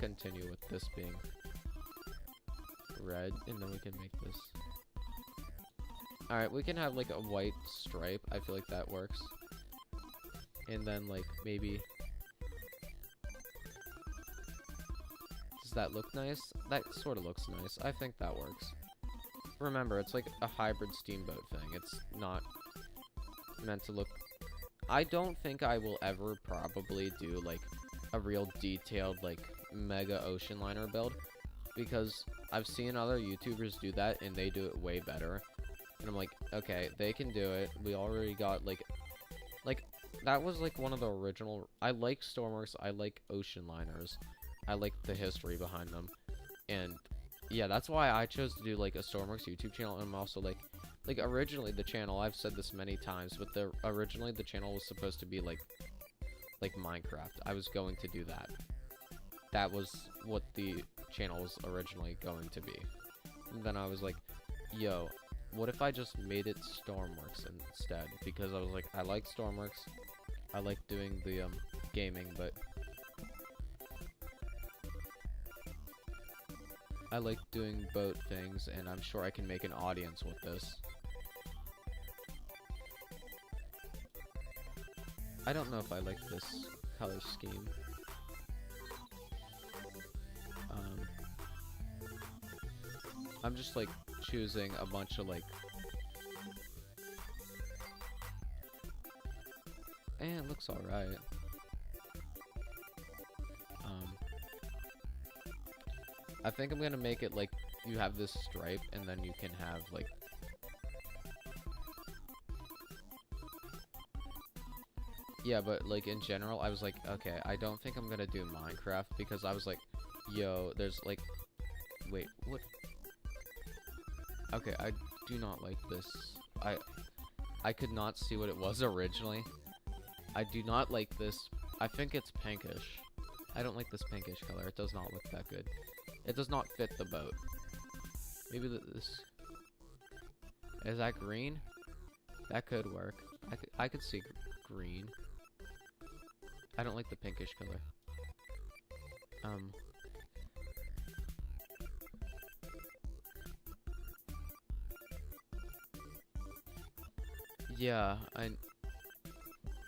continue with this being red, and then we can make this... Alright, we can have like a white stripe. I feel like that works. And then like maybe... Does that look nice? That sort of looks nice. I think that works. Remember, it's like a hybrid steamboat thing. It's not meant to look... I don't think I will ever probably do like a real detailed like mega ocean liner build, because I've seen other YouTubers do that and they do it way better. And I'm like, okay, they can do it. We already got like that was like one of the original... I like stormworks. I like ocean liners. I like the history behind them. And yeah, that's why I chose to do like a stormworks YouTube channel. And I'm also like originally the channel, I've said this many times, but originally the channel was supposed to be like Minecraft. I was going to do that. That was what the channel was originally going to be. And then I was like, yo, what if I just made it stormworks instead? Because I was like, I like stormworks. I like doing the gaming, but I like doing boat things, and I'm sure I can make an audience with this. I don't know if I like this color scheme. I'm just like choosing a bunch of like... And it looks alright. I think I'm gonna make it like you have this stripe, and then you can have like... Yeah, but like in general, I was like, okay, I don't think I'm gonna do Minecraft, because I was like, yo, there's like Wait, what? Okay, I do not like this. I could not see what it was originally. I do not like this. I think it's pinkish. I don't like this pinkish color. It does not look that good. It does not fit the boat. Maybe this... Is that green? That could work. I could see green. I don't like the pinkish color. Yeah,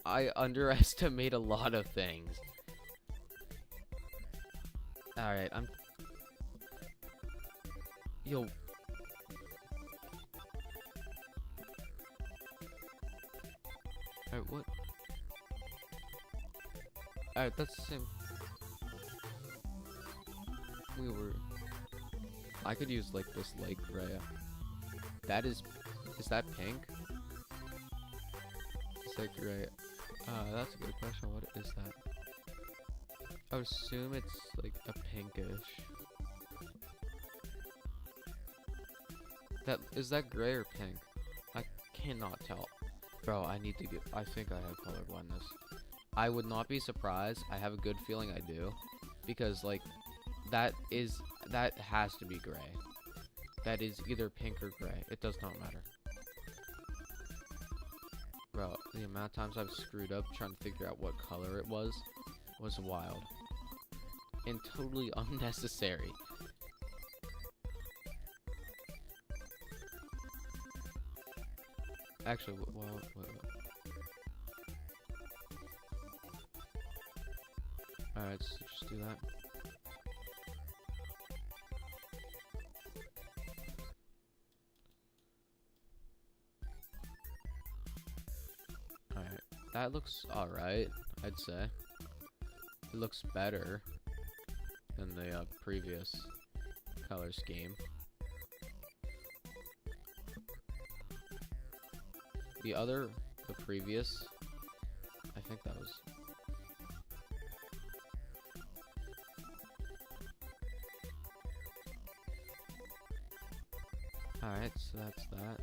I underestimate a lot of things. Alright, Yo. Alright, what? Alright, that's the same. I could use, like, this light gray. Is that pink? Is that gray? That's a good question. What is that? I would assume it's, like, a pinkish. Is that gray or pink? I cannot tell. Bro, I think I have color blindness. I would not be surprised. I have a good feeling I do. Because, like, that has to be gray. That is either pink or gray. It does not matter. Bro, the amount of times I've screwed up trying to figure out what color it was wild. And totally unnecessary. Actually, well, alright, so just do that. Alright, that looks alright, I'd say. It looks better than the previous color scheme. The previous, I think that was... Alright, so that's that.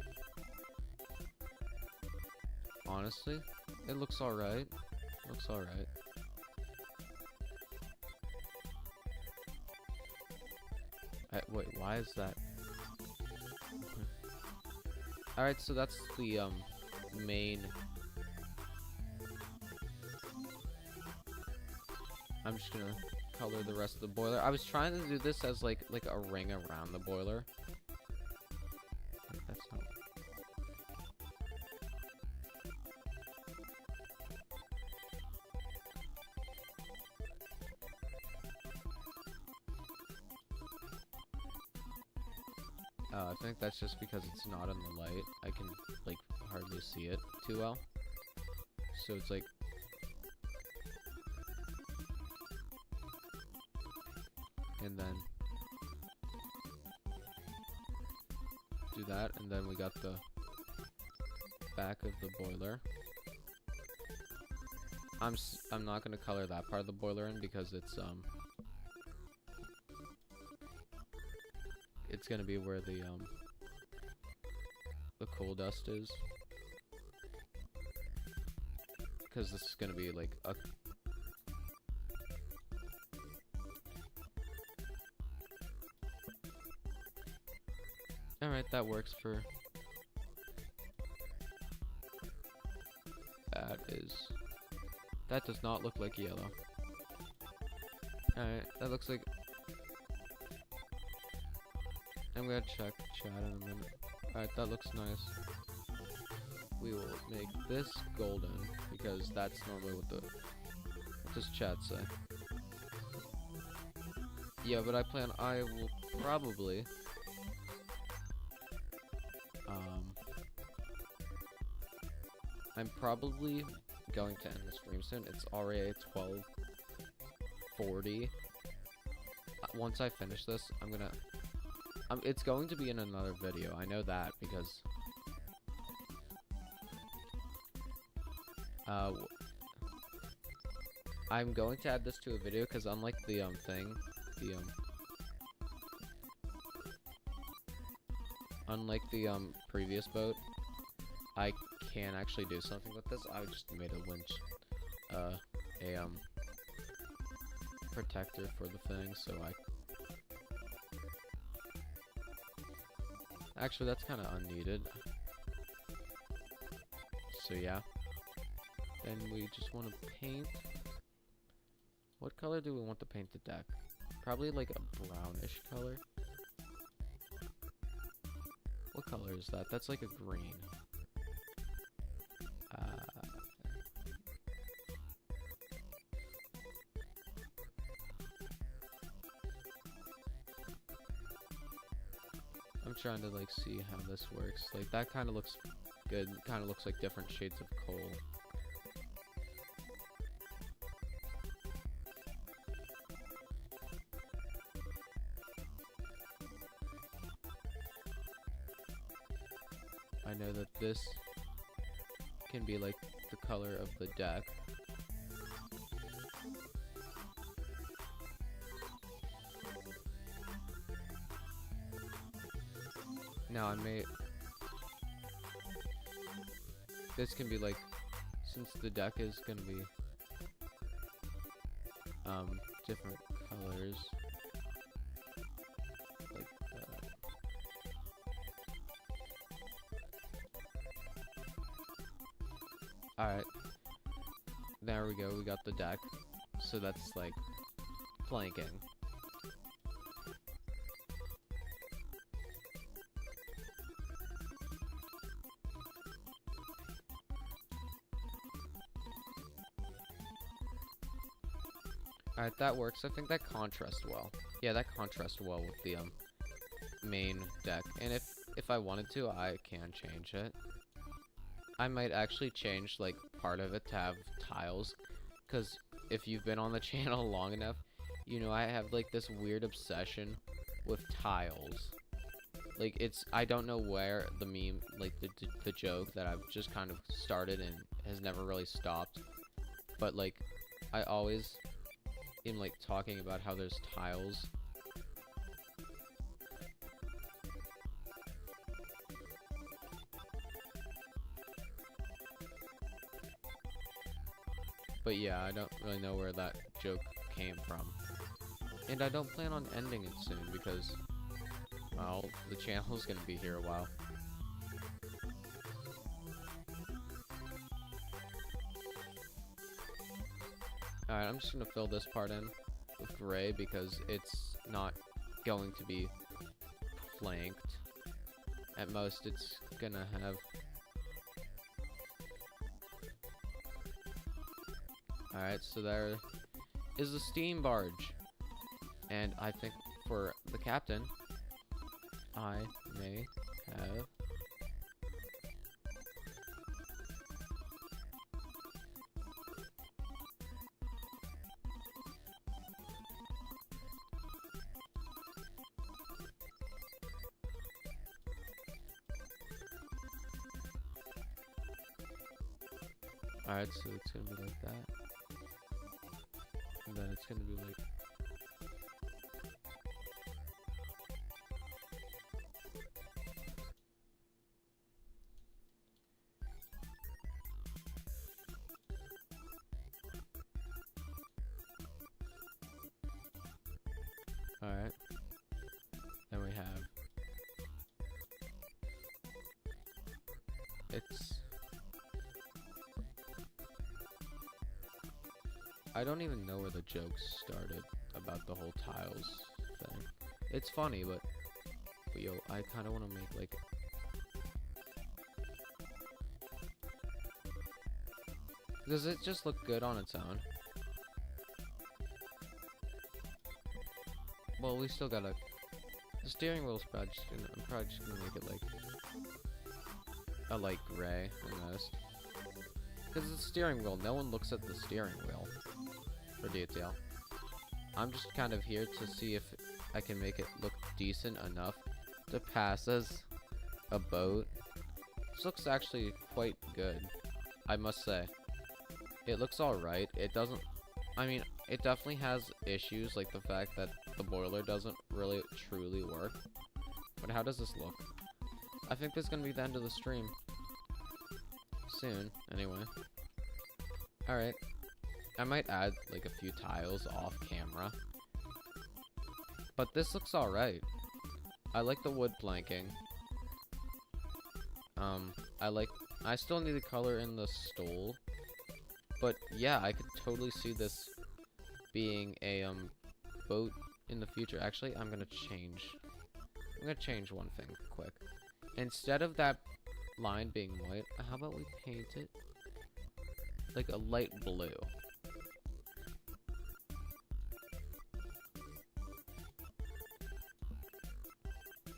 Honestly, it looks alright. Looks alright. Wait, why is that? Alright, so that's the, main... I'm just gonna color the rest of the boiler. I was trying to do this as like a ring around the boiler. That's not... I think that's just because it's not in the light. I can, like, hardly see it too well. So it's like... And then... do that, and then we got the back of the boiler. I'm not gonna color that part of the boiler in because it's gonna be where the coal dust is, because this is gonna be like a... Alright, that works for... That does not look like yellow. Alright, that looks like... I'm gonna check chat in a minute. Alright, that looks nice. We will make this golden, because that's normally what does chat say? Yeah, but I will probably... I'm probably going to end the stream soon. It's already 12:40. Once I finish this, I'm gonna... it's going to be in another video. I know that because... I'm going to add this to a video because unlike the thing, unlike the previous boat, I can actually do something with this. I just made a winch, a protector for the thing, so actually that's kind of unneeded. So yeah, then we just want to paint. What color do we want to paint the deck? Probably like a brownish color. What color is that? That's like a green. I'm trying to like see how this works. Like that kind of looks good. Kind of looks like different shades of coal. I know that this can be like the color of the deck. Now this can be like, since the deck is gonna be different colors, like alright, there we go, we got the deck, so that's like flanking. Alright, that works. I think that contrasts well. Yeah, that contrasts well with the main deck. And if I wanted to, I can change it. I might actually change like part of it to have tiles, because if you've been on the channel long enough, you know I have like this weird obsession with tiles. Like I don't know where the meme, like the joke that I've just kind of started and has never really stopped, but like I always in like talking about how there's tiles. But yeah, I don't really know where that joke came from. And I don't plan on ending it soon because, well, the channel's gonna be here a while. Alright, I'm just gonna fill this part in with gray because it's not going to be flanked. At most, it's gonna have... Alright, so there is the steam barge. And I think for the captain, I may have... Alright, so it's gonna be like that. And then it's gonna be like... Alright. Then we have... It's... I don't even know where the joke started about the whole tiles thing. It's funny, but yo, I kind of want to make like... Does it just look good on its own? Well, we still gotta... The steering wheel's probably just gonna... I'm probably just gonna make it like... a light gray, almost. Because the steering wheel, no one looks at the steering wheel for detail. I'm just kind of here to see if I can make it look decent enough to pass as a boat. This looks actually quite good, I must say. It looks alright. It doesn't... I mean, it definitely has issues, like the fact that the boiler doesn't really truly work. But how does this look? I think this is gonna be the end of the stream. Soon, anyway. Alright. I might add, like, a few tiles off camera. But this looks alright. I like the wood planking. I still need the color in the stole. But, yeah, I could totally see this being a, boat in the future. Actually, I'm gonna change one thing quick. Instead of that line being white, how about we paint it like a light blue?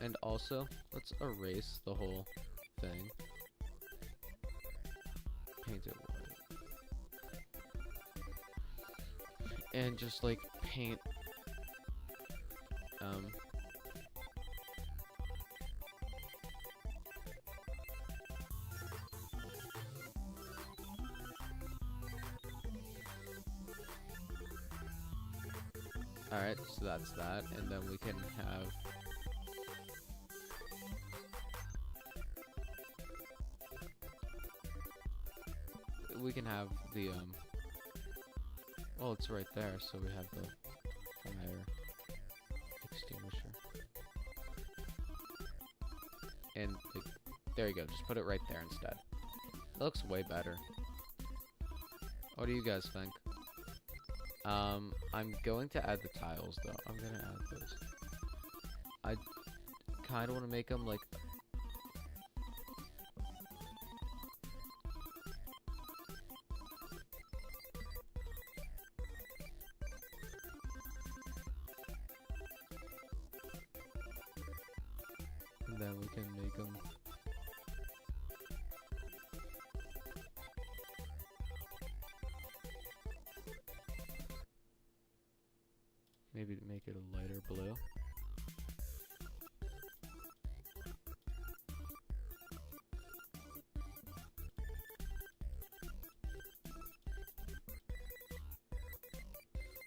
And also, let's erase the whole thing. Paint it white. And just like paint alright, so that's that, and then we can have the well, it's right there, so we have the fire extinguisher. And like, there you go, just put it right there instead. It looks way better. What do you guys think? I'm going to add the tiles though. I'm gonna add those. I kinda wanna make them like and then we can make them maybe to make it a lighter blue.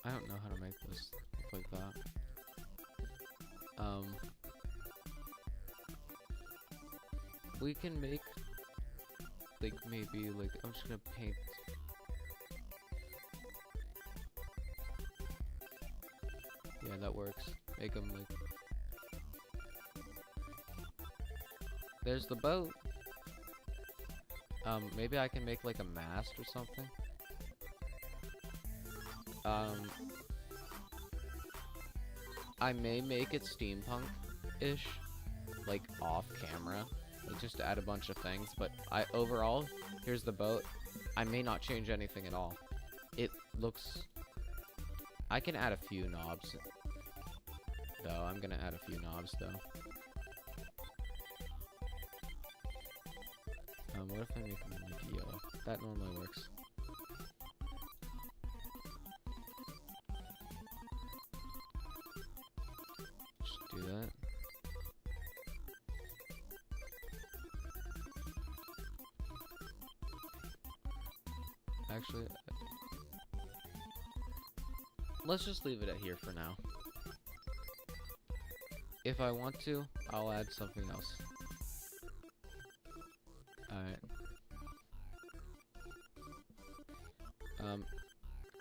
I don't know how to make this look like that. We can make like maybe like I'm just gonna paint. Yeah, that works. Make them like. There's the boat. Maybe I can make like a mast or something. I may make it steampunk-ish, like off camera, like just to add a bunch of things. But overall, here's the boat. I may not change anything at all. It looks. I can add a few knobs, though. I'm gonna add a few knobs, though. What if I make them like yellow? That normally works. Just do that. Actually, let's just leave it at here for now. If I want to, I'll add something else. Alright.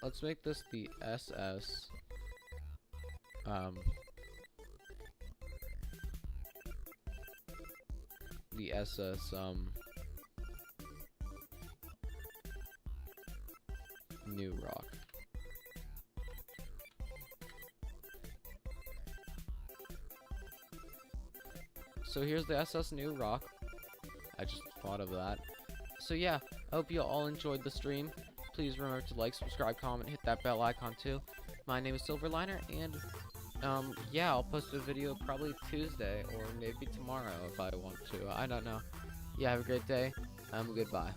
Let's make this the SS. The SS, New Rock. So here's the SS New Rock. I just thought of that. So yeah, I hope you all enjoyed the stream. Please remember to like, subscribe, comment, hit that bell icon too. My name is Silverliner, and yeah, I'll post a video probably Tuesday or maybe tomorrow if I want to. I don't know. Yeah, have a great day. Goodbye.